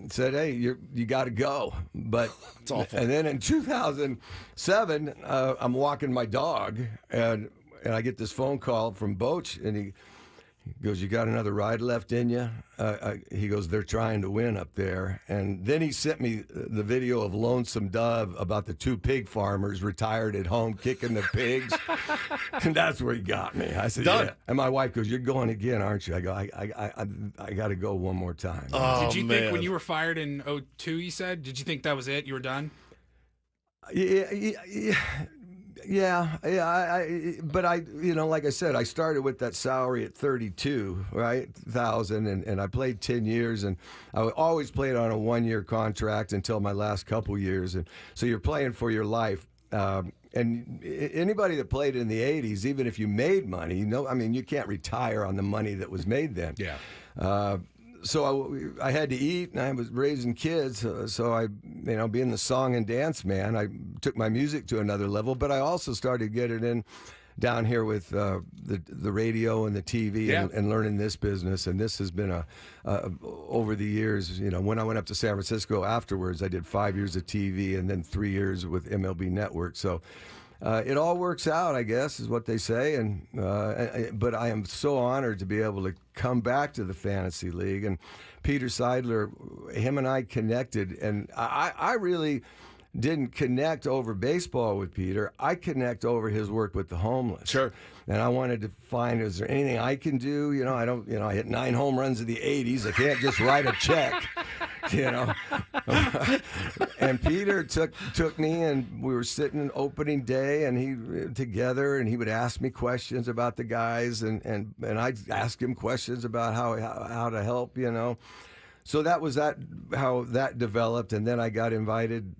said, hey, you got to go. But it's awful. And then in 2007, I'm walking my dog, and I get this phone call from Boach, and he goes, you got another ride left in you? He goes, they're trying to win up there. And then he sent me the video of Lonesome Dove about the 2 pig farmers retired at home kicking the pigs. And that's where he got me. I said, Done. yeah. And my wife goes, you're going again, aren't you? I go, I got to go one more time. Oh, did you think when you were fired in 2002, you said, did you think that was it? You were done? Yeah. But like I said, I started with that salary at 32, right, thousand, and I played 10 years, and I always played on a 1-year contract until my last couple years, and so you're playing for your life. And anybody that played in the 80s, even if you made money, you can't retire on the money that was made then. Yeah. So I had to eat, and I was raising kids. So I, being the song and dance man, I took my music to another level. But I also started getting in down here with the radio and the TV and learning this business. And this has been over the years. When I went up to San Francisco afterwards, I did 5 years of TV and then 3 years with MLB Network. So. It all works out, I guess, is what they say. But I am so honored to be able to come back to the Fantasy League. And Peter Seidler, him and I connected. And I really didn't connect over baseball with Peter. I connect over his work with the homeless. Sure. And I wanted to find, is there anything I can do? I hit 9 home runs in the 80s. I can't just write a check. And Peter took me, and we were sitting opening day, and he would ask me questions about the guys, and I'd ask him questions about how to help, So that was how that developed, and then I got invited.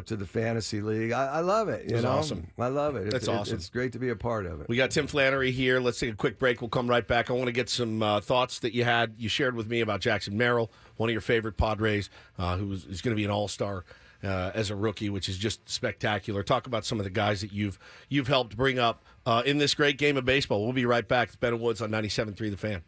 To the fantasy league. I love it. It's awesome. I love it. That's awesome. It's great to be a part of it. We got Tim Flannery here. Let's take a quick break. We'll come right back. I want to get some thoughts that you shared with me about Jackson Merrill, one of your favorite Padres, who's going to be an all-star as a rookie, which is just spectacular. Talk about some of the guys that you've helped bring up in this great game of baseball. We'll be right back. It's Ben and Woods on 97.3 The Fan.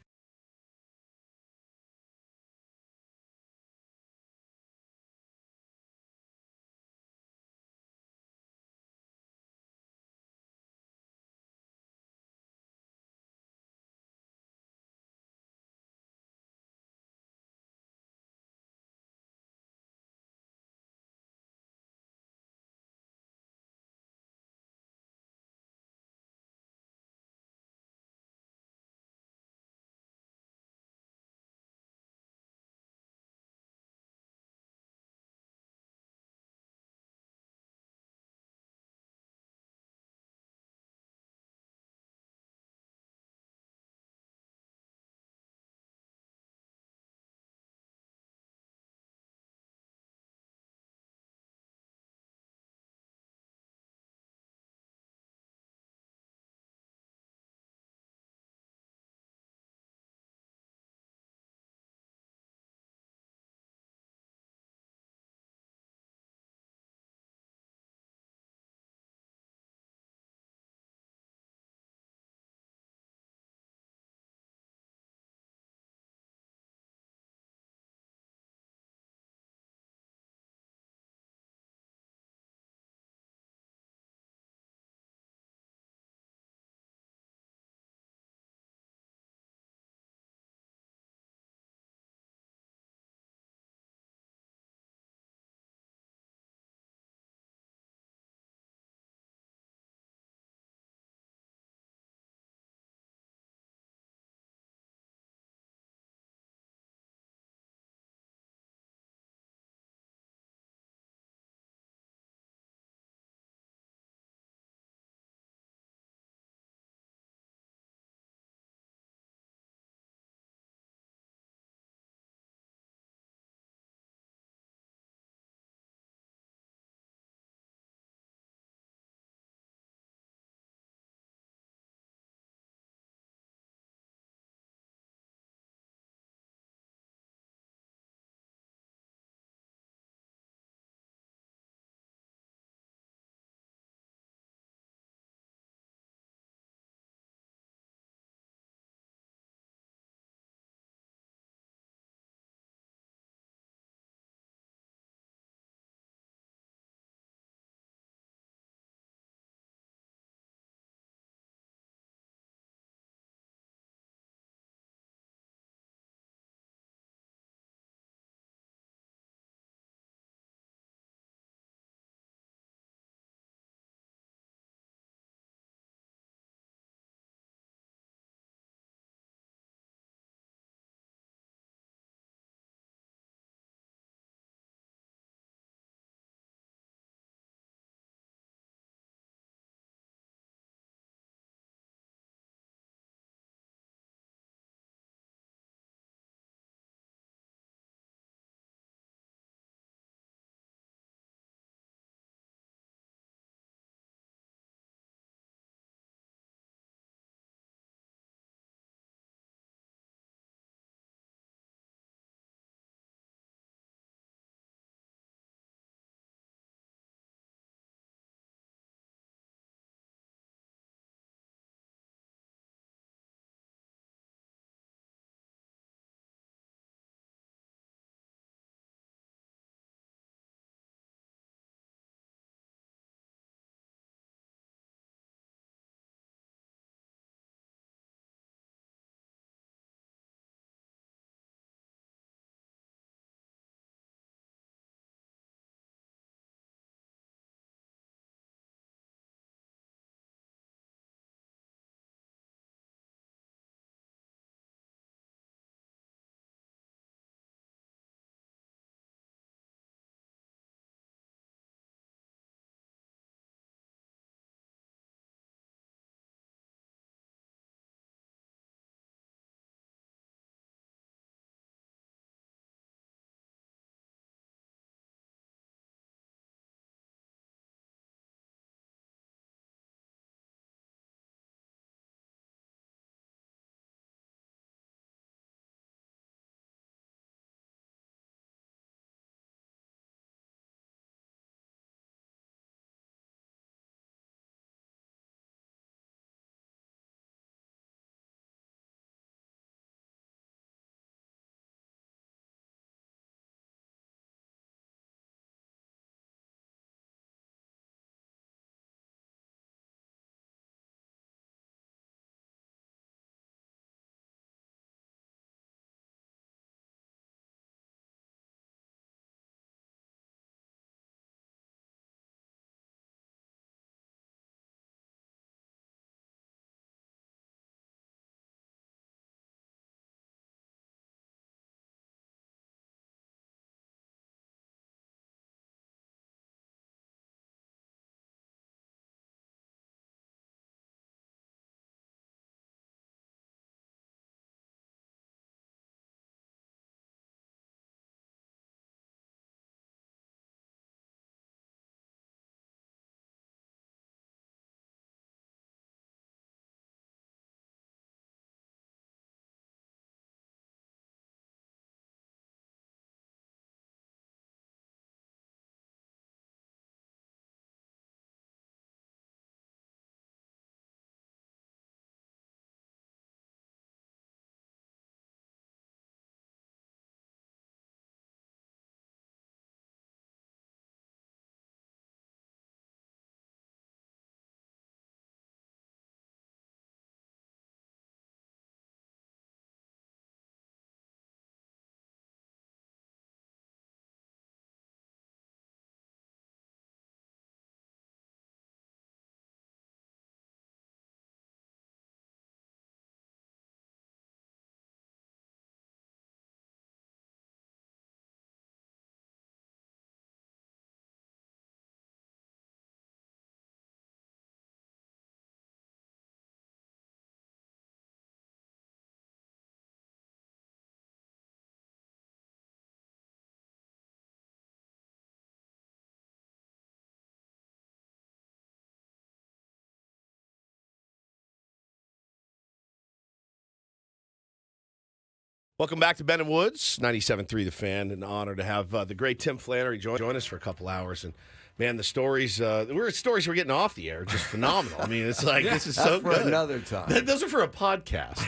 Welcome back to Ben and Woods, 97.3 The Fan. An honor to have the great Tim Flannery join us for a couple hours. And, man, the stories we're getting off the air are just phenomenal. I mean, it's like, this is so for good. Another time. Those are for a podcast.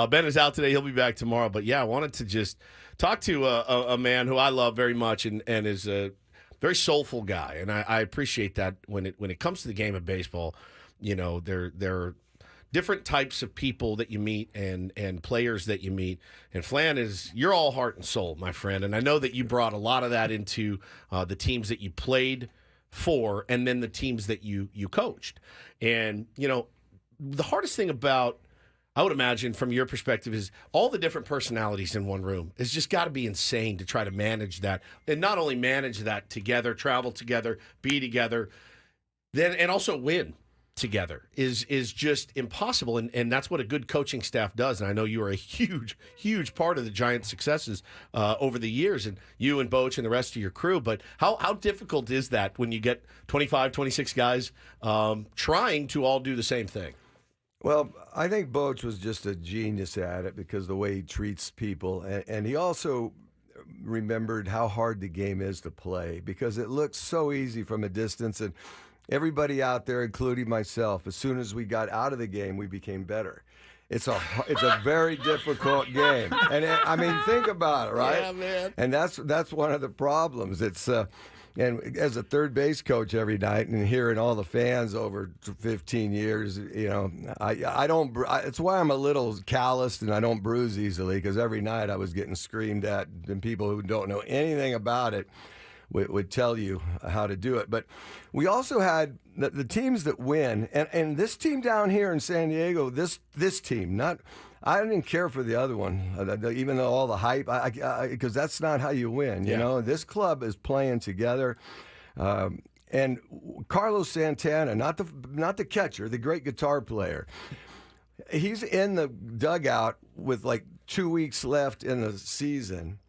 Ben is out today. He'll be back tomorrow. But, yeah, I wanted to just talk to a man who I love very much and is a very soulful guy. And I appreciate that when it comes to the game of baseball, you know, there are different types of people that you meet and players that you meet. And Flan you're all heart and soul, my friend. And I know that you brought a lot of that into the teams that you played for and then the teams that you coached. And, you know, the hardest thing about, I would imagine from your perspective, is all the different personalities in one room. It's just got to be insane to try to manage that. And not only manage that together, travel together, be together, then and also win together is just impossible, and that's what a good coaching staff does. And I know you are a huge part of the Giants' successes over the years, and you and Boch and the rest of your crew. But how difficult is that when you get 25, 26 guys trying to all do the same thing? Well, I think Boch was just a genius at it because the way he treats people, and he also remembered how hard the game is to play because it looks so easy from a distance. And everybody out there, including myself, as soon as we got out of the game, we became better. It's a very difficult game, and I mean, think about it, right? Yeah, man. And that's one of the problems. It's and as a third base coach every night, and hearing all the fans over 15 years, you know, I don't. It's why I'm a little calloused and I don't bruise easily because every night I was getting screamed at, and people who don't know anything about it would tell you how to do it. But we also had the teams that win, and this team down here in San Diego, this team, I didn't care for the other one, even though all the hype, because that's not how you win. You know, this club is playing together. And Carlos Santana, not the catcher, the great guitar player, he's in the dugout with like 2 weeks left in the season.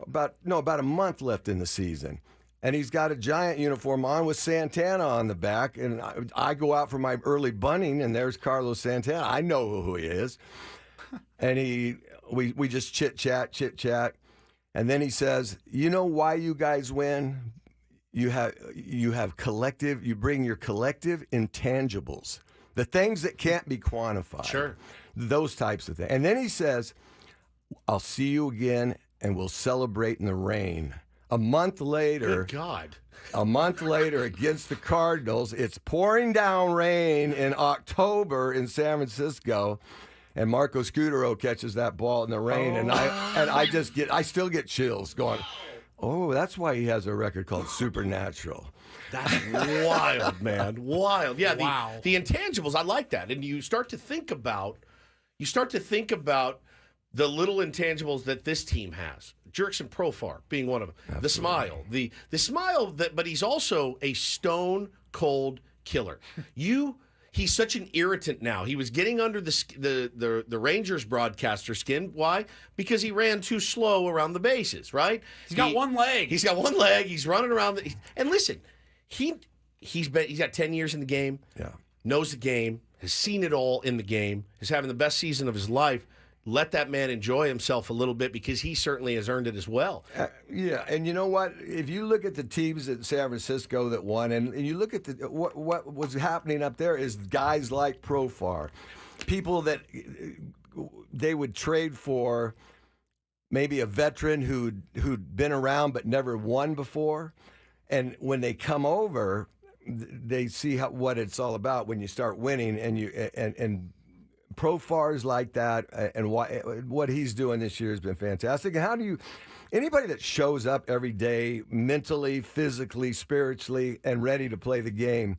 About a month left in the season. And he's got a Giant uniform on with Santana on the back. And I go out for my early bunting, and there's Carlos Santana. I know who he is. And we just chit-chat. And then he says, you know why you guys win? You have collective, you bring your collective intangibles. The things that can't be quantified. Sure. Those types of things. And then he says, I'll see you again, and we'll celebrate in the rain. A month later, good God. A month later against the Cardinals, it's pouring down rain in October in San Francisco, and Marco Scudero catches that ball in the rain, and I still get chills going, oh, that's why he has a record called Supernatural. That's wild, man. Wild. Yeah, wow. The intangibles, I like that. And you start to think about the little intangibles that this team has. Jurickson Profar being one of them. Absolutely. The smile, but he's also a stone cold killer. He's such an irritant now. He was getting under the Rangers broadcaster skin. Why? Because he ran too slow around the bases, right? He's got one leg. He's got one leg. He's running around. And listen, he's got 10 years in the game. Yeah. Knows the game. Has seen it all in the game. Is having the best season of his life. Let that man enjoy himself a little bit because he certainly has earned it as well. Yeah, and you know what? If you look at the teams at San Francisco that won, and you look at what was happening up there is guys like Profar, people that they would trade for maybe a veteran who'd been around but never won before, and when they come over, they see what it's all about when you start winning, and Profar's like that, and what he's doing this year has been fantastic. And how do you, anybody that shows up every day mentally, physically, spiritually, and ready to play the game,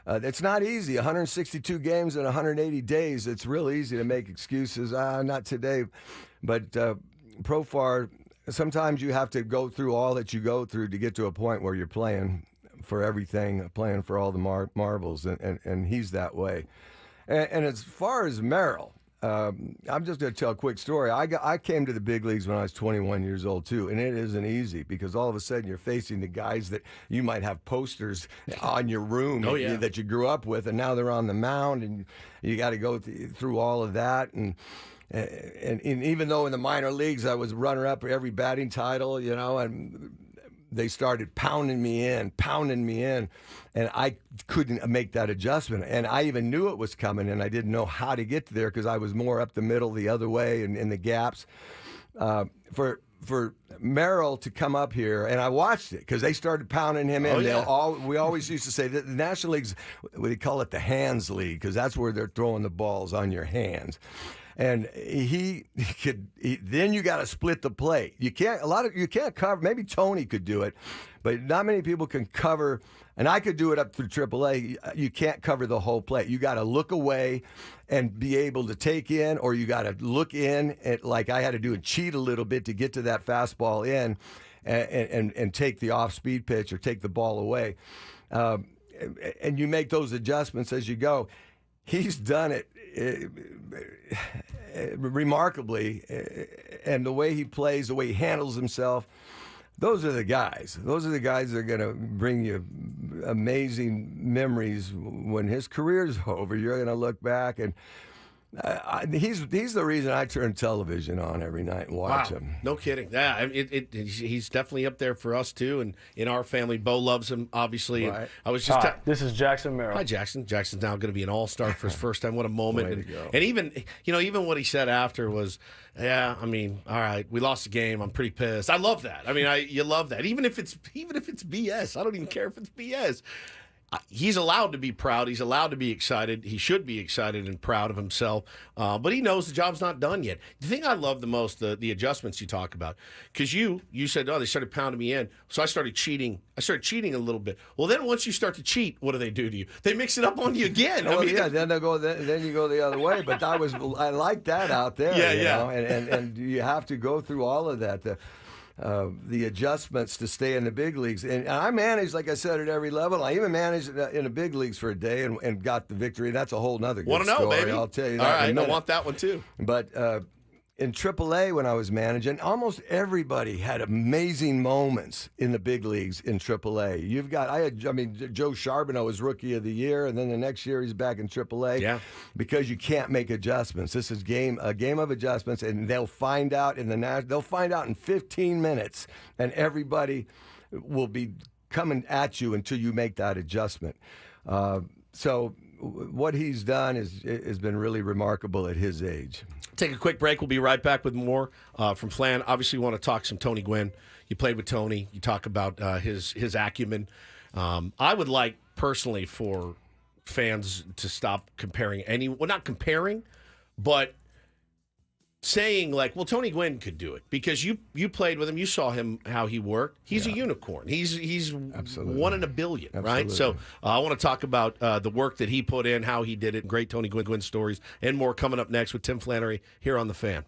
it's not easy. 162 games in 180 days, it's real easy to make excuses. Not today. But Profar, sometimes you have to go through all that you go through to get to a point where you're playing for everything, playing for all the marbles, and he's that way. And as far as Merrill, I'm just going to tell a quick story. I came to the big leagues when I was 21 years old, too, and it isn't easy because all of a sudden you're facing the guys that you might have posters on your room that you grew up with, and now they're on the mound, and you got to go through all of that. And And even though in the minor leagues I was runner-up for every batting title, and they started pounding me in, and I couldn't make that adjustment. And I even knew it was coming, and I didn't know how to get there because I was more up the middle the other way and in the gaps. For Merrill to come up here, and I watched it because they started pounding him in. We always used to say that the National League's, we call it the hands league because that's where they're throwing the balls on your hands. And then you got to split the plate. You can't cover. Maybe Tony could do it, but not many people can cover. And I could do it up through AAA. You can't cover the whole plate. You got to look away and be able to take in, or you got to look in, like I had to do and cheat a little bit to get to that fastball in, and take the off-speed pitch or take the ball away. And you make those adjustments as you go. He's done it remarkably, and the way he plays, the way he handles himself, those are the guys. Those are the guys that are going to bring you amazing memories when his career's over. You're going to look back, and he's the reason I turn television on every night and watch him. No kidding. Yeah, he's definitely up there for us too, and in our family, Bo loves him obviously. Right. I was just this is Jackson Merrill. Hi, Jackson. Jackson's now going to be an all-star for his first time. What a moment! Way to go. And even what he said after was, yeah, I mean, all right, we lost the game. I'm pretty pissed. I love that. I mean, you love that. Even if it's BS, I don't even care if it's BS. He's allowed to be proud. He's allowed to be excited. He should be excited and proud of himself. But he knows the job's not done yet. The thing I love the most, the adjustments you talk about, because you said, they started pounding me in, so I started cheating. I started cheating a little bit. Well, then once you start to cheat, what do to you? They mix it up on you again. Well, then they go. Then you go the other way. But I like that out there. Yeah. And you have to go through all of that. The adjustments to stay in the big leagues. And I managed, like I said, at every level. I even managed in the big leagues for a day and got the victory. That's a whole nother good story. Want to know, baby? I'll tell you All that in a right, I minute. want that one too. But in AAA, when I was managing, almost everybody had amazing moments in the big leagues in AAA. Joe Charbonneau was Rookie of the Year, and then the next year he's back in AAA. Yeah. Because you can't make adjustments. This is a game of adjustments, and they'll find out in 15 minutes, and everybody will be coming at you until you make that adjustment. So what he's done has been really remarkable at his age. Take a quick break. We'll be right back with more from Flan. Obviously, we want to talk some Tony Gwynn. You played with Tony. You talk about his acumen. I would like, personally, for fans to stop comparing not comparing, but saying like, well, Tony Gwynn could do it because you played with him. You saw him, how he worked. He's a unicorn. He's Absolutely. 1 in a billion, right? Absolutely. So I want to talk about the work that he put in, how he did it, great Tony Gwynn stories, and more coming up next with Tim Flannery here on The Fan.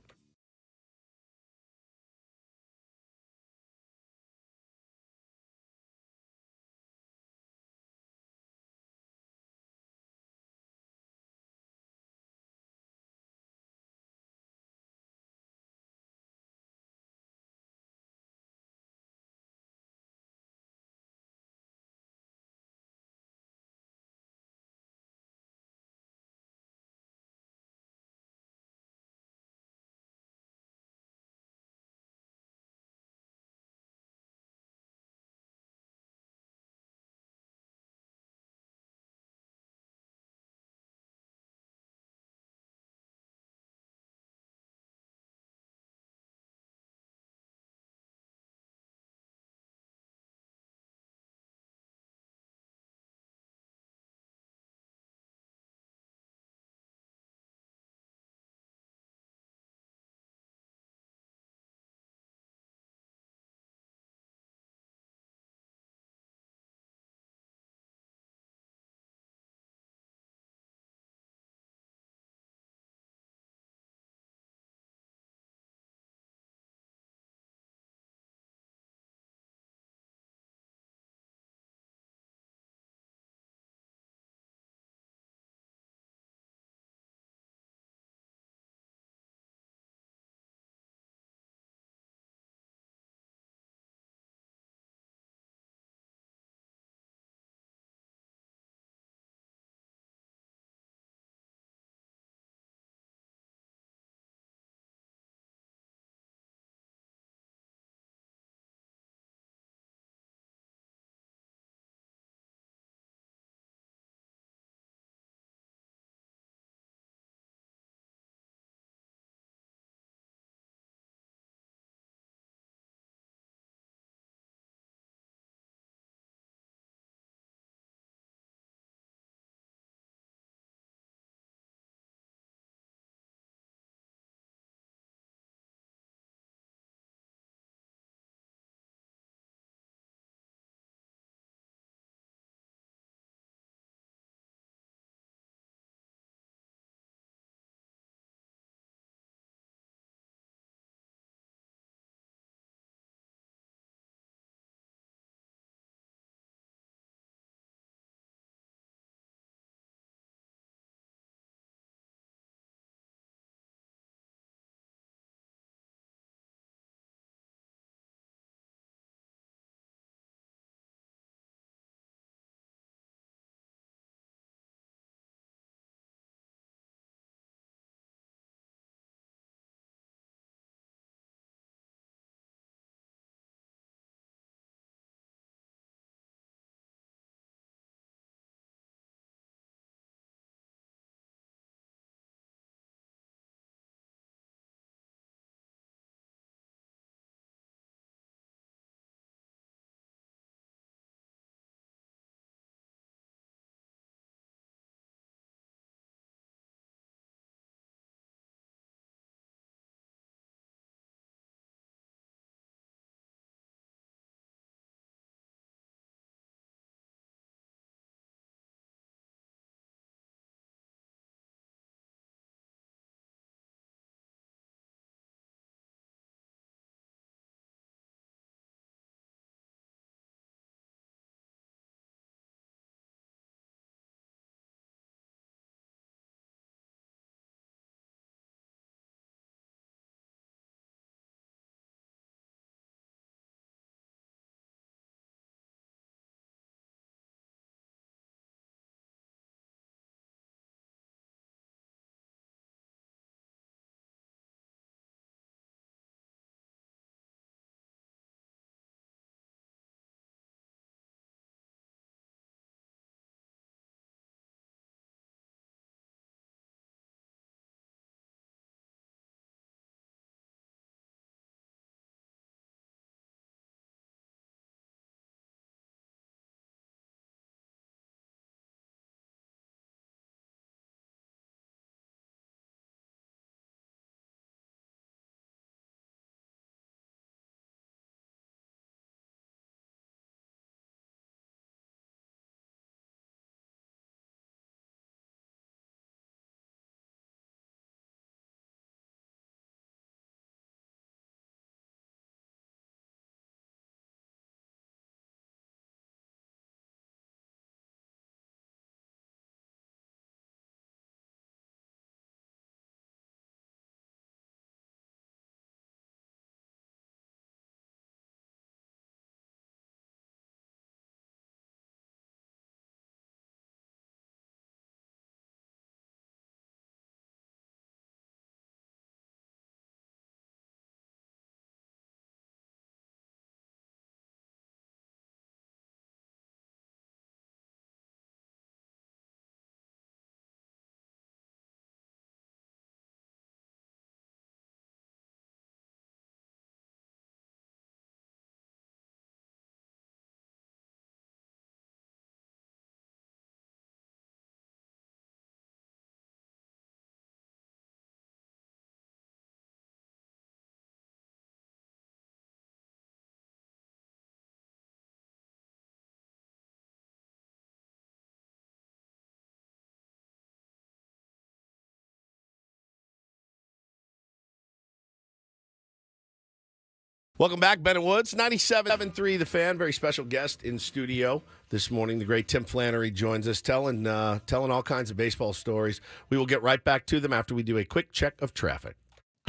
Welcome back, Ben and Woods, 97.3 The Fan. Very special guest in studio this morning. The great Tim Flannery joins us, telling all kinds of baseball stories. We will get right back to them after we do a quick check of traffic.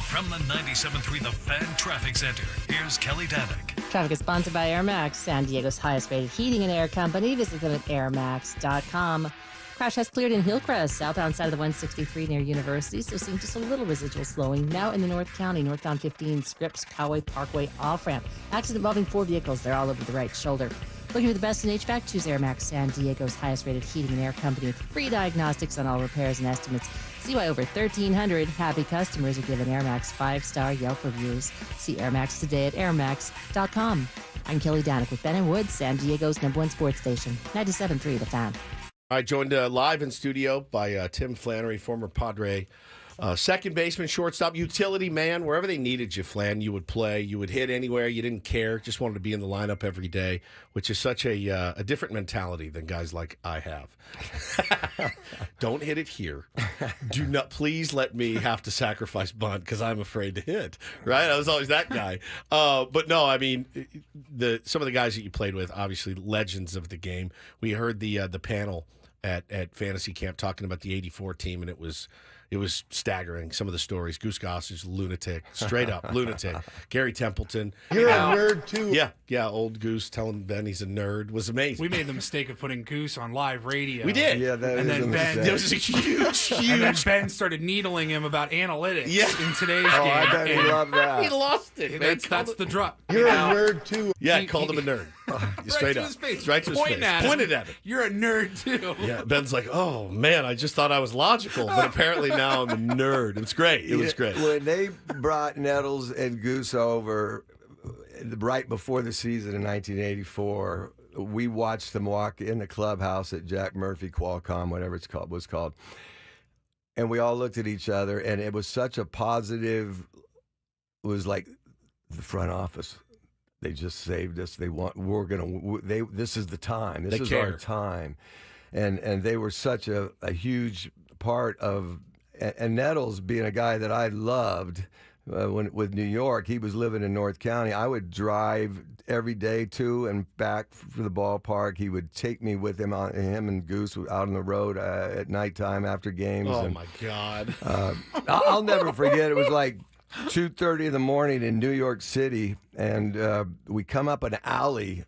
From the 97.3 The Fan Traffic Center, here's Kelly Danick. Traffic is sponsored by Air Max, San Diego's highest-rated heating and air company. Visit them at airmax.com. Crash has cleared in Hillcrest, southbound side of the 163 near University, so seeing just a little residual slowing. Now in the North County, northbound 15, Scripps, Cowway Parkway off-ramp. Accident involving 4 vehicles. They're all over the right shoulder. Looking for the best in HVAC? Choose Air Max, San Diego's highest-rated heating and air company with free diagnostics on all repairs and estimates. See why over 1,300 happy customers are giving Air Max 5-star Yelp reviews. See Air Max today at airmax.com. I'm Kelly Danick with Ben and Woods, San Diego's #1 sports station, 97.3 The Fan. All right, joined live in studio by Tim Flannery, former Padre, second baseman, shortstop, utility man. Wherever they needed you, Flan, you would play. You would hit anywhere. You didn't care. Just wanted to be in the lineup every day, which is such a different mentality than guys like I have. Don't hit it here. Do not, please let me have to sacrifice bunt because I'm afraid to hit. Right? I was always that guy. But no, I mean, some of the guys that you played with, obviously legends of the game. We heard the panel at Fantasy Camp talking about the '84 team, and it was staggering. Some of the stories. Goose Gossage, lunatic, straight up lunatic. Gary Templeton. You're a nerd too. Yeah. Old Goose telling Ben he's a nerd was amazing. We made the mistake of putting Goose on live radio. We did. Yeah, that and is then a Ben, mistake. It was a huge. And then Ben started needling him about analytics in today's game. I bet he loved that. He lost it. Man. That's the drop. You're a nerd too. Yeah, called him a nerd. Straight to up. his face. Right to his face. Pointed at him. You're a nerd too. Yeah, Ben's like, oh man, I just thought I was logical, but apparently now I'm a nerd. It was great. It was great. When they brought Nettles and Goose over right before the season in 1984, we watched them walk in the clubhouse at Jack Murphy Qualcomm, whatever was called. And we all looked at each other, and it was such a positive, it was like the front office. They just saved us. This is the time. This is our time. And they were such a huge part of, and Nettles being a guy that I loved with New York, he was living in North County. I would drive every day to and back for the ballpark. He would take me with him, him and Goose out on the road at nighttime after games. Oh, my God. I'll never forget. It was like 2:30 in the morning in New York City, and we come up an alley.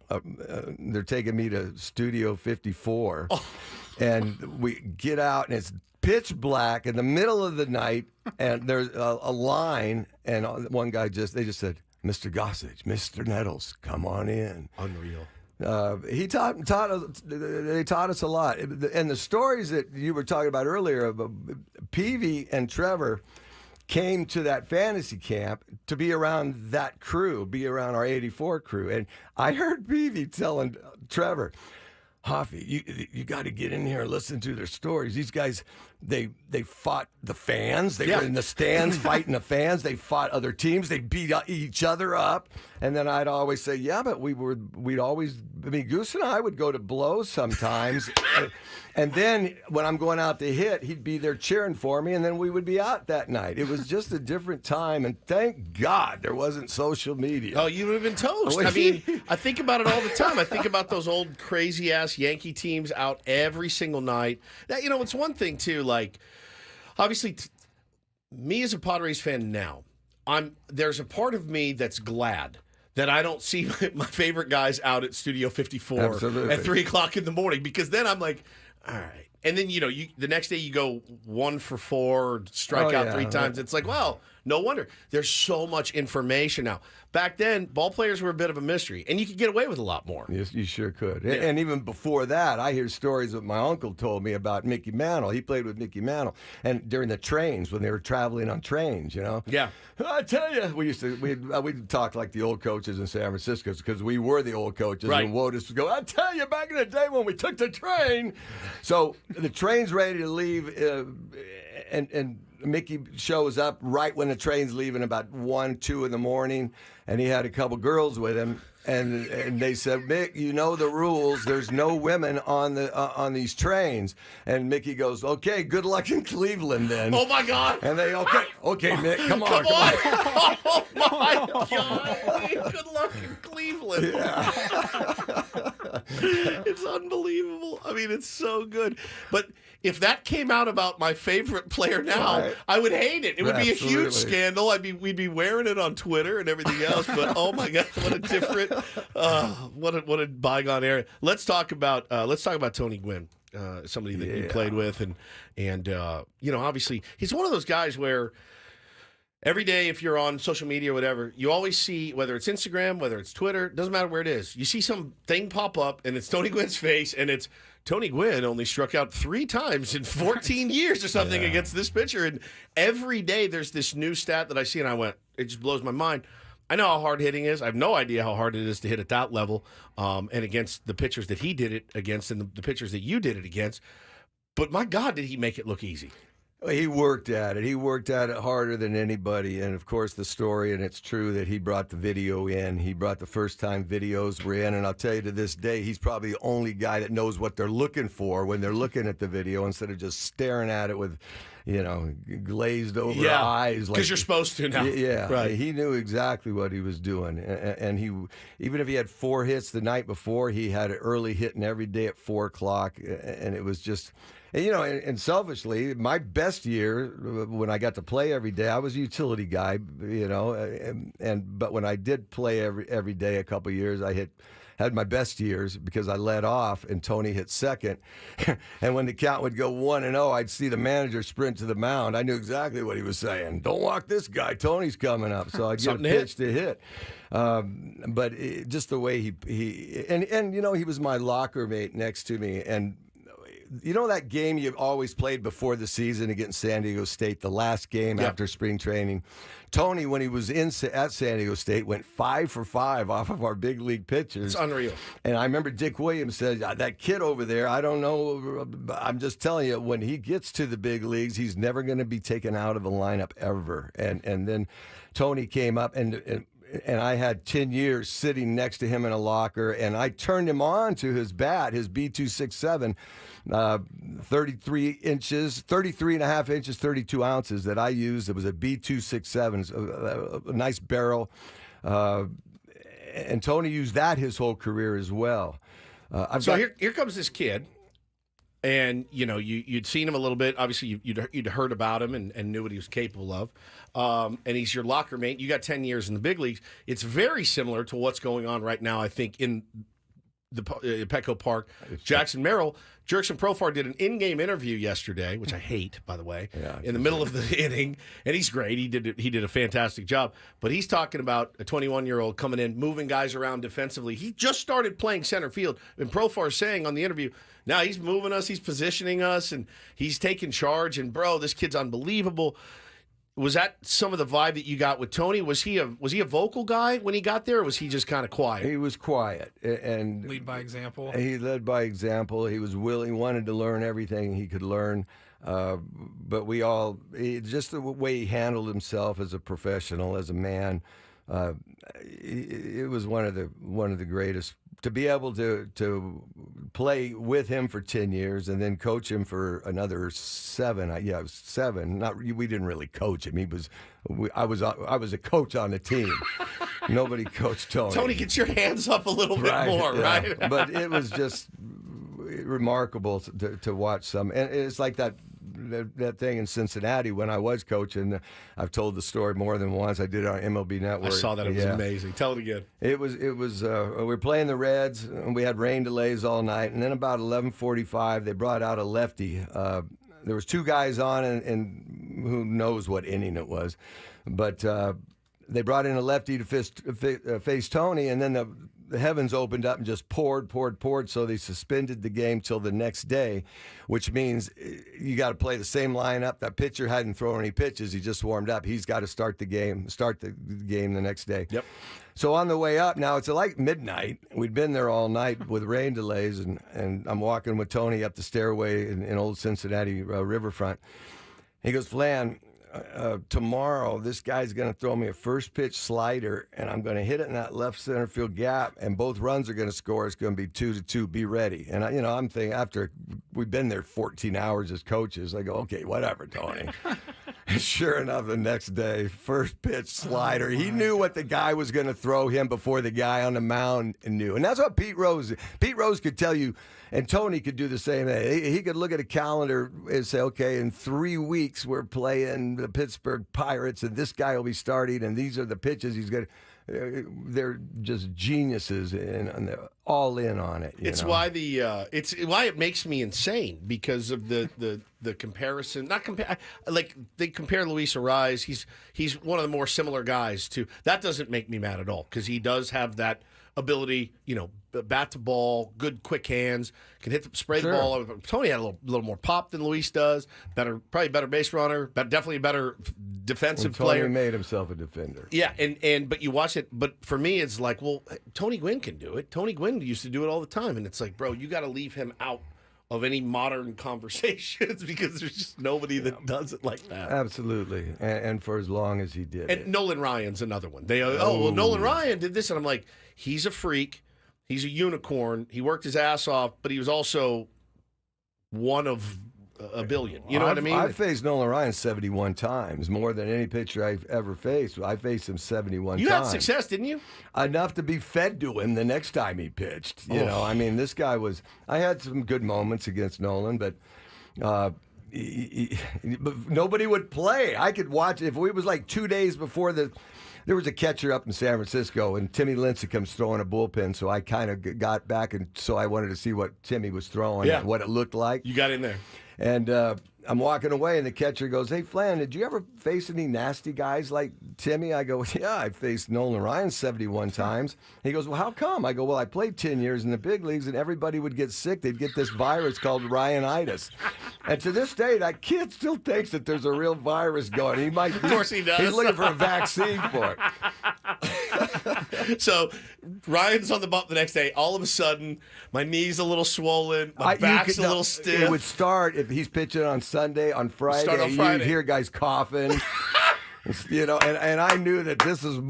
They're taking me to Studio 54, and we get out, and it's pitch black in the middle of the night, and there's a line, and one guy they just said, "Mr. Gossage, Mr. Nettles, come on in." Unreal. They taught us a lot, and the stories that you were talking about earlier about Peavy and Trevor came to that fantasy camp to be around that crew, be around our '84 crew. And I heard Peavy telling Trevor, Hoffy, you got to get in here and listen to their stories. These guys, they fought the fans. They were in the stands fighting the fans. They fought other teams. They beat each other up. And then I'd always say, yeah, but Goose and I would go to blows sometimes. And then when I'm going out to hit, he'd be there cheering for me, and then we would be out that night. It was just a different time, and thank God there wasn't social media. Oh, you would have been toast. I mean, I think about it all the time. I think about those old crazy-ass Yankee teams out every single night. That, it's one thing, too, like, obviously, me as a Padres fan now, there's a part of me that's glad that I don't see my favorite guys out at Studio 54 Absolutely. at 3 o'clock in the morning, because then I'm like, all right. And then, the next day you go 1 for 4, strike out 3 times. It's like, well, no wonder. There's so much information now. Back then, ball players were a bit of a mystery, and you could get away with a lot more. Yes, you sure could. Yeah. And even before that, I hear stories that my uncle told me about Mickey Mantle. He played with Mickey Mantle, and during the trains, when they were traveling on trains, Yeah. I tell you, we'd talk like the old coaches in San Francisco, because we were the old coaches, Right. and Wotus would go, I tell you, back in the day when we took the train. So the train's ready to leave, and Mickey shows up right when the train's leaving, about 1, 2 in the morning, and he had a couple girls with him. And they said, Mick, you know the rules. There's no women on these trains. And Mickey goes, okay, good luck in Cleveland then. Oh my God! And they okay, Mick, come on. Oh my God! Good luck in Cleveland. Yeah. It's unbelievable. I mean, it's so good. But if that came out about my favorite player now, Right. I would hate it. It would be a huge Absolutely. scandal. We'd be wearing it on Twitter and everything else. But oh my God, what a different, what a bygone era. Let's talk about Tony Gwynn, somebody that you played with, and obviously he's one of those guys where every day, if you're on social media or whatever, you always see, whether it's Instagram, whether it's Twitter, doesn't matter where it is, you see some thing pop up, and it's Tony Gwynn's face, and it's Tony Gwynn only struck out 3 times in 14 years or something against this pitcher. And every day there's this new stat that I see, and I went, it just blows my mind. I know how hard hitting is. I have no idea how hard it is to hit at that level, and against the pitchers that he did it against and the pitchers that you did it against. But my God, did he make it look easy? He worked at it. He worked at it harder than anybody. And, of course, the story, and it's true that he brought the video in. He brought the first-time videos were in. And I'll tell you, to this day, he's probably the only guy that knows what they're looking for when they're looking at the video instead of just staring at it with, glazed over eyes. Because you're supposed to now. Yeah, right. He knew exactly what he was doing. And he, even if he had 4 hits the night before, he had an early hitting every day at 4 o'clock. And it was just... And selfishly, my best year when I got to play every day, I was a utility guy, but when I did play every day a couple of years, I had my best years because I led off and Tony hit second. And when the count would go 1-0, I'd see the manager sprint to the mound. I knew exactly what he was saying. Don't walk this guy. Tony's coming up. So I'd get a pitch to hit. But just the way he was my locker mate next to me. And you know that game you always played before the season against San Diego State, the last game after spring training? Tony, when he was at San Diego State, went 5 for 5 off of our big league pitchers. It's unreal. And I remember Dick Williams said, that kid over there, I don't know, I'm just telling you, when he gets to the big leagues, he's never going to be taken out of the lineup ever. And then Tony came up and I had 10 years sitting next to him in a locker, and I turned him on to his bat, his B267, 33 and a half inches, 32 ounces that I used. It was a B267, a nice barrel. And Tony used that his whole career as well. Here comes this kid. And, you'd seen him a little bit. Obviously, you'd heard about him and knew what he was capable of. And he's your locker mate. You got 10 years in the big leagues. It's very similar to what's going on right now, I think, in the Petco Park. Jackson Merrill, Jurickson Profar did an in-game interview yesterday, which I hate, by the way, in the middle of the inning. And he's great. He did a fantastic job. But he's talking about a 21-year-old coming in, moving guys around defensively. He just started playing center field. And Profar saying on the interview, now he's moving us, he's positioning us, and he's taking charge. And, bro, this kid's unbelievable. Was that some of the vibe that you got with Tony? Was he a vocal guy when he got there, or was he just kind of quiet? He was quiet and lead by example. He led by example. He was willing, wanted to learn everything he could learn. But just the way he handled himself as a professional, as a man, it was one of the greatest. To be able to play with him for 10 years and then coach him for another 7. 7. We didn't really coach him. I was a coach on the team. Nobody coached Tony. Tony, get your hands up a little bit more, right? But it was just remarkable to watch some. And it's like that thing in Cincinnati when I was coaching. I've told the story more than once. I did it on MLB Network. I saw that. It was amazing. Tell it again. It was. We were playing the Reds, and we had rain delays all night. And then about 11:45, they brought out a lefty. There was 2 guys on, and who knows what inning it was, but they brought in a lefty to face Tony, and then the heavens opened up and just poured. So they suspended the game till the next day, which means you got to play the same lineup. That pitcher hadn't thrown any pitches. He just warmed up. He's got to start the game the next day. Yep. So on the way up, now it's like midnight. We'd been there all night with rain delays, and I'm walking with Tony up the stairway in old Cincinnati riverfront. He goes, Flan, tomorrow, this guy's going to throw me a first pitch slider, and I'm going to hit it in that left center field gap, and both runs are going to score. It's going to be 2-2. Be ready. And I'm thinking after we've been there 14 hours as coaches, I go, okay, whatever, Tony. Sure enough, the next day, first pitch slider. He knew what the guy was going to throw him before the guy on the mound knew. And that's what Pete Rose could tell you, and Tony could do the same thing. He could look at a calendar and say, okay, in 3 weeks we're playing the Pittsburgh Pirates, and this guy will be starting, and these are the pitches he's going to. They're just geniuses, and they're all in on it. It's why it's why it makes me insane because of the comparison. Not compare like they compare Luis Ariz. He's one of the more similar guys to. That doesn't make me mad at all because he does have that ability. Bat to ball, good quick hands, can spray the ball. Tony had a little more pop than Luis does. Probably better base runner, but definitely a better defensive player. Tony made himself a defender. Yeah, but you watch it. But for me, it's like, well, Tony Gwynn can do it. Tony Gwynn used to do it all the time, and it's like, bro, you got to leave him out of any modern conversations because there's just nobody that does it like that. Absolutely, and for as long as he did. And Nolan Ryan's another one. Well, Nolan Ryan did this, and I'm like, he's a freak. He's a unicorn. He worked his ass off, but he was also one of a billion. You know what I mean? I've faced Nolan Ryan 71 times, more than any pitcher I've ever faced. I faced him 71 times. You had success, didn't you? Enough to be fed to him the next time he pitched. You know, I mean, this guy was. I had some good moments against Nolan, but. But nobody would play. I could watch if it was like 2 days before there was a catcher up in San Francisco, and Timmy Lincecum's throwing a bullpen, so I kind of got back, and so I wanted to see what Timmy was throwing and what it looked like. You got in there. And I'm walking away, and the catcher goes, "Hey, Flan, did you ever face any nasty guys like Timmy?" I go, "Yeah, I faced Nolan Ryan 71 times." He goes, "Well, how come?" I go, "Well, I played 10 years in the big leagues, and everybody would get sick. They'd get this virus called Ryanitis." And to this day, that kid still thinks that there's a real virus going. He might. Of course he does. He's looking for a vaccine for it. So Ryan's on the bump the next day. All of a sudden, my knee's a little swollen. My back's a little stiff. It would start if he's pitching on Sunday. On Friday, you'd hear guys coughing. And I knew that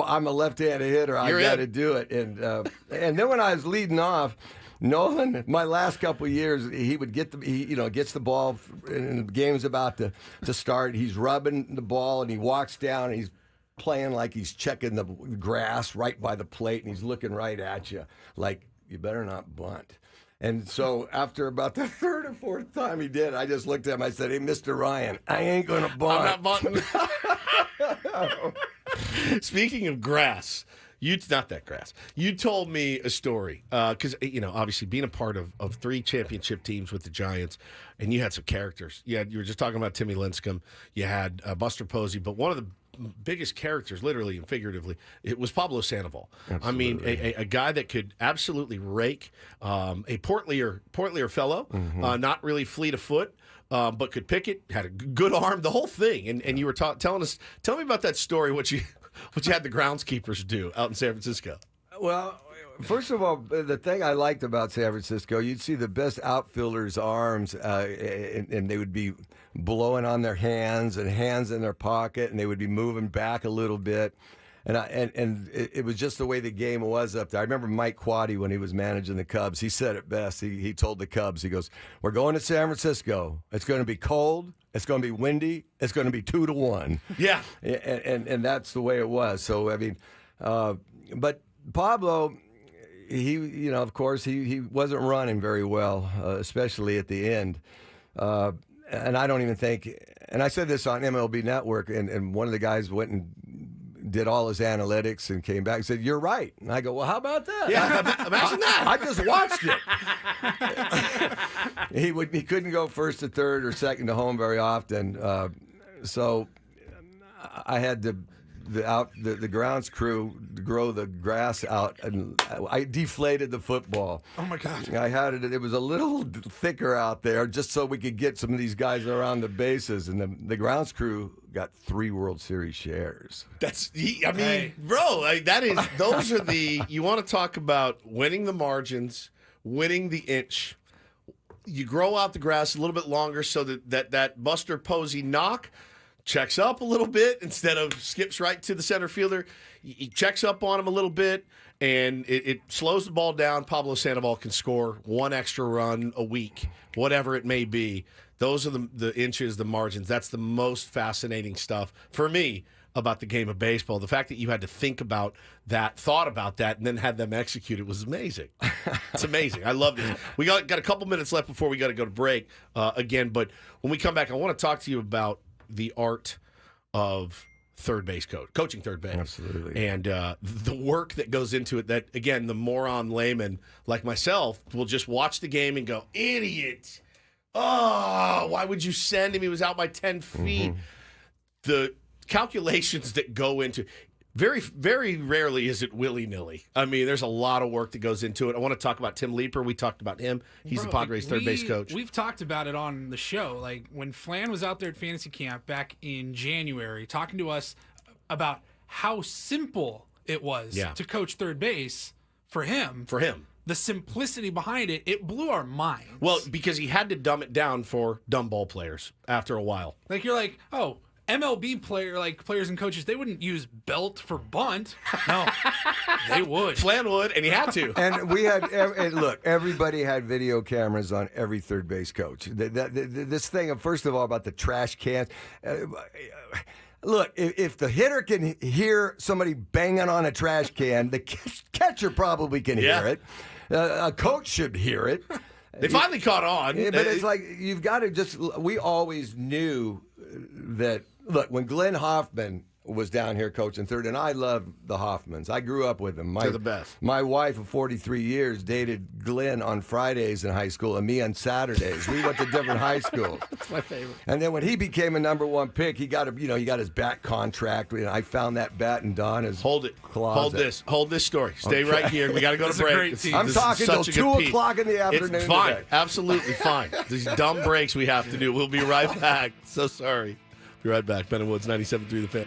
I'm a left-handed hitter. I got to do it. And then when I was leading off, Nolan, my last couple of years, he would gets the ball, and the game's about to start. He's rubbing the ball, and he walks down, and he's playing like he's checking the grass right by the plate, and he's looking right at you like, you better not bunt. And so after about the third or fourth time he did, I just looked at him. I said, "Hey, Mr. Ryan, I ain't going to bunt." I'm not bunting. Speaking of grass, it's not that grass. You told me a story because, obviously being a part of 3 championship teams with the Giants, and you had some characters. You were just talking about Timmy Lincecum. You had Buster Posey, but one of the biggest characters, literally and figuratively, it was Pablo Sandoval. Absolutely. I mean, a guy that could absolutely rake, a portlier fellow, not really fleet of foot, but could pick it, had a good arm, the whole thing. And you were telling us, tell me about that story, what you had the groundskeepers do out in San Francisco. Well, first of all, the thing I liked about San Francisco, you'd see the best outfielders' arms, and they would be blowing on their hands and hands in their pocket, and they would be moving back a little bit. And it was just the way the game was up there. I remember Mike Quaddy, when he was managing the Cubs, he said it best. He told the Cubs, he goes, "We're going to San Francisco. It's going to be cold. It's going to be windy. It's going to be 2-1. Yeah. And that's the way it was. So, I mean, but Pablo, he, of course, he wasn't running very well, especially at the end. And I don't even think, and I said this on MLB Network, and one of the guys went and did all his analytics and came back and said, "You're right." And I go, "Well, how about that?" Yeah, imagine that. I just watched it. He couldn't go first to third or second to home very often. So I had the grounds crew to grow the grass out, and I deflated the football. Oh my God! I had it. It was a little thicker out there, just so we could get some of these guys around the bases. And the grounds crew got 3 World Series shares. Bro, that is. Those are the. You want to talk about winning the margins, winning the inch. You grow out the grass a little bit longer so that Buster Posey knock checks up a little bit instead of skips right to the center fielder. He checks up on him a little bit, and it slows the ball down. Pablo Sandoval can score one extra run a week, whatever it may be. Those are the inches, the margins. That's the most fascinating stuff for me about the game of baseball. The fact that you had to think about that, thought about that, and then had them execute it was amazing. It's amazing. I loved it. We got a couple minutes left before we got to go to break again. But when we come back, I want to talk to you about the art of third base coaching third base. Absolutely. And the work that goes into it that, again, the moron layman like myself will just watch the game and go, idiot. Oh, why would you send him? He was out by 10 feet. The calculations that go into very, very rarely is it willy-nilly. I mean, there's a lot of work that goes into it. I want to talk about Tim Leeper. We talked about him. He's the Padres third base coach. We've talked about it on the show. Like when Flan was out there at fantasy camp back in January, talking to us about how simple it was to coach third base for him. The simplicity behind it, it blew our minds. Well, because he had to dumb it down for dumb ball players after a while. Like you're like, oh, MLB players and coaches, they wouldn't use belt for bunt. No, they would. Flan would, and he had to. And we had, and look, everybody had video cameras on every third base coach. This thing, first of all, about the trash cans. Look, if the hitter can hear somebody banging on a trash can, the catcher probably can hear it. A coach should hear it. They finally caught on. But it's like you've got to we always knew that, look, when Glenn Hoffman was down here coaching third, and I love the Hoffmans. I grew up with them. They're the best. My wife of 43 years dated Glenn on Fridays in high school and me on Saturdays. We went to different high schools. That's my favorite. And then when he became a number one pick, he got his bat contract. And I found that bat in Donna's closet. Hold this story. Stay right here. We got to go to break. I'm talking till 2 o'clock in the afternoon. It's fine. Today. Absolutely fine. These dumb breaks we have to do. We'll be right back. So sorry. Be right back. Ben and Woods, 97.3 The Fan.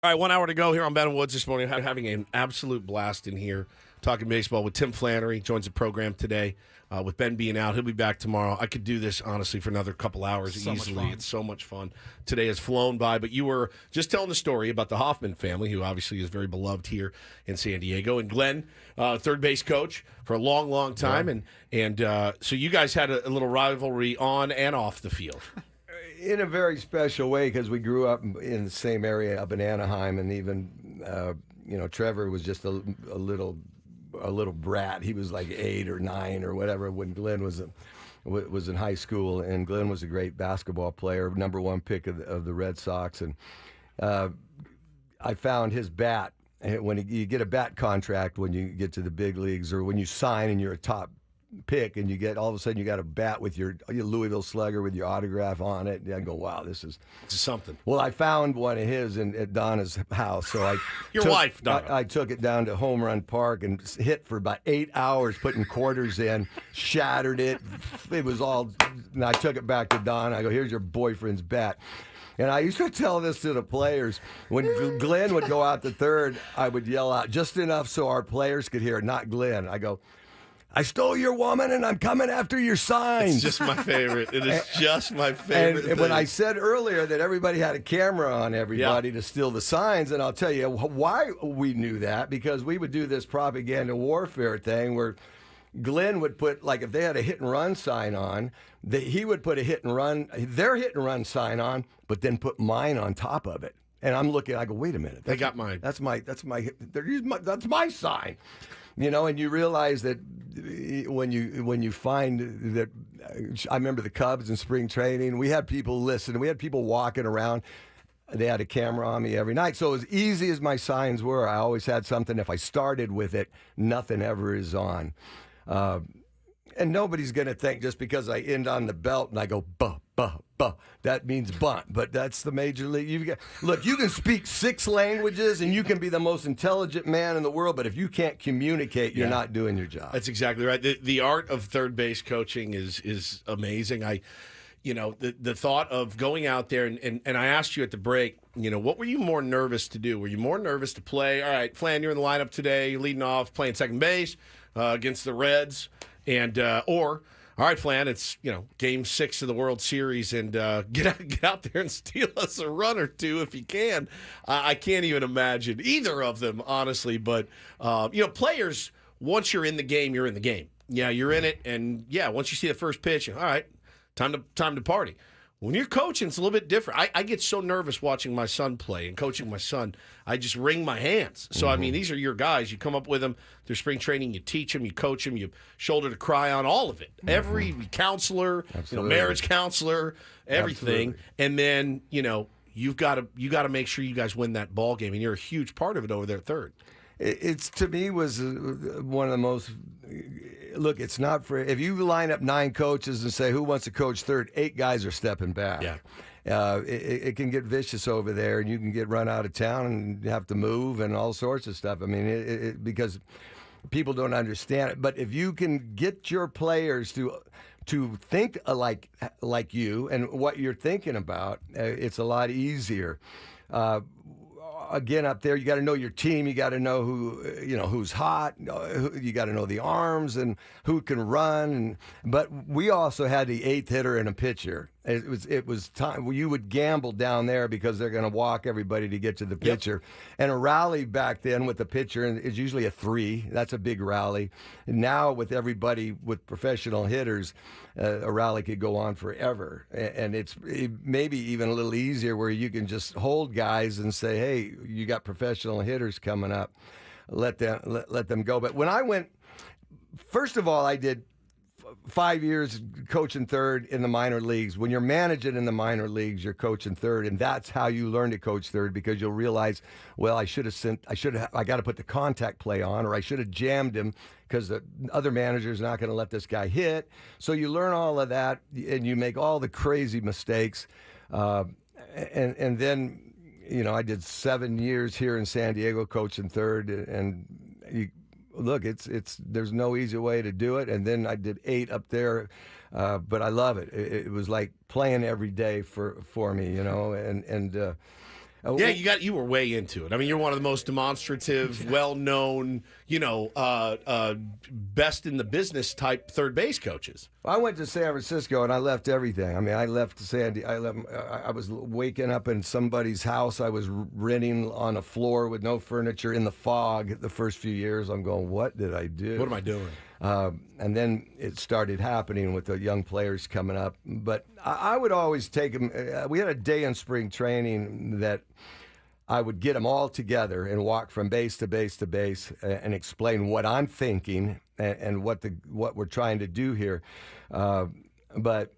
All right, 1 hour to go here on Ben and Woods this morning. Having an absolute blast in here talking baseball with Tim Flannery. Joins the program today. With Ben being out, he'll be back tomorrow. I could do this, honestly, for another couple hours easily. It's so much fun. Today has flown by, but you were just telling the story about the Hoffman family, who obviously is very beloved here in San Diego. And Glenn, third base coach for a long, long time. Yeah. So you guys had a little rivalry on and off the field. In a very special way, because we grew up in the same area up in Anaheim, and even, Trevor was just a little brat. He was like 8 or 9 or whatever when Glenn was in high school, and Glenn was a great basketball player, number 1 pick of the Red Sox. And I found his bat. When you get a bat contract when you get to the big leagues, or when you sign and you're a top pick, and you get all of a sudden you got a bat with your Louisville Slugger with your autograph on it. And I go, wow, this is something. Well, I found one of his at Donna's house, so I wife, Donna. I took it down to Home Run Park and hit for about 8 hours, putting quarters in, shattered it. It was all, and I took it back to Donna. I go, here's your boyfriend's bat. And I used to tell this to the players. When Glenn would go out to third, I would yell out just enough so our players could hear it, not Glenn. I go, I stole your woman, and I'm coming after your signs. It's just my favorite. It is just my favorite. And when I said earlier that everybody had a camera on everybody to steal the signs, and I'll tell you why we knew that, because we would do this propaganda warfare thing where Glenn would put, like, if they had a hit and run sign on, he would put their hit and run sign on, but then put mine on top of it. And I'm looking, I go, wait a minute. They got mine. That's my sign. And you realize that when you find that, I remember the Cubs in spring training, we had people listen, we had people walking around. They had a camera on me every night. So as easy as my signs were, I always had something. If I started with it, nothing ever is on. And nobody's going to think just because I end on the belt and I go, buh, buh, buh, that means bunt. But that's the major league. Look, you can speak 6 languages and you can be the most intelligent man in the world, but if you can't communicate, you're not doing your job. That's exactly right. The art of third base coaching is amazing. The thought of going out there, and I asked you at the break, what were you more nervous to do? Were you more nervous to play, all right, Flan, you're in the lineup today, leading off, playing second base against the Reds, and or, all right, Flan, it's Game 6 of the World Series, and get out there and steal us a run or two if you can. I can't even imagine either of them, honestly. But players, once you're in the game, you're in the game. Yeah, you're in it, and once you see the first pitch, all right, time to party. When you're coaching, it's a little bit different. I get so nervous watching my son play and coaching my son. I just wring my hands. So, I mean, these are your guys. You come up with them through spring training. You teach them. You coach them. You shoulder to cry on, all of it. Every counselor, marriage counselor, everything. Absolutely. And then, you've got to make sure you guys win that ball game. And you're a huge part of it over there at third. It's to me was one of the most. Look, it's not for if you line up 9 coaches and say who wants to coach third, 8 guys are stepping back. Yeah, it can get vicious over there, and you can get run out of town and have to move and all sorts of stuff. I mean, because people don't understand it. But if you can get your players to think like you and what you're thinking about, it's a lot easier. Again, up there, you got to know your team. You got to know who's hot. You got to know the arms and who can run. But we also had the 8th hitter and a pitcher. It was time. You would gamble down there because they're going to walk everybody to get to the pitcher. Yep. And a rally back then with the pitcher is usually a 3. That's a big rally. And now with everybody with professional hitters, a rally could go on forever. And it's maybe even a little easier where you can just hold guys and say, hey, you got professional hitters coming up. Let them go. But when I went, first of all, I did 5 years coaching third in the minor leagues. When you're managing in the minor leagues, you're coaching third, and that's how you learn to coach third, because you'll realize, well, I got to put the contact play on, or I should have jammed him because the other manager's not going to let this guy hit. So you learn all of that, and you make all the crazy mistakes, and then I did 7 years here in San Diego coaching third, and look, there's no easy way to do it. And then I did 8 up there, but I love it. It was like playing every day for me, and Yeah, you were way into it. I mean, you're one of the most demonstrative, well-known, best in the business type third base coaches. I went to San Francisco and I left everything. I mean, I left Sandy. I was waking up in somebody's house. I was renting on a floor with no furniture in the fog. The first few years, I'm going, what did I do? What am I doing? And then it started happening with the young players coming up. But I would always take them. We had a day in spring training that I would get them all together and walk from base to base to base and explain what I'm thinking and what we're trying to do here. But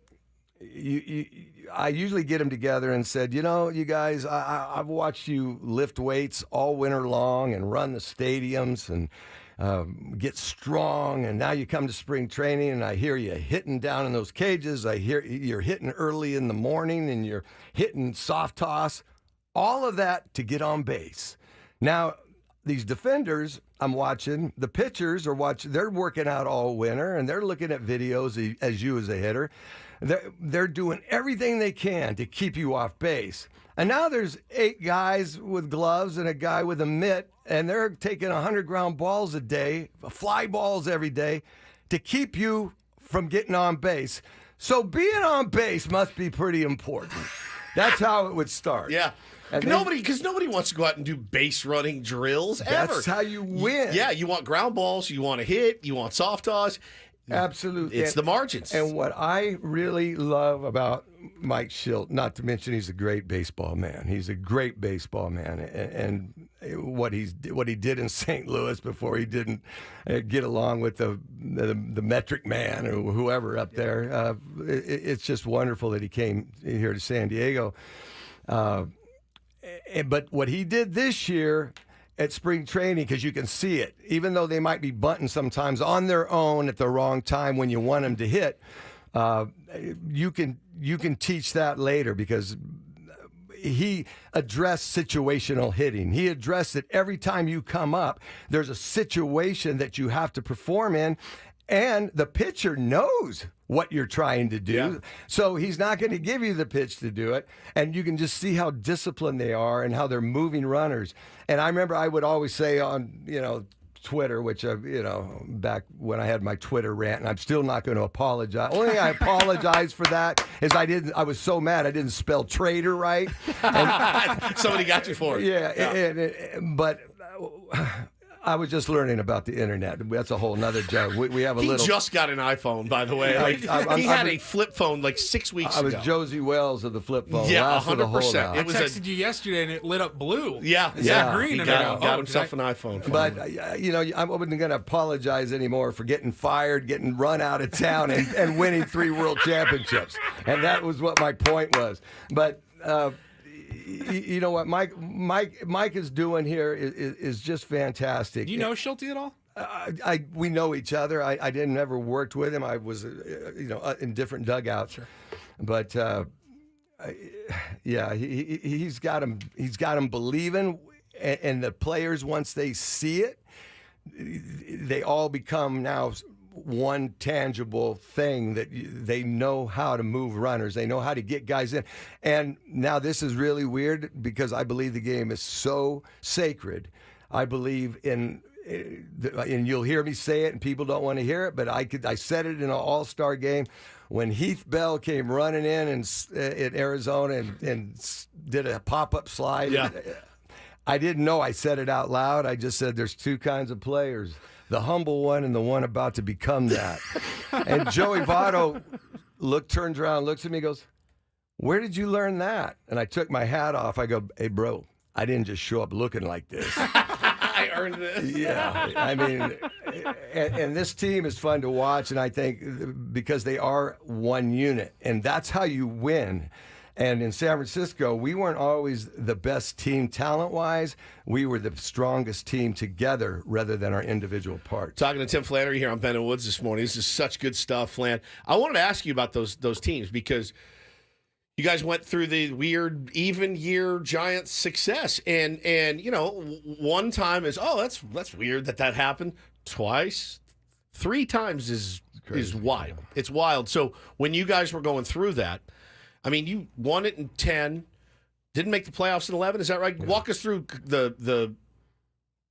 I usually get them together and said, you guys, I've watched you lift weights all winter long and run the stadiums and get strong, and now you come to spring training and I hear you hitting down in those cages. I hear you're hitting early in the morning and you're hitting soft toss. All of that to get on base. Now, these defenders I'm watching, the pitchers are watching, they're working out all winter and they're looking at videos as you as a hitter. They're doing everything they can to keep you off base. And now there's 8 guys with gloves and a guy with a mitt, and they're taking 100 ground balls a day, fly balls every day, to keep you from getting on base. So being on base must be pretty important. That's how it would start. Yeah. Because nobody wants to go out and do base running drills ever. That's how you win. Yeah, you want ground balls, you want to hit, you want soft toss. Absolutely. It's the margins. And what I really love about Mike Schilt, not to mention he's a great baseball man. He's a great baseball man. And what he did in St. Louis before he didn't get along with the metric man or whoever up there, it's just wonderful that he came here to San Diego. But what he did this year at spring training, because you can see it, even though they might be bunting sometimes on their own at the wrong time when you want them to hit, you can teach that later, because he addressed situational hitting. He addressed it every time you come up. There's a situation that you have to perform in, and the pitcher knows what you're trying to do. Yeah. So he's not going to give you the pitch to do it. And you can just see how disciplined they are and how they're moving runners. And I remember I would always say on, Twitter, which, back when I had my Twitter rant, and I'm still not going to apologize. Only thing I apologize for that is I was so mad I didn't spell trader right. And, somebody got you for it. Yeah. But I was just learning about the internet. That's a whole nother joke. We have a he little. He just got an iPhone, by the way. He had a flip phone like 6 weeks ago. I was Josie Wells of the flip phone. Yeah, 100%. I texted you yesterday and it lit up blue. Yeah, instead of green. He got himself an iPhone. But I wasn't going to apologize anymore for getting fired, getting run out of town, and winning 3 world championships. And that was what my point was. But. You know what Mike is doing here is just fantastic. Do you know Schulte at all? We know each other. I didn't ever worked with him. I was in different dugouts. Sure. But he's got him believing, and the players, once they see it, they all become now one tangible thing that they know how to move runners. They know how to get guys in. And now this is really weird because I believe the game is so sacred. I believe in, and you'll hear me say it and people don't want to hear it, but I said it in an all-star game when Heath Bell came running in Arizona and did a pop-up slide. Yeah. I didn't know I said it out loud. I just said there's 2 kinds of players. The humble one and the one about to become that. And Joey Votto turns around, looks at me, goes, "Where did you learn that?" And I took my hat off. I go, "Hey, bro, I didn't just show up looking like this. I earned this." Yeah. I mean, and this team is fun to watch, and I think because they are one unit, and that's how you win. And in San Francisco, we weren't always the best team talent-wise. We were the strongest team together rather than our individual parts. Talking to Tim Flannery here on Ben and Woods this morning. This is such good stuff, Flan. I wanted to ask you about those teams because you guys went through the weird even-year Giants success. And one time is, that's weird that happened. Twice, 3 times is wild. It's wild. So when you guys were going through that, I mean, you won it in 10, Didn't make the playoffs in 11. Is that right? Yeah. Walk us through the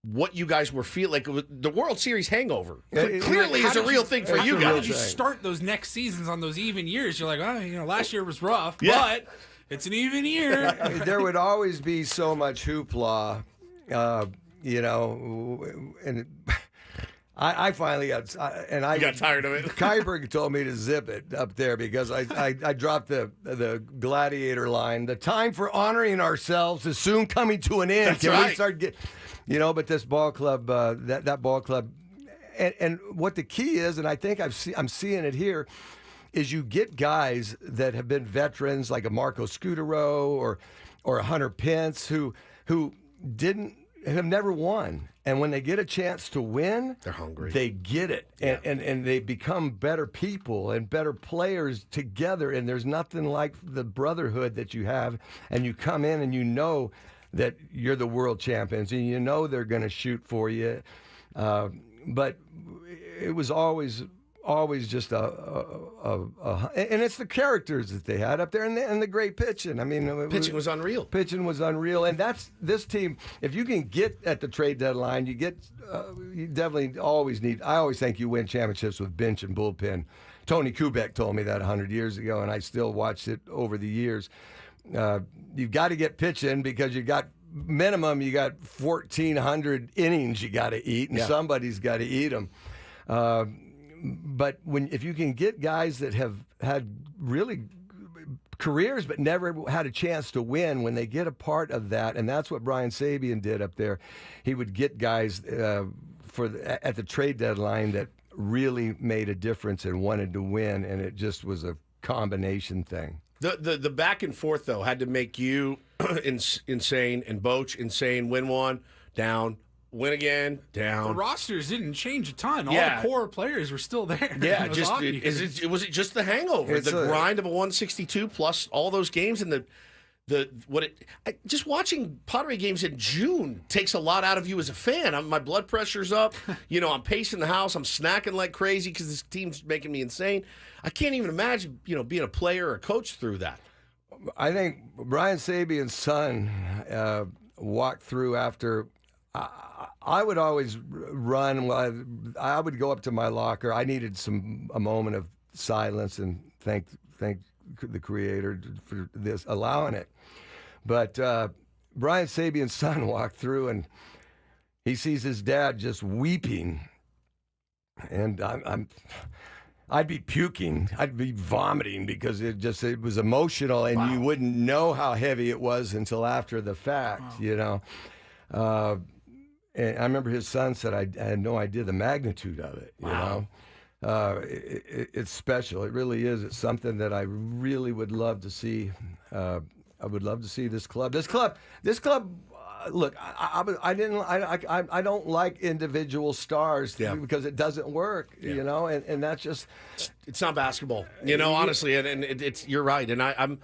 what you guys were feeling. Like the World Series hangover clearly is a real thing for you guys. How did you start those next seasons on those even years? You're like, oh, last year was rough, but it's an even year. There would always be so much hoopla, and I finally got, you got tired of it. Kyberg told me to zip it up there because I dropped the gladiator line. The time for honoring ourselves is soon coming to an end. That's right. We start but this ball club, that ball club, and what the key is, and I think I'm seeing it here, is you get guys that have been veterans like a Marco Scutaro or a Hunter Pence who have never won. And when they get a chance to win, they're hungry. They get it. And they become better people and better players together. And there's nothing like the brotherhood that you have. And you come in and you know that you're the world champions and you know they're going to shoot for you. But it was always just and it's the characters that they had up there and the great pitching. I mean, pitching was unreal. Pitching was unreal, and that's this team. If you can get at the trade deadline, you definitely always need. I always think you win championships with bench and bullpen. Tony Kubek told me that 100 years ago, and I still watched it over the years. You've got to get pitching because you got 1,400 innings you got to eat, and somebody's got to eat them. But if you can get guys that have had really careers but never had a chance to win, when they get a part of that, and that's what Brian Sabian did up there, he would get guys at the trade deadline that really made a difference and wanted to win, and it just was a combination thing. The back and forth, though, had to make you insane and Boch insane. Win one, down. Win again, down. The rosters didn't change a ton. All the core players were still there. Yeah, was it just the hangover, grind of a 162 plus all those games and just watching Padre games in June takes a lot out of you as a fan. My blood pressure's up. I'm pacing the house. I'm snacking like crazy because this team's making me insane. I can't even imagine, being a player or a coach through that. I think Brian Sabian's son walked through after. I would always run. I would go up to my locker. I needed a moment of silence and thank the Creator for this, allowing it. But Brian Sabian's son walked through and he sees his dad just weeping, and I'd be puking. I'd be vomiting because it was emotional, and you wouldn't know how heavy it was until after the fact. And I remember his son said, I had no idea the magnitude of it. It's special. It really is. It's something that I really would love to see. I would love to see this club. This club. Look, I don't like individual stars because it doesn't work. And that's just. It's not basketball. Honestly, and it's you're right. And I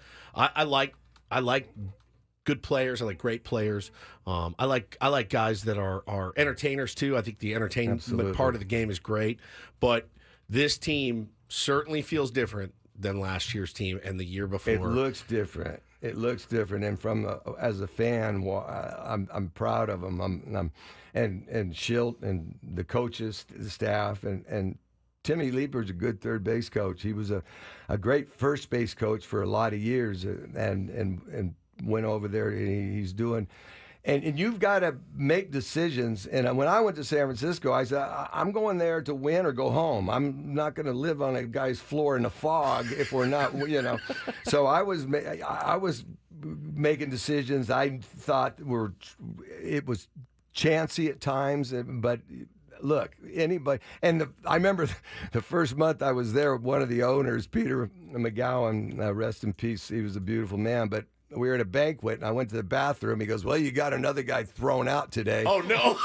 like good players. I like great players. I like guys that are entertainers too. I think the entertainment part of the game is great. But this team certainly feels different than last year's team and the year before. It looks different. And as a fan, I'm proud of them. And Schilt and the coaches, the staff, and Timmy Leeper's a good third base coach. He was a great first base coach for a lot of years, and went over there, and he's doing, and you've got to make decisions. And when I went to San Francisco, I said, I'm going there to win or go home. I'm not going to live on a guy's floor in the fog if we're not, So I was making decisions I thought it was chancy at times, but look, anybody, and I remember the first month I was there, one of the owners, Peter McGowan, rest in peace, he was a beautiful man, but we were at a banquet, and I went to the bathroom. He goes, well, you got another guy thrown out today. Oh, no.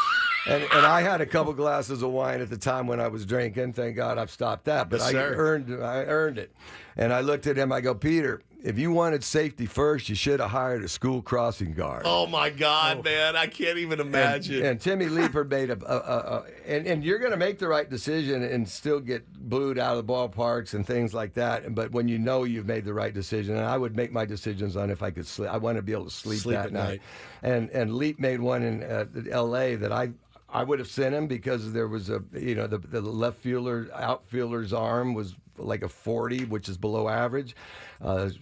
And I had a couple glasses of wine at the time when I was drinking. Thank God I've stopped that. But I earned it. And I looked at him. I go, Peter, if you wanted safety first, you should have hired a school crossing guard. Oh my God, man! I can't even imagine. And Timmy Leeper made and you're going to make the right decision and still get booed out of the ballparks and things like that. But when you know you've made the right decision, and I would make my decisions on if I could sleep. I want to be able to sleep that at night. And Leap made one in L.A. that I would have sent him because there was the left outfielder's arm was like a 40, which is below average.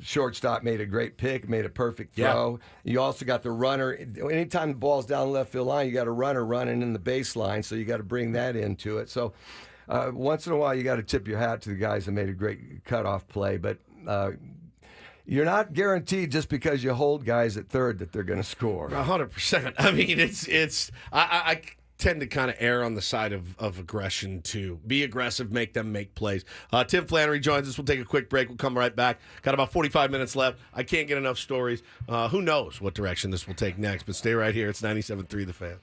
Shortstop made a great pick, made a perfect throw. Yeah. You also got the runner. Anytime the ball's down the left field line, you got a runner running in the baseline, so you got to bring that into it. So once in a while, you got to tip your hat to the guys that made a great cutoff play, but you're not guaranteed just because you hold guys at third that they're going to score. 100%. I mean, I tend to kind of err on the side of aggression, too. Be aggressive, make them make plays. Tim Flannery joins us. We'll take a quick break. We'll come right back. Got about 45 minutes left. I can't get enough stories. Who knows what direction this will take next, but stay right here. It's 97.3 The Fan.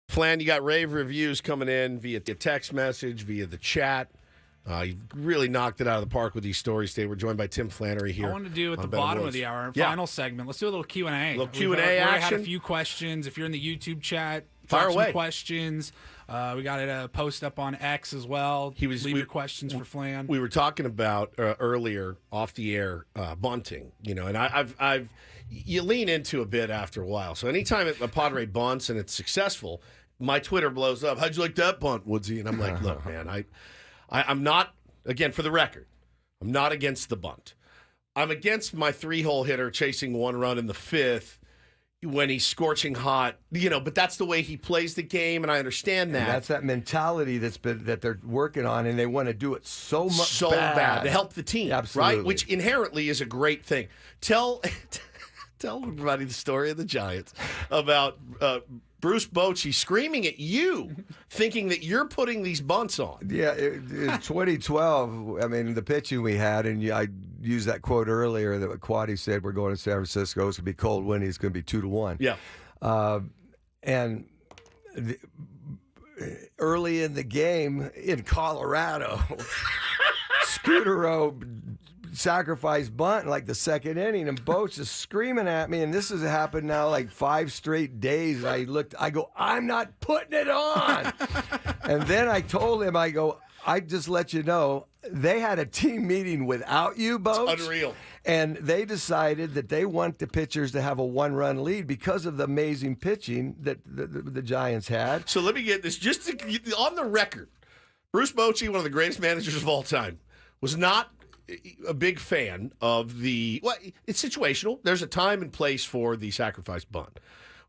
Flan, you got rave reviews coming in via the text message, via the chat. You really knocked it out of the park with these stories today. We're joined by Tim Flannery here. I want to do at the bottom of the hour, final segment. Let's do a little Q&A. A little Q&A action. We had a few questions. If you're in the YouTube chat, fire drop away. some questions. We got a post up on X as well. Leave your questions for Flan. We were talking about earlier off the air bunting, and I've you lean into a bit after a while. So anytime a Padre bunts and it's successful, my Twitter blows up. How'd you like that bunt, Woodsy? And I'm like, look, man, I'm not, again, for the record, I'm not against the bunt. I'm against my 3-hole hitter chasing 1 run in the 5th when he's scorching hot, but that's the way he plays the game, and I understand that. And that's that mentality that they're working on, and they want to do it so bad to help the team, absolutely. Right? Which inherently is a great thing. Tell everybody the story of the Giants about Bruce Bochy screaming at you, thinking that you're putting these bunts on. Yeah, in 2012, I mean, the pitching we had, and I used that quote earlier that Quaddy said, we're going to San Francisco, it's going to be cold, windy, it's going to be 2-1. Yeah. And early in the game in Colorado, Scutero sacrifice bunt in like the second inning, and Boach is screaming at me, and this has happened now like 5 straight days. I go, I'm not putting it on. And then I told him, I go, I just let you know, they had a team meeting without you, Boach. It's unreal. And they decided that they want the pitchers to have a 1-run lead because of the amazing pitching that the Giants had. So let me get this, just to get on the record. Bruce Bochy, one of the greatest managers of all time, was not a big fan of it's situational. There's a time and place for the sacrifice bunt.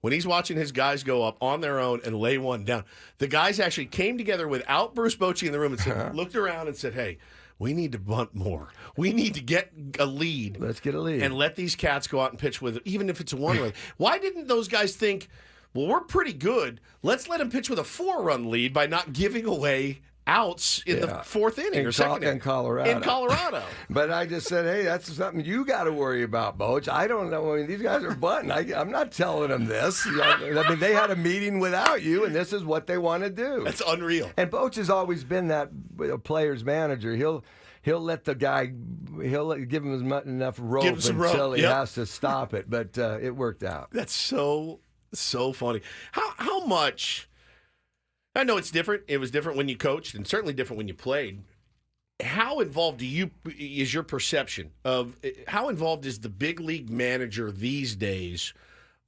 When he's watching his guys go up on their own and lay one down, the guys actually came together without Bruce Bochy in the room and looked around and said, hey, we need to bunt more. We need to get a lead. Let's get a lead. And let these cats go out and pitch with it, even if it's a 1-run. Why didn't those guys think, well, we're pretty good. Let's let them pitch with a 4-run lead by not giving away outs in the 4th inning or second inning. In Colorado. But I just said, hey, that's something you got to worry about, Boach. I don't know. I mean, these guys are bunting. I'm not telling them this. I mean, they had a meeting without you, and this is what they want to do. That's unreal. And Boach has always been that player's manager. He'll let the guy, give him enough rope until he has to stop it. But it worked out. That's so funny. How much? I know it's different. It was different when you coached, and certainly different when you played. How involved is your perception of how involved is the big league manager these days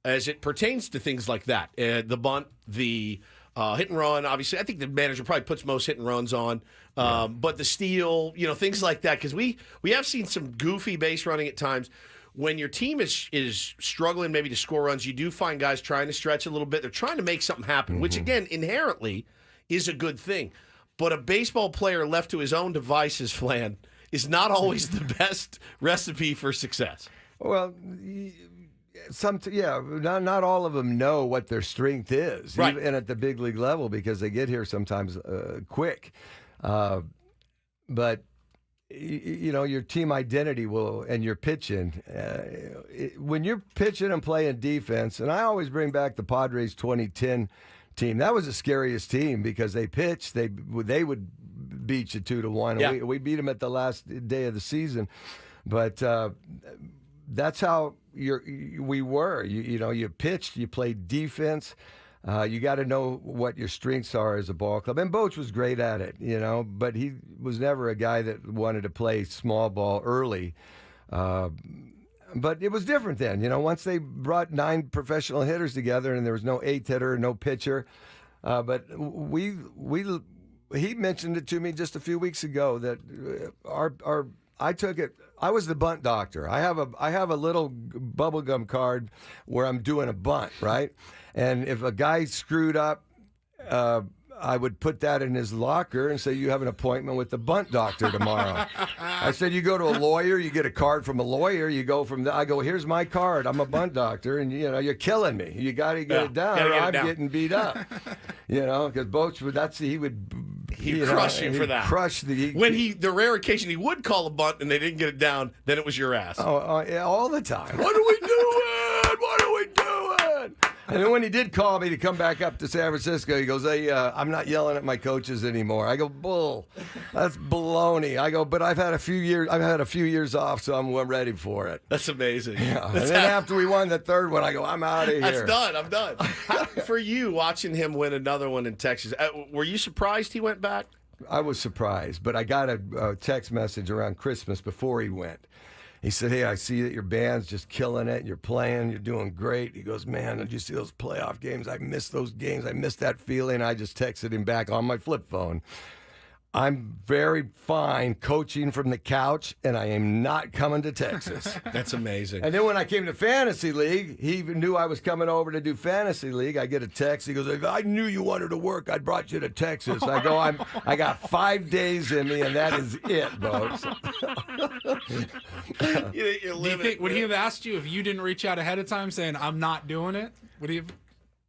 as it pertains to things like that? The bunt, the hit and run. Obviously, I think the manager probably puts most hit and runs on, but the steal, things like that. Because we have seen some goofy base running at times. When your team is struggling maybe to score runs, you do find guys trying to stretch a little bit. They're trying to make something happen, which, again, inherently is a good thing. But a baseball player left to his own devices, Flan, is not always the best recipe for success. Well, not all of them know what their strength is, right? Even at the big league level, because they get here sometimes quick. But your team identity and your pitching. When you're pitching and playing defense, and I always bring back the Padres 2010 team. That was the scariest team because they pitched. They would beat you 2-1. Yeah. We beat them at the last day of the season, but that's how we were. You pitched. You played defense. You got to know what your strengths are as a ball club. And Boach was great at it, but he was never a guy that wanted to play small ball early. But it was different then. Once they brought 9 professional hitters together and there was no 8th hitter, no pitcher. But he mentioned it to me just a few weeks ago that I took it. I was the bunt doctor. I have a little bubblegum card where I'm doing a bunt, right? And if a guy screwed up, I would put that in his locker and say, you have an appointment with the bunt doctor tomorrow. I said, you go to a lawyer, you get a card from a lawyer, you go from there. I go, here's my card. I'm a bunt doctor, and, you're killing me. You got to get it down, or I'm getting beat up. Because Boach, he would crush you for that. When the rare occasion he would call a bunt and they didn't get it down, then it was your ass. Oh, yeah, all the time. What are we doing? What are we doing? And then when he did call me to come back up to San Francisco, he goes, "Hey, I'm not yelling at my coaches anymore." I go, "Bull, that's baloney." I go, "But I've had a few years off, so I'm ready for it." That's amazing. Yeah. And then after we won the third one, I go, "I'm out of here." That's done. I'm done. For you, watching him win another one in Texas, were you surprised he went back? I was surprised, but I got a text message around Christmas before he went. He said, "Hey, I see that your band's just killing it. You're playing. You're doing great." He goes, "Man, did you see those playoff games? I miss those games. I miss that feeling." I just texted him back on my flip phone. "I'm very fine coaching from the couch, and I am not coming to Texas." That's amazing. And then when I came to Fantasy League, he even knew I was coming over to do Fantasy League. I get a text. He goes, "If I knew you wanted to work, I'd brought you to Texas." I go, I got 5 days in me, and that is it, folks. Do you think, would he have asked you if you didn't reach out ahead of time saying, "I'm not doing it"? Would he have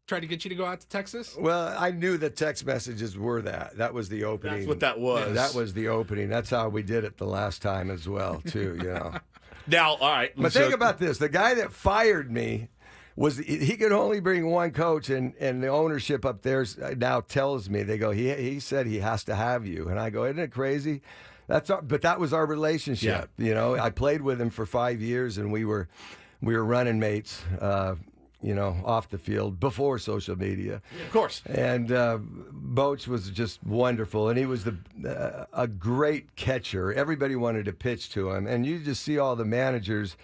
tried to get you to go out to Texas? Well, I knew the text messages were that. That was the opening. That's what that was. That was the opening. That's how we did it the last time as well, too, you know. Now, all right. But think about this. The guy that fired me he could only bring one coach, and the ownership up there now tells me, they go, he said he has to have you. And I go, isn't it crazy? But that was our relationship. Yeah. You know, I played with him for 5 years, and we were running mates, off the field before social media. Yeah, of course. And Boach was just wonderful, and he was a great catcher. Everybody wanted to pitch to him, and you just see all the managers.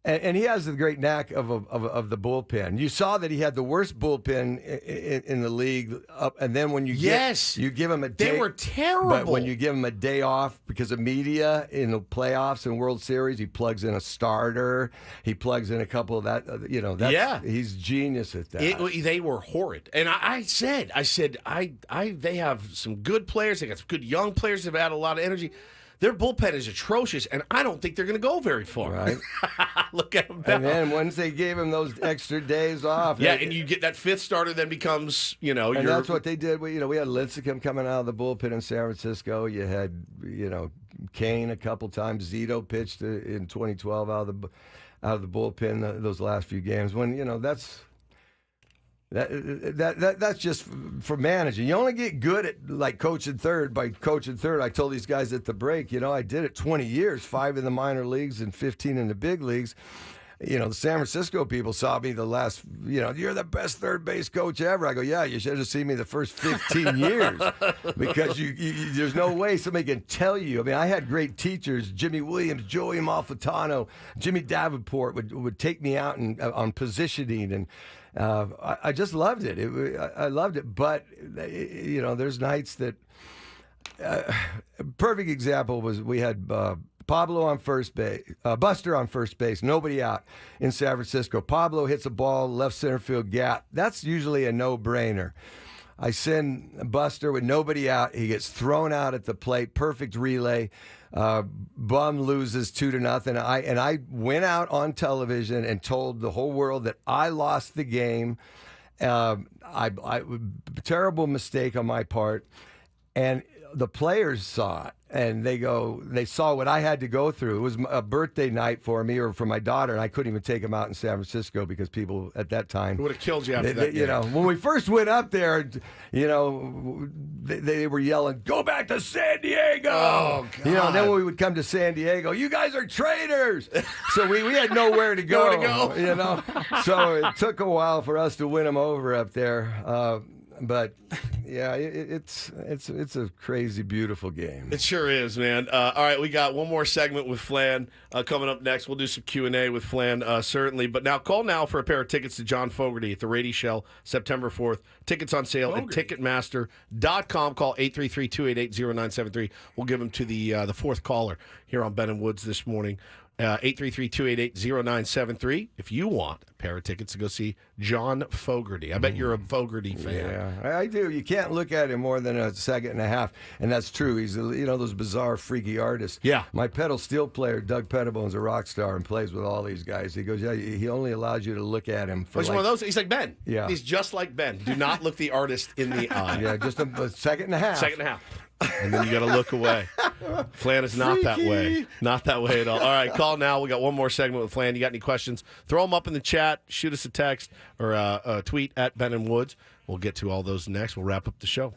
And he has the great knack of the bullpen. You saw that he had the worst bullpen in the league. And then when you you give him a day, they were terrible. But when you give him a day off because of media in the playoffs and World Series, he plugs in a starter. He plugs in a couple of that. He's genius at that. They were horrid. And I said, they have some good players. They got some good young players that have had a lot of energy. Their bullpen is atrocious, and I don't think they're going to go very far. Right. Look at them now. And then once they gave him those extra days off. And you get that fifth starter, then becomes, And that's what they did. We had Lincecum coming out of the bullpen in San Francisco. You had, Kane a couple times. Zito pitched in 2012 out of the bullpen those last few games. When, that's... That's just for managing. You only get good at coaching third by coaching third. I told these guys at the break, I did it 20 years, 5 in the minor leagues and 15 in the big leagues. The San Francisco people saw me the last, you're the best third base coach ever. I go, yeah, you should have seen me the first 15 years because there's no way somebody can tell you. I mean, I had great teachers, Jimmy Williams, Joey Malfitano, Jimmy Davenport would take me out on positioning, and I just loved it. I loved it. But, there's nights that perfect example was we had Pablo on first base, Buster on first base, nobody out in San Francisco. Pablo hits a ball, left center field gap. That's usually a no-brainer. I send Buster with nobody out. He gets thrown out at the plate. Perfect relay. Bum loses 2-0. I went out on television and told the whole world that I lost the game. Terrible mistake on my part. And the players saw it, and they saw what I had to go through. It was a birthday night for me or for my daughter, and I couldn't even take them out in San Francisco because people at that time would have killed you after that. When we first went up there, they were yelling, "Go back to San Diego!" Oh, God. And then when we would come to San Diego, "You guys are traitors!" So we had nowhere to go. So it took a while for us to win them over up there. But yeah, it's a crazy, beautiful game. It sure is, man. All right, we got one more segment with Flan coming up next. We'll do some Q&A with Flan, certainly. But now, call now for a pair of tickets to John Fogerty at the Rady Shell, September 4th. Tickets on sale at Ticketmaster.com. Call 833-288-0973. We'll give them to the fourth caller here on Ben and Woods this morning. 833-288-0973 if you want a pair of tickets to go see John Fogerty. I bet you're a Fogerty fan. Yeah, I do. You can't look at him more than a second and a half, and that's true. He's those bizarre, freaky artists. Yeah. My pedal steel player, Doug Pettibone's a rock star and plays with all these guys. He goes, he only allows you to look at him for one of those. He's like Ben. Yeah. He's just like Ben. Do not look the artist in the eye. Yeah, just a second and a half. Second and a half. and then you got to look away. Flan is not that way. Not that way at all. All right, call now. We got one more segment with Flan. You got any questions? Throw them up in the chat. Shoot us a text or a tweet at Ben and Woods. We'll get to all those next. We'll wrap up the show.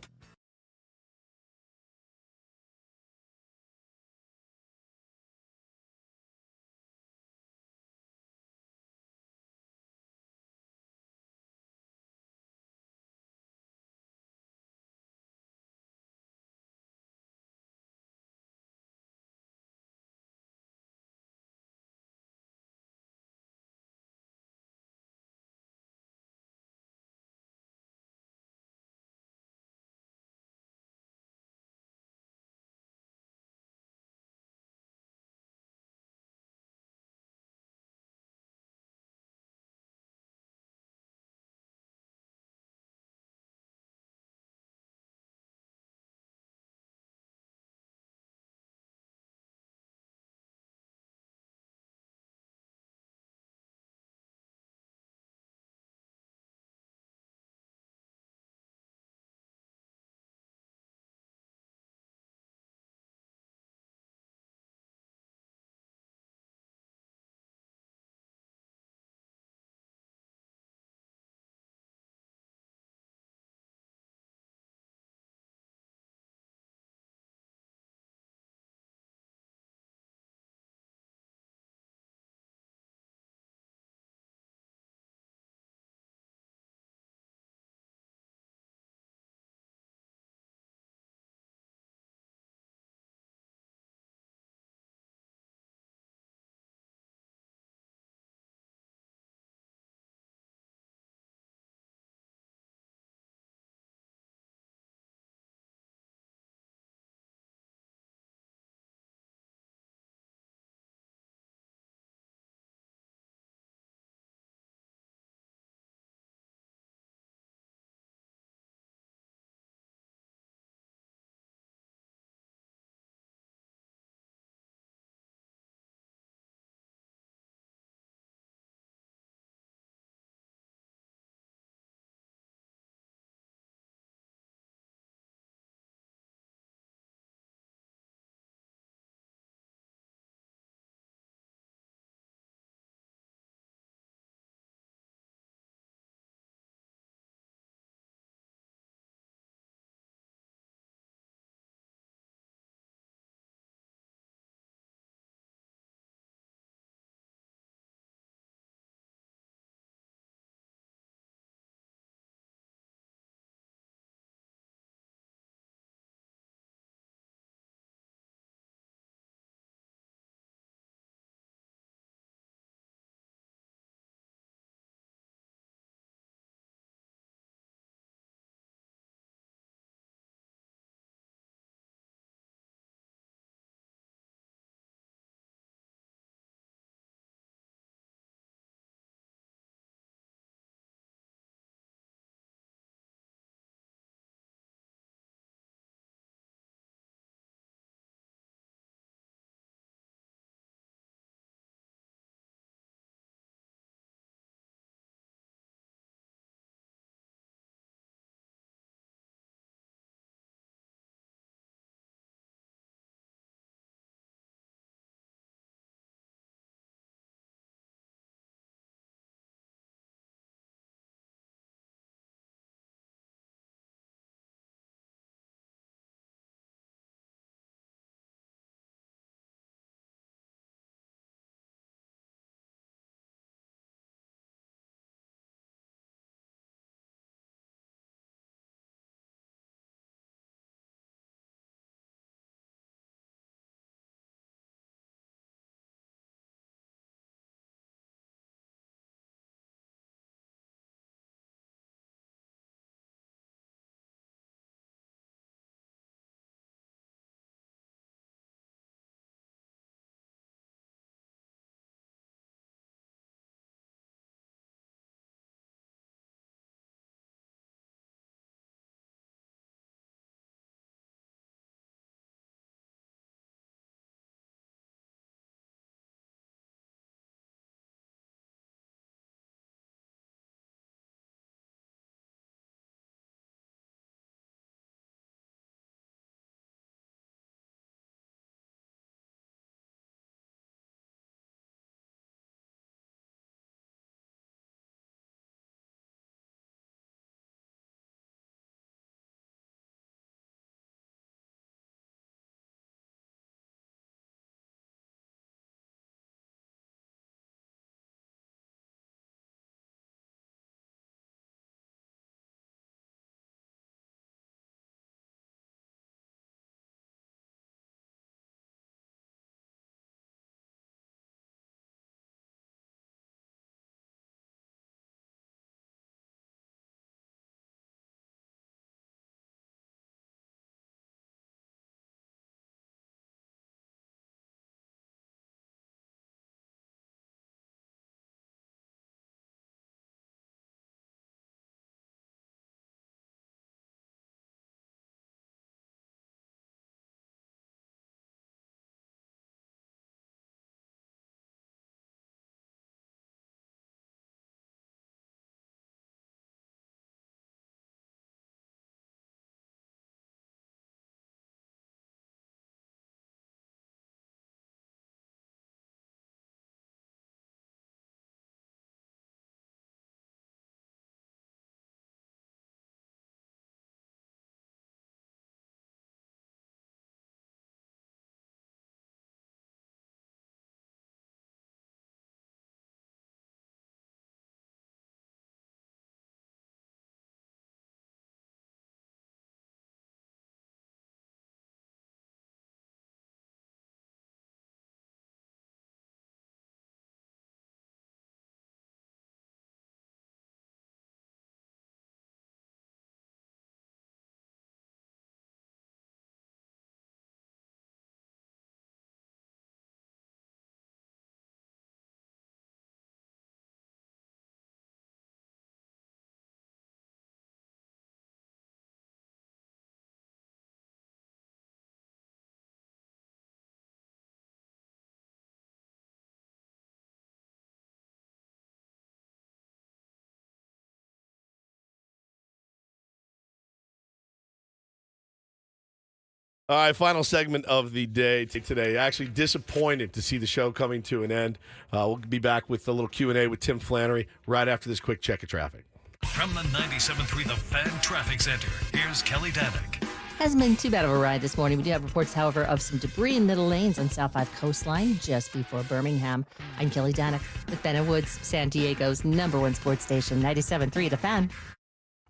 All right, final segment of the day today. Actually disappointed to see the show coming to an end. We'll be back with a little Q&A with Tim Flannery right after this quick check of traffic. From the 97.3 The Fan Traffic Center, here's Kelly Danick. Hasn't been too bad of a ride this morning. We do have reports, however, of some debris in middle lanes on South 5 Coastline just before Birmingham. I'm Kelly Danick with Ben and Woods, San Diego's #1 sports station, 97.3 The Fan.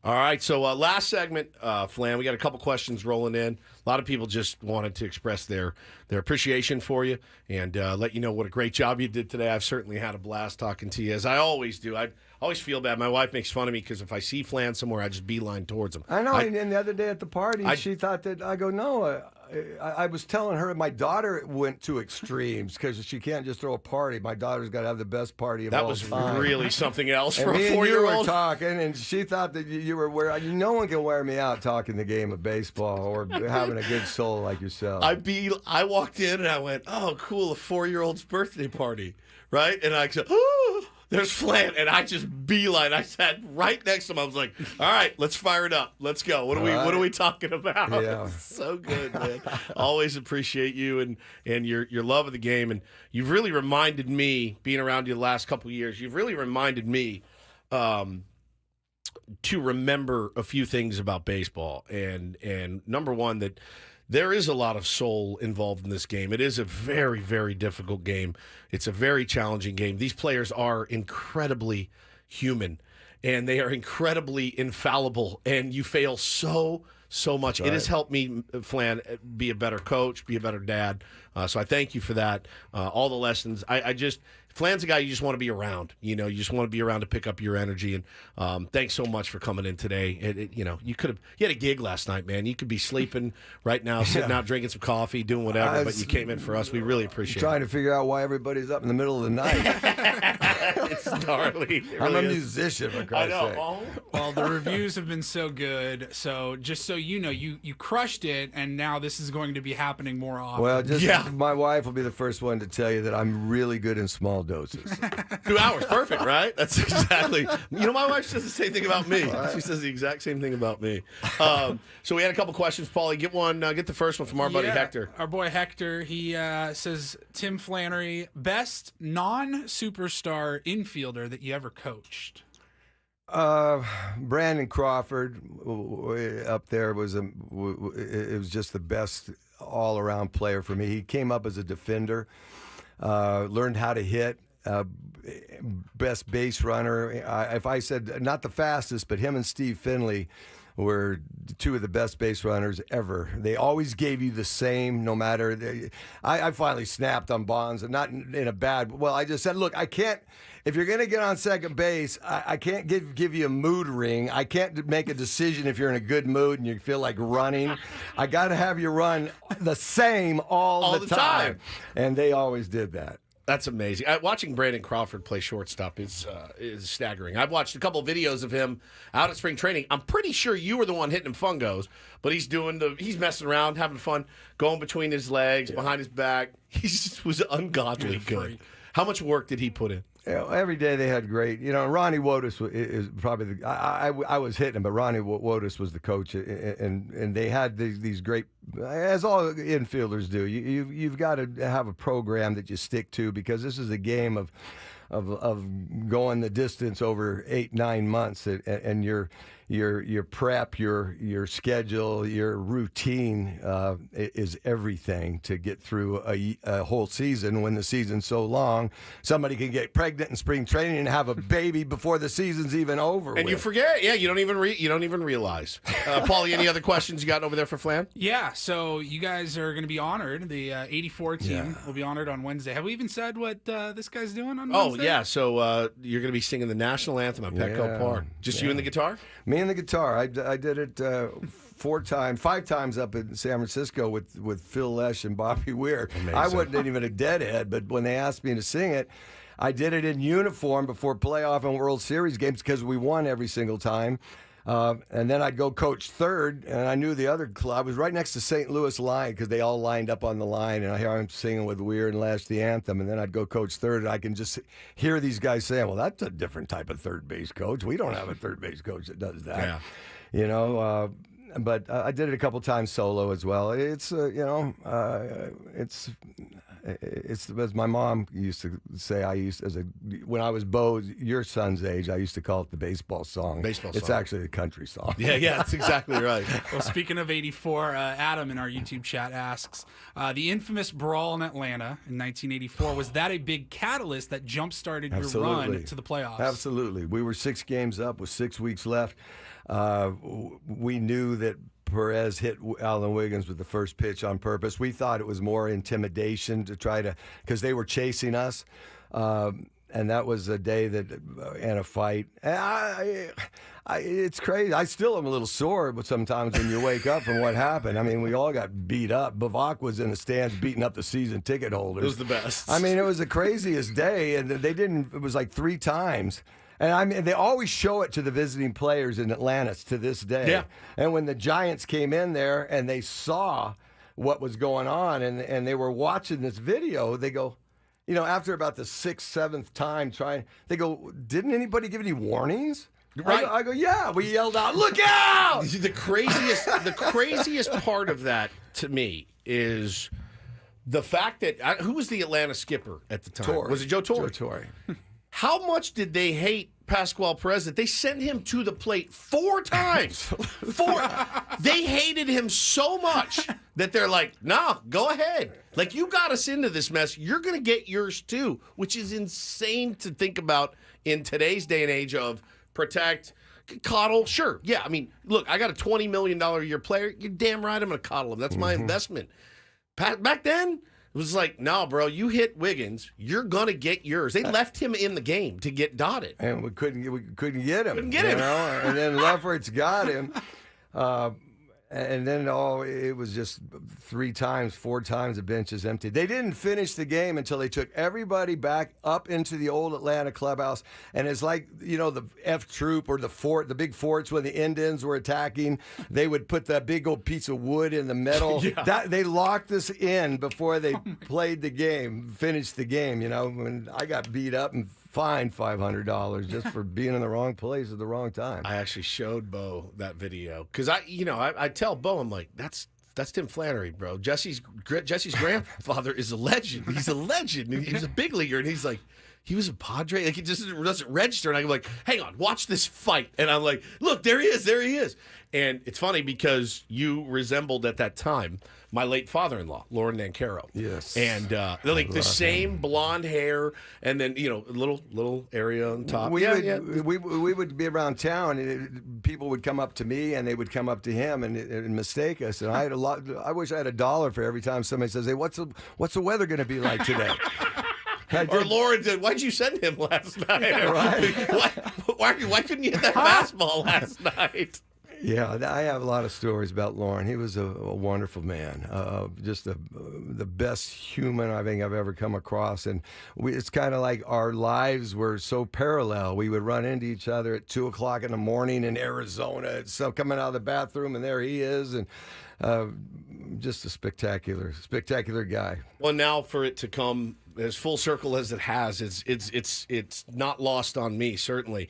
All right, so last segment, Flan, we got a couple questions rolling in. A lot of people just wanted to express their appreciation for you and let you know what a great job you did today. I've certainly had a blast talking to you, as I always do. I always feel bad. My wife makes fun of me because if I see Flan somewhere, I just beeline towards him. I know, and the other day at the party, she thought that, I go, no, I was telling her my daughter went to extremes because she can't just throw a party. My daughter's got to have the best party of all time. That was really something else for and a 4-year-old. me and you were talking, and she thought that you were no one can wear me out talking the game of baseball or having a good soul like yourself. I walked in and I went, oh, cool, a 4-year-old's birthday party, right? And I said, oh, there's Flan, and I just beeline. I sat right next to him. I was like, all right, let's fire it up. Let's go. What are we talking about? Yeah. So good, man. Always appreciate you and your love of the game. And you've really reminded me, being around you the last couple of years, you've really reminded me to remember a few things about baseball. And number one, that there is a lot of soul involved in this game. It is a very, very difficult game. It's a very challenging game. These players are incredibly human, and they are incredibly infallible, and you fail so much. Right. It has helped me, Flan, be a better coach, be a better dad. So I thank you for that. All the lessons. Flan's a guy you just want to be around. You just want to be around to pick up your energy. And thanks so much for coming in today. You had a gig last night, man. You could be sleeping right now, sitting out drinking some coffee, doing whatever. But you came in for us. We really appreciate it. Trying to figure out why everybody's up in the middle of the night. It's gnarly. I'm a musician, for Christ's sake. Well, the reviews have been so good. So just so you know, you crushed it, and now this is going to be happening more often. Well, my wife will be the first one to tell you that I'm really good in small doses. 2 hours, perfect, right? That's exactly. My wife says the same thing about me. She says the exact same thing about me. So we had a couple questions, Paulie. Get the first one from our buddy Hector. Our boy Hector. He says, Tim Flannery, best non-superstar infielder that you ever coached. Brandon Crawford up there it was just the best all-around player for me. He came up as a defender, learned how to hit, best base runner. If I said not the fastest, but him and Steve Finley were two of the best base runners ever. They always gave you the same, no matter. I finally snapped on Bonds, and not in a bad. Well, I just said, look, I can't. If you're going to get on second base, I can't give you a mood ring. I can't make a decision if you're in a good mood and you feel like running. I got to have you run the same all the time. And they always did that. That's amazing. Watching Brandon Crawford play shortstop is staggering. I've watched a couple of videos of him out at spring training. I'm pretty sure you were the one hitting him fungos, but he's messing around, having fun, going between his legs, behind his back. He just was ungodly good. How much work did he put in? Every day they had great. Ronnie Wotus is probably I was hitting him, but Ronnie Wotus was the coach, and they had these great, as all infielders do. You've got to have a program that you stick to, because this is a game of going the distance over 8-9 months, and your prep, your schedule, your routine is everything to get through a whole season. When the season's so long, somebody can get pregnant in spring training and have a baby before the season's even over. And you forget, you don't even realize. Paulie, any other questions you got over there for Flan? Yeah, so you guys are going to be honored. The 84 team will be honored on Wednesday. Have we even said what this guy's doing on Wednesday? Oh yeah, so you're going to be singing the national anthem at Petco Park. Just you and the guitar? Me and the guitar. I did it 5 times up in San Francisco with Phil Lesh and Bobby Weir. Amazing. I wasn't even a deadhead, but when they asked me to sing it, I did it in uniform before playoff and World Series games because we won every single time. And then I'd go coach third, and I knew the other club. I was right next to St. Louis line because they all lined up on the line, and I hear I'm singing with Weir and Lesh the anthem, and then I'd go coach third, and I can just hear these guys saying, well, that's a different type of third base coach. We don't have a third base coach that does that. Yeah. but I did it a couple times solo as well. It's it's as my mom used to say. When I was Bo, your son's age, I used to call it the baseball song. It's actually a country song. Yeah, that's exactly right. Well, speaking of '84, Adam in our YouTube chat asks, the infamous brawl in Atlanta in 1984, was that a big catalyst that jump-started your run to the playoffs? Absolutely. We were 6 games up with 6 weeks left. We knew that Perez hit Alan Wiggins with the first pitch on purpose. We thought it was more intimidation to try to, because they were chasing us. And that was a day that, and a fight. It's crazy. I still am a little sore, but sometimes when you wake up from what happened, I mean, we all got beat up. Bavak was in the stands beating up the season ticket holders. It was the best. I mean, it was the craziest day, and it was like 3 times. And I mean, they always show it to the visiting players in Atlanta to this day. Yeah. And when the Giants came in there and they saw what was going on and they were watching this video, they go, after about the 6th, 7th time they go, didn't anybody give any warnings? Right. I go, yeah. We yelled out, look out! The craziest part of that to me is the fact that who was the Atlanta skipper at the time? Torre. Was it Joe Torre? Joe Torre. How much did they hate Pascual Perez that they sent him to the plate 4 times? They hated him so much that they're like, no, go ahead. Like, you got us into this mess. You're going to get yours too, which is insane to think about in today's day and age of protect, coddle. Sure. Yeah. I mean, look, I got a $20 million a year player. You're damn right I'm going to coddle him. That's my investment. Back then, it was like, no, bro, you hit Wiggins, you're going to get yours. They left him in the game to get dotted. And we couldn't get him. Couldn't get him. And then Lefferts got him. And then it was just 3 times, 4 times the bench is empty. They didn't finish the game until they took everybody back up into the old Atlanta clubhouse. And it's like, the F troop or the fort, the big forts when the Indians were attacking, they would put that big old piece of wood in the middle. Yeah. They locked us in before they played the game, finished the game. When I got beat up and fined $500 just for being in the wrong place at the wrong time. I actually showed Bo that video because I tell Bo, I'm like, that's Tim Flannery, bro. Jesse's grandfather is a legend. He's a legend. He's a big leaguer, and he's like, he was a Padre. Like, he just doesn't register. And I'm like, hang on, watch this fight. And I'm like, look, there he is. And it's funny because you resembled at that time my late father-in-law, Lauren Nancaro. Yes. And like the same blonde hair, and then little area on top. We would be around town, and people would come up to me, and they would come up to him and mistake us. And I had I wish I had $1 for every time somebody says, "Hey, what's the weather going to be like today?" Or Lauren said, "Why'd you send him last night?" Right. Why couldn't you hit that fastball last night? Yeah, I have a lot of stories about Lauren. He was a wonderful man, just the best human I think I've ever come across. And it's kind of like our lives were so parallel. We would run into each other at 2 o'clock in the morning in Arizona. So coming out of the bathroom, and there he is, and just a spectacular guy. Well, now for it to come as full circle as it has, it's not lost on me, certainly.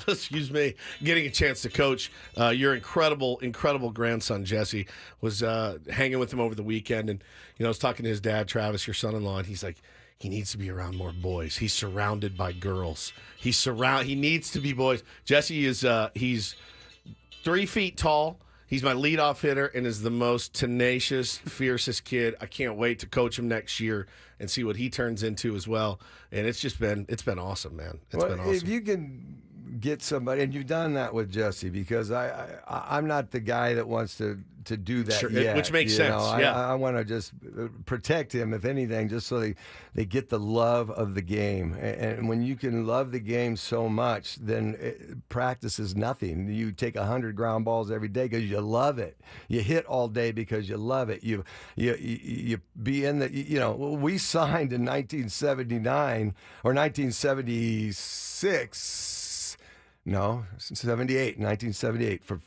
Excuse me, getting a chance to coach your incredible grandson Jesse. Was hanging with him over the weekend, and I was talking to his dad Travis, your son-in-law, and he's like, he needs to be around more boys. He's surrounded by girls. He needs to be boys. Jesse is he's 3 feet tall. He's my leadoff hitter and is the most tenacious, fiercest kid. I can't wait to coach him next year and see what he turns into as well. And it's been awesome, man. It's been awesome. If you can get somebody, and you've done that with Jesse, because I'm not the guy that wants to do that yet. Which makes sense. I want to just protect him, if anything, just so they get the love of the game. And when you can love the game so much, then practice is nothing. You take 100 ground balls every day because you love it. You hit all day because you love it. You be in the, we signed in 1979 or 1976. No, 1978 for,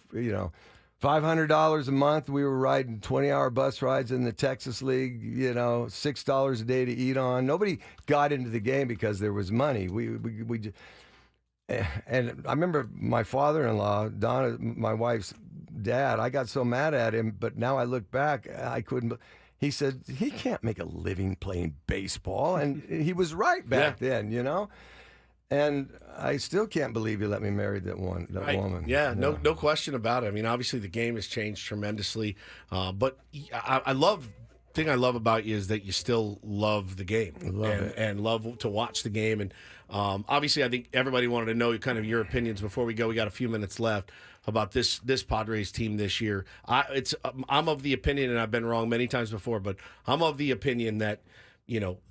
$500 a month. We were riding 20-hour bus rides in the Texas League, $6 a day to eat on. Nobody got into the game because there was money. And I remember my father-in-law, Donna, my wife's Dad, I got so mad at him, but now I look back, I couldn't. He said, he can't make a living playing baseball. And he was right back then, you know? And I still can't believe he let me marry that woman. Yeah, no question about it. I mean, obviously the game has changed tremendously, but I love about you is that you still love the game and love to watch the game. And obviously, I think everybody wanted to know kind of your opinions before we go. We got a few minutes left about this Padres team this year. I'm of the opinion, and I've been wrong many times before, but I'm of the opinion that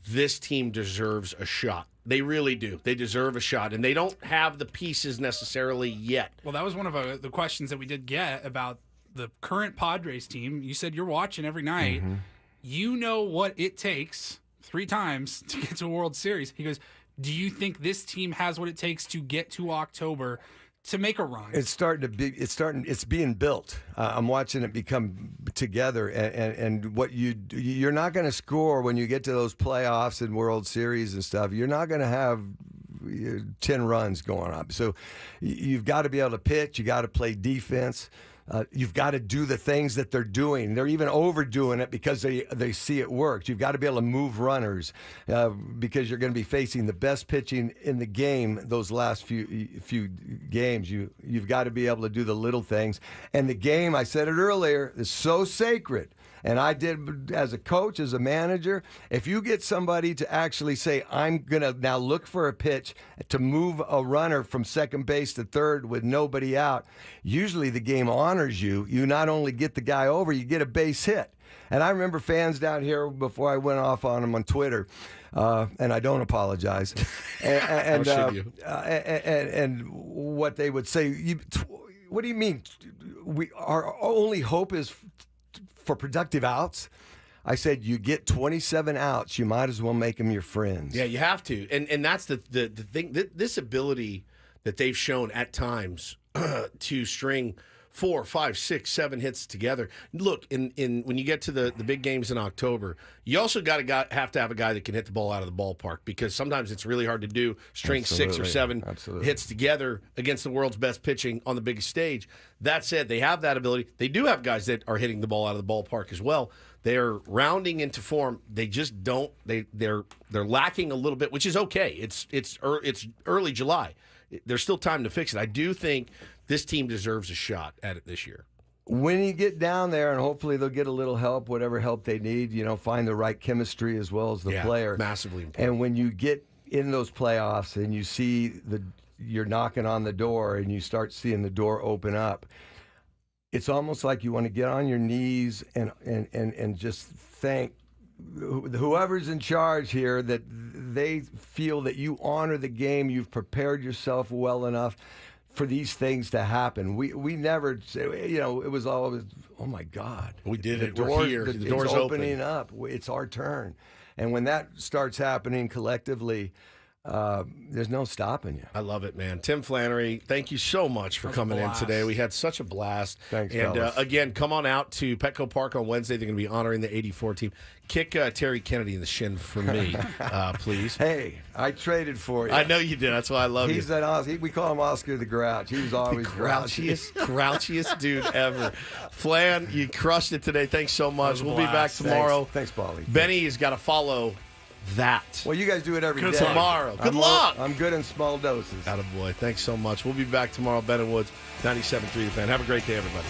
this team deserves a shot. They really do. They deserve a shot, and they don't have the pieces necessarily yet. Well, that was one of the questions that we did get about the current Padres team. You said you're watching every night. Mm-hmm. You know what it takes 3 times to get to a World Series. He goes, do you think this team has what it takes to get to October to make a run? It's being built. I'm watching it become together, and what you're not going to score when you get to those playoffs and World Series and stuff. You're not going to have 10 runs going up. So you've got to be able to pitch. You got to play defense. You've got to do the things that they're doing. They're even overdoing it because they see it works. You've got to be able to move runners because you're going to be facing the best pitching in the game those last few games. You've got to be able to do the little things. And the game, I said it earlier, is so sacred. And I did, as a coach, as a manager, if you get somebody to actually say, I'm going to now look for a pitch to move a runner from second base to third with nobody out, usually the game honors you. You not only get the guy over, you get a base hit. And I remember fans down here before I went off on them on Twitter, and I don't apologize. And what they would say, what do you mean? Our only hope is for productive outs. I said, you get 27 outs, you might as well make them your friends. Yeah, you have to. And that's the thing. This ability that they've shown at times to string 4, 5, 6, 7 hits together. Look, in when you get to the big games in October, you also have to have a guy that can hit the ball out of the ballpark, because sometimes it's really hard to do string 6 or 7 hits together against the world's best pitching on the biggest stage. That said, they have that ability. They do have guys that are hitting the ball out of the ballpark as well. They're rounding into form. They just don't. They're lacking a little bit, which is okay. It's early July. There's still time to fix it. I do think this team deserves a shot at it this year. When you get down there, and hopefully they'll get a little help, whatever help they need, find the right chemistry as well as the player. Massively important. And when you get in those playoffs and you see you're knocking on the door and you start seeing the door open up, it's almost like you want to get on your knees and just thank whoever's in charge here, that they feel that you honor the game, you've prepared yourself well enough for these things to happen. We never, it was always, oh my God, we did it. We're here. The door's opening up. It's our turn. And when that starts happening collectively, there's no stopping you. I love it, man. Tim Flannery, thank you so much for coming in today. We had such a blast. Thanks, and fellas. Again, come on out to Petco Park on Wednesday. They're going to be honoring the 84 team. Kick Terry Kennedy in the shin for me, please. Hey, I traded for you. I know you did. That's why I love you. We call him Oscar the Grouch. He was always grouchiest dude ever. Flan, you crushed it today. Thanks so much. We'll be back tomorrow. Thanks, Paulie. Benny has got to follow that. Well, you guys do it every day. Tomorrow. Good luck. I'm good in small doses. Attaboy. Thanks so much. We'll be back tomorrow. Ben and Woods, 97.3 The Fan. Have a great day, everybody.